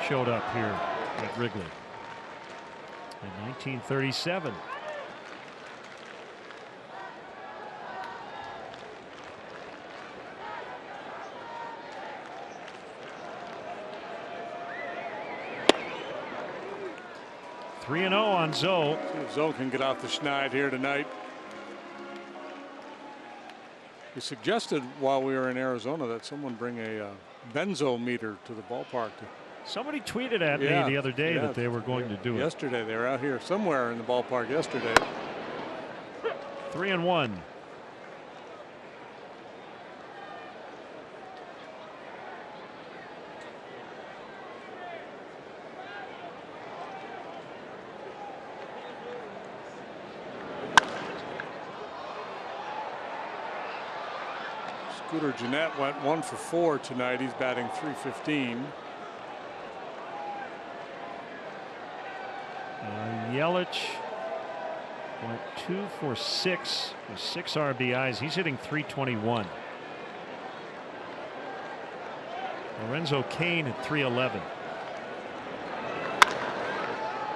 showed up here at Wrigley in 1937. Three and 0 on Zoe. See if Zoe can get off the schneid here tonight. He suggested while we were in Arizona that someone bring a benzo meter to the ballpark. Somebody tweeted at me the other day that they were going to do it. Yesterday, they were out here somewhere in the ballpark yesterday. 3-1. Scooter Gennett went 1 for 4 tonight. He's batting .315. Yelich went 2 for 6 with 6 RBIs. He's hitting .321. Lorenzo Cain at .311.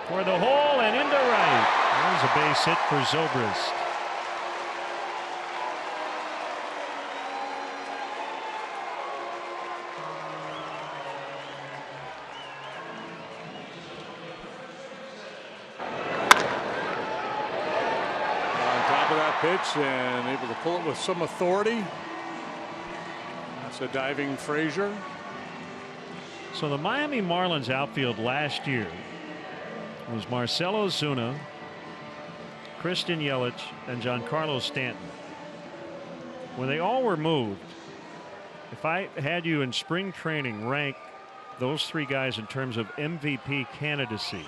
For the hole and into right. There's a base hit for Zobrist. Pitch and able to pull it with some authority. That's a diving Frazier. So the Miami Marlins outfield last year was Marcell Ozuna, Christian Yelich, and Giancarlo Stanton. When they all were moved, if I had you in spring training rank those three guys in terms of MVP candidacy,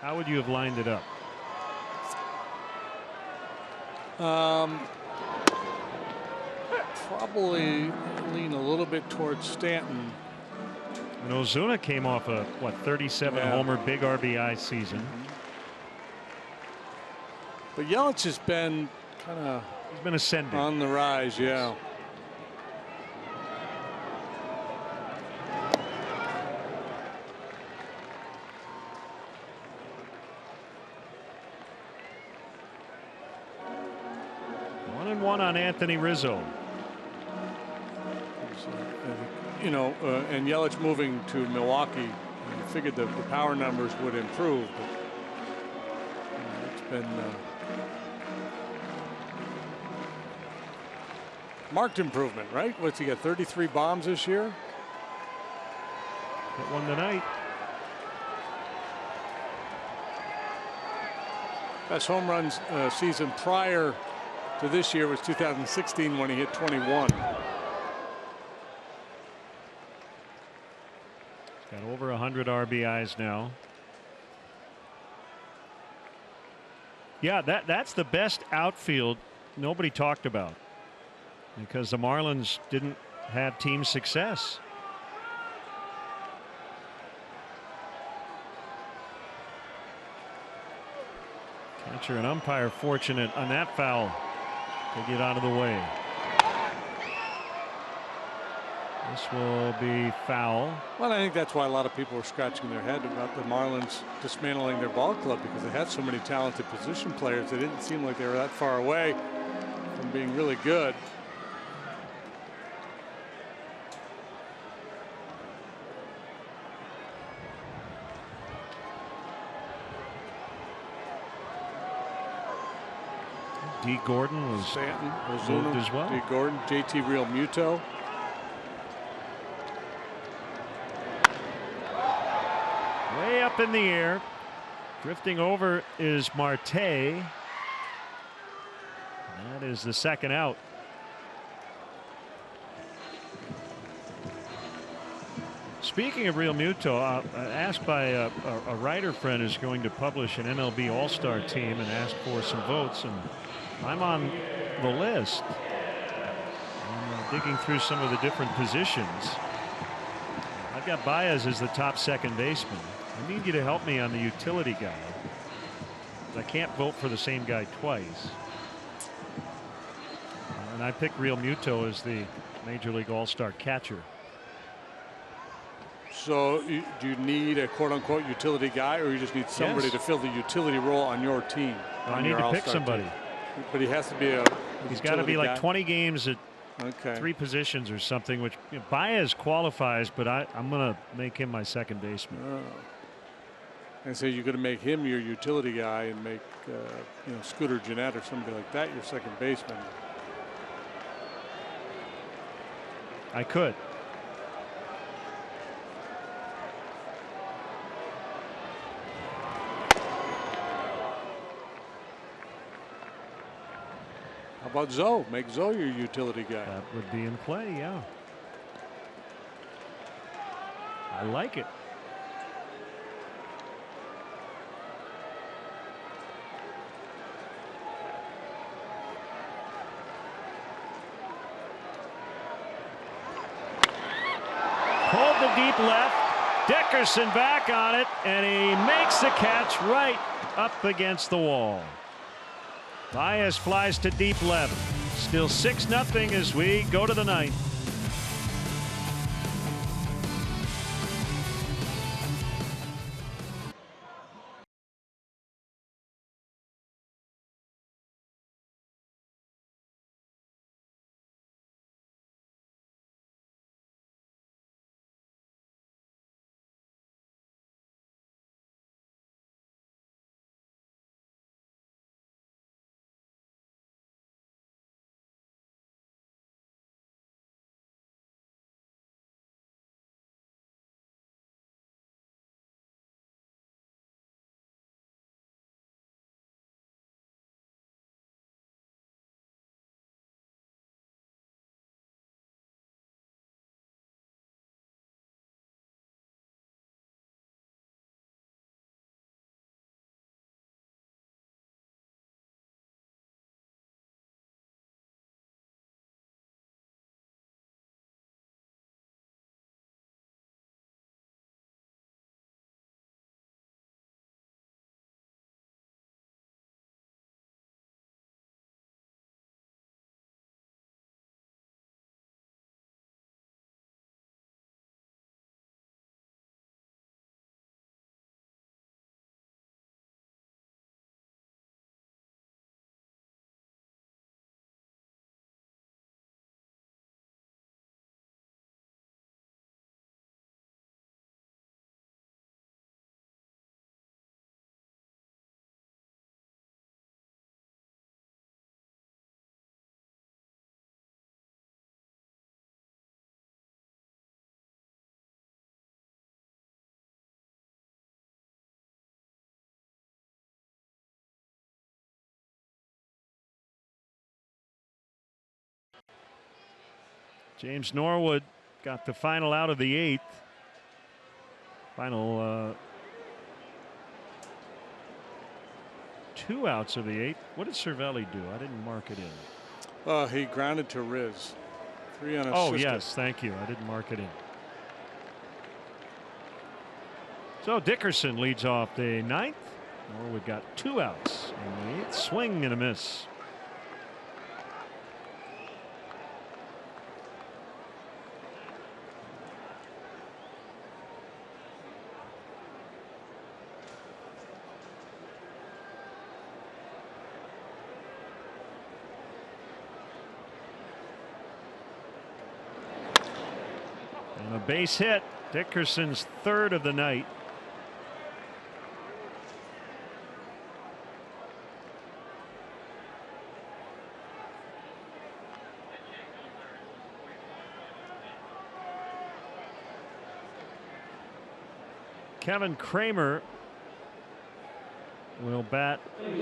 how would you have lined it up? Probably lean a little bit towards Stanton. And Ozuna came off a 37 homer big RBI season. But Yelich has been he's been ascending on the rise. Yeah. One on Anthony Rizzo. You know, and Yelich moving to Milwaukee, you figured the power numbers would improve, but it's been marked improvement, right? What's he got? 33 bombs this year. Hit one tonight. Best home runs season prior to this year was 2016 when he hit 21. Got over 100 RBIs now. Yeah, that's the best outfield nobody talked about because the Marlins didn't have team success. Catcher and umpire fortunate on that foul to get out of the way. This will be foul. Well, I think that's why a lot of people were scratching their head about the Marlins dismantling their ball club because they had so many talented position players. They didn't seem like they were that far away from being really good. D. Gordon was Stanton, moved as well. D. Gordon, JT Real Muto. Way up in the air. Drifting over is Marte. That is the second out. Speaking of Real Muto, asked by a writer friend who's going to publish an MLB All-Star team and asked for some votes, and I'm on the list. I'm digging through some of the different positions. I've got Baez as the top second baseman. I need you to help me on the utility guy. I can't vote for the same guy twice. And I picked Real Muto as the Major League All-Star catcher. So do you need a quote-unquote utility guy, or you just need somebody to fill the utility role on your team? I need to pick somebody. Team. But he has to be a He's got to be like 20 games at Okay. 3 positions or something, which Baez qualifies, but I'm going to make him my second baseman. Oh. And so you're going to make him your utility guy and make Scooter Gennett or somebody like that your second baseman. I could. How about Zoe? Make Zoe your utility guy. That would be in play, yeah. I like it. Pulled the deep left. Dickerson back on it, and he makes the catch right up against the wall. Baez flies to deep left. Still 6-0 as we go to the ninth. James Norwood got the final out of the 8th. Final 2 outs of the 8th. What did Cervelli do? I didn't mark it in. He grounded to Riz. 3 unassisted. Oh yes, thank you. I didn't mark it in. So Dickerson leads off the 9th. Norwood got 2 outs in the 8th. Swing and a miss. A base hit. Dickerson's 3rd of the night. Kevin Kramer will bat in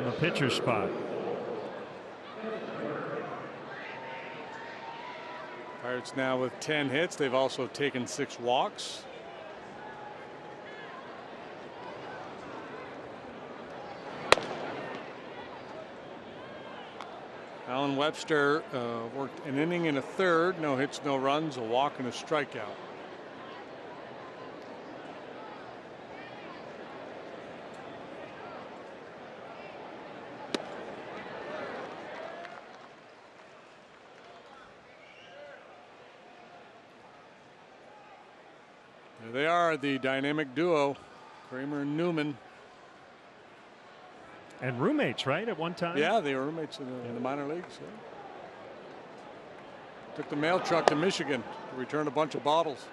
the pitcher spot. Pirates now with 10 hits. They've also taken 6 walks. Alan Webster worked an inning and a third. No hits, no runs, a walk, and a strikeout. There they are, the dynamic duo, Kramer and Newman. And roommates, right, at one time? Yeah, they were roommates in the minor leagues. Yeah. Took the mail truck to Michigan to return a bunch of bottles.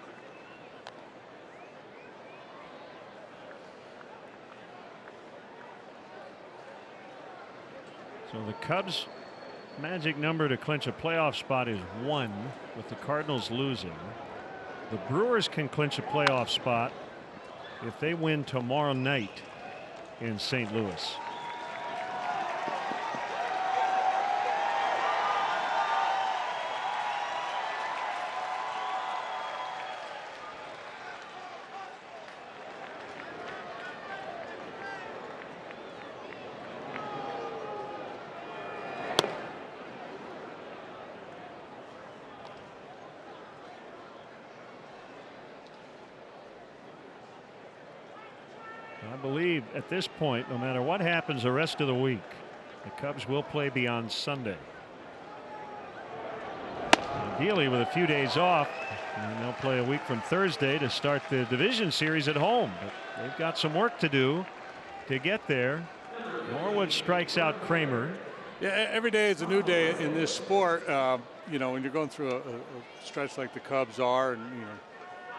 So the Cubs' magic number to clinch a playoff spot is 1, with the Cardinals losing. The Brewers can clinch a playoff spot if they win tomorrow night in St. Louis. I believe at this point, no matter what happens the rest of the week, the Cubs will play beyond Sunday. Ideally with a few days off, and they'll play a week from Thursday to start the division series at home. But they've got some work to do to get there. Norwood strikes out Kramer. Yeah, every day is a new day in this sport. You know, when you're going through a stretch like the Cubs are, and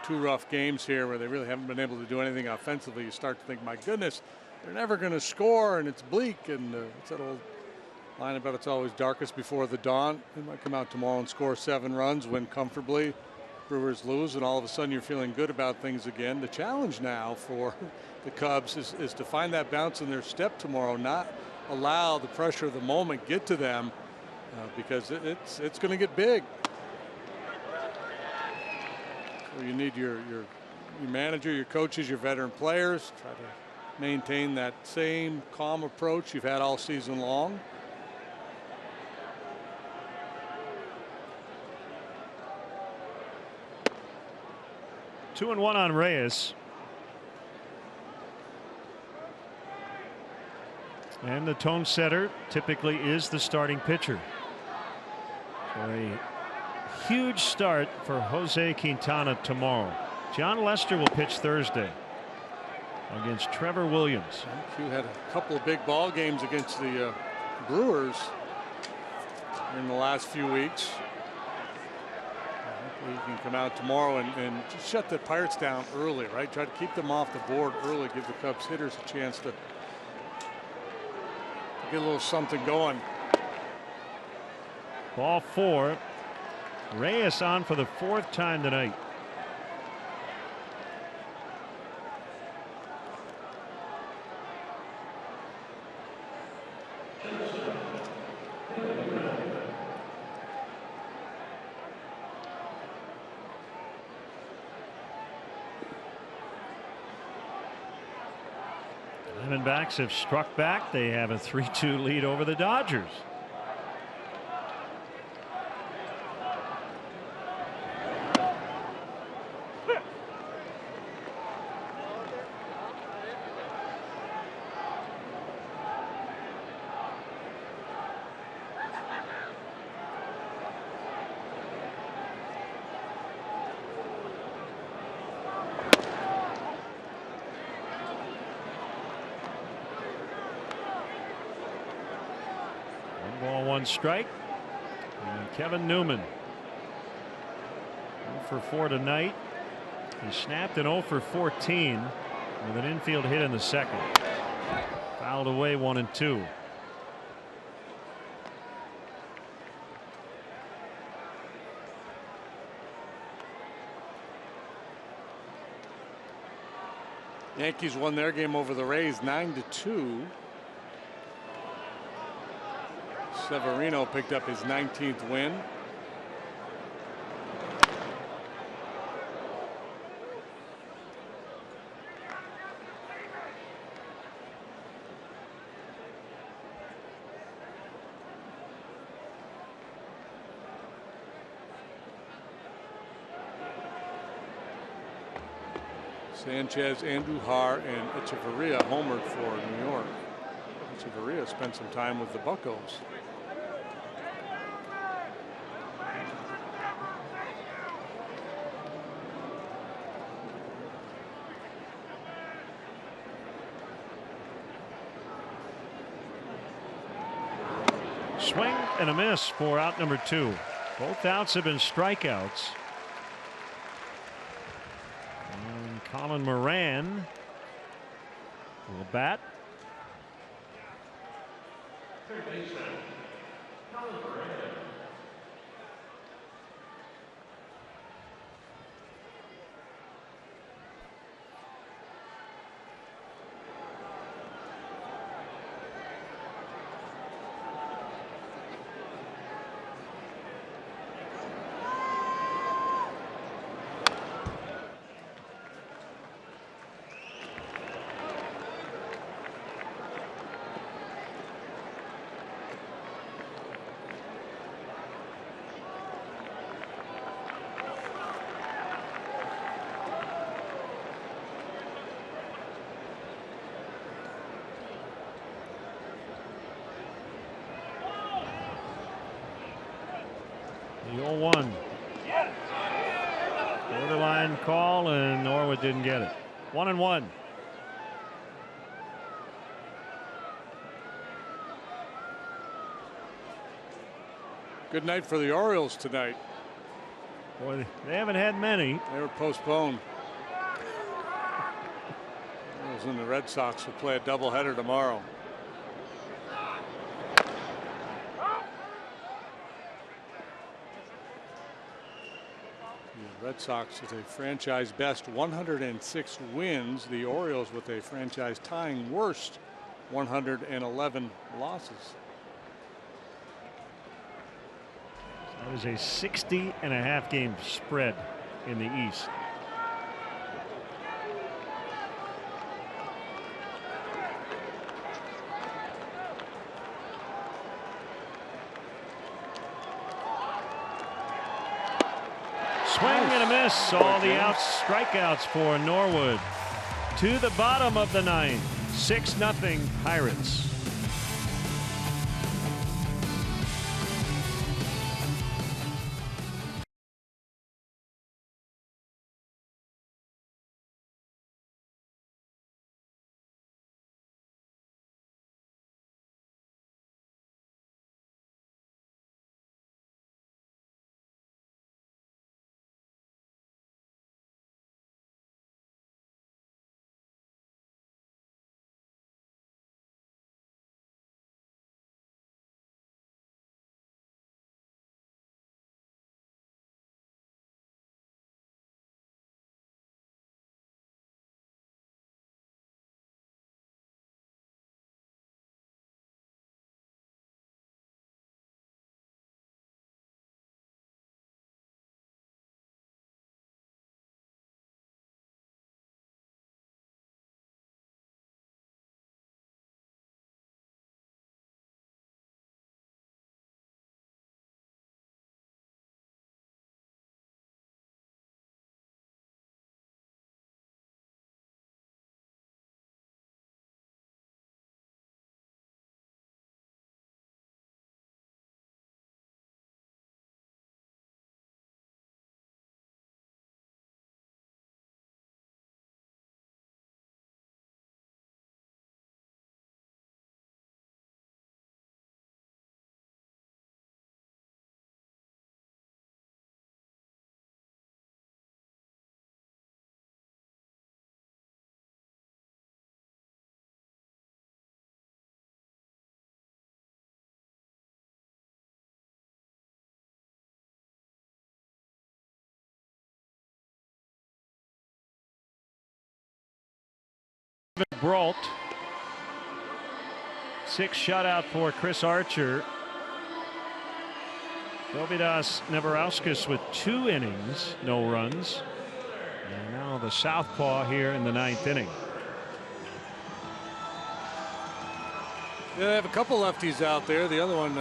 2 rough games here where they really haven't been able to do anything offensively, you start to think, my goodness, they're never going to score, and it's bleak. And it's that old line about it's always darkest before the dawn. They might come out tomorrow and score 7 runs, win comfortably. Brewers lose, and all of a sudden you're feeling good about things again. The challenge now for the Cubs is to find that bounce in their step tomorrow, not allow the pressure of the moment get to them, because it's going to get big. So you need your manager, your coaches, your veteran players, try to maintain that same calm approach you've had all season long. Two and one on Reyes. And the tone setter typically is the starting pitcher. So a huge start for Jose Quintana tomorrow. John Lester will pitch Thursday against Trevor Williams. You had a couple of big ball games against the Brewers in the last few weeks. He can come out tomorrow and just shut the Pirates down early, right? Try to keep them off the board early, give the Cubs hitters a chance to get a little something going. Ball 4. Reyes on for the 4th time tonight. Diamondbacks have struck back. They have a 3-2 lead over the Dodgers. Ball 1 strike. And Kevin Newman 0 for 4 tonight. He snapped an 0 for 14 with an infield hit in the second. Fouled away 1 and 2. Yankees won their game over the Rays 9-2. Severino picked up his 19th win. Sanchez, Andujar, and Echeverria homered for New York. Echeverria spent some time with the Buccos. Swing and a miss for out number 2. Both outs have been strikeouts. And Colin Moran will bat. The 0-1. Borderline call, and Norwood didn't get it. 1-1. Good night for the Orioles tonight. Boy, they haven't had many. They were postponed. Orioles and the Red Sox will play a doubleheader tomorrow. The Red Sox with a franchise best 106 wins. The Orioles with a franchise tying worst 111 losses. That was a 60.5 game spread in the East. Swing and a miss. All the outs, strikeouts for Norwood. To the bottom of the 9th. 6-0 Pirates. Brault. 6 shutout for Chris Archer. Dovydas Neverauskas with 2 innings, no runs. And now the southpaw here in the 9th inning. Yeah, they have a couple lefties out there. The other one,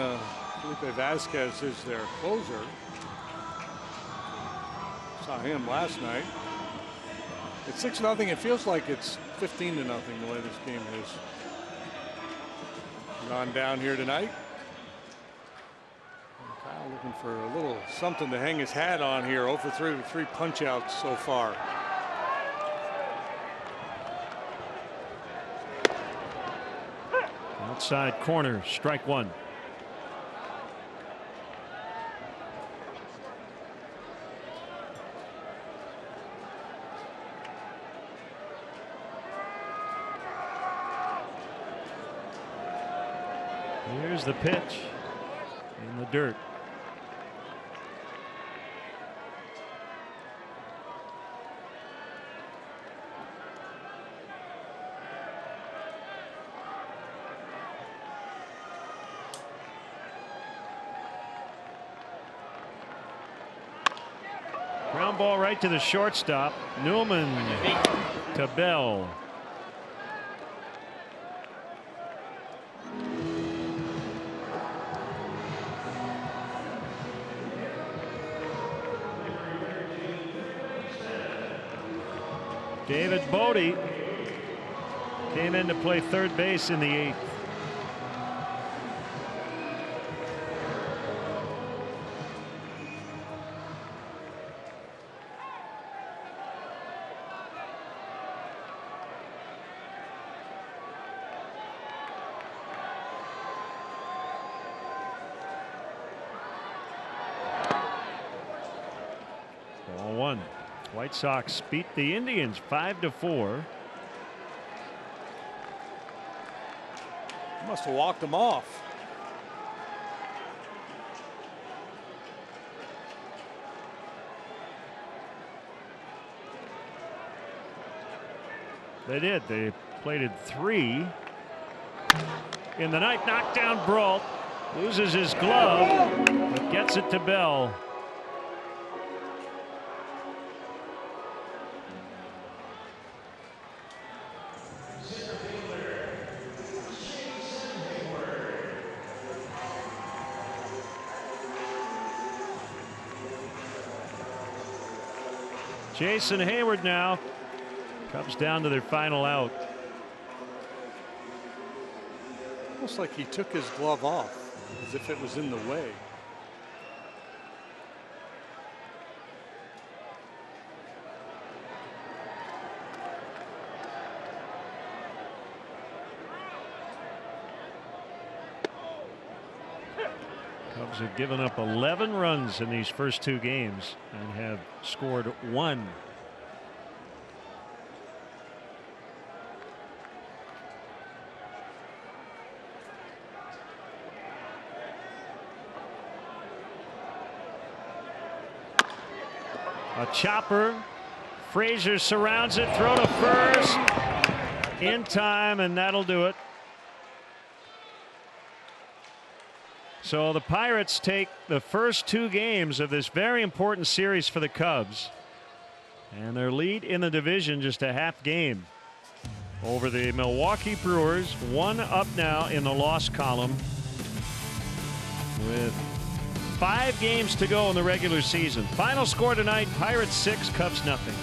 Felipe Vasquez, is their closer. Saw him last night. It's 6-0. It feels like it's 15-0 the way this game has gone down here tonight. And Kyle looking for a little something to hang his hat on here. 0 for 3 with 3 punch outs so far. Outside corner, strike 1. Here's the pitch in the dirt. Ground ball right to the shortstop. Newman to Bell. David Bodie came in to play third base in the 8th. Ball 1. White Sox beat the Indians 5-4. Must have walked them off. They did. They plated 3 in the ninth. Knocked down Brault. Loses his glove, but gets it to Bell. Jason Hayward now. Cubs down to their final out. Almost like he took his glove off, as if it was in the way. Cubs have given up 11 runs in these first 2 games and have scored 1. A chopper. Frazier surrounds it. Throw to first. In time, and that'll do it. So the Pirates take the first 2 games of this very important series for the Cubs, and their lead in the division just a half game over the Milwaukee Brewers. 1 up now in the loss column with 5 games to go in the regular season. Final score tonight: Pirates 6, Cubs nothing.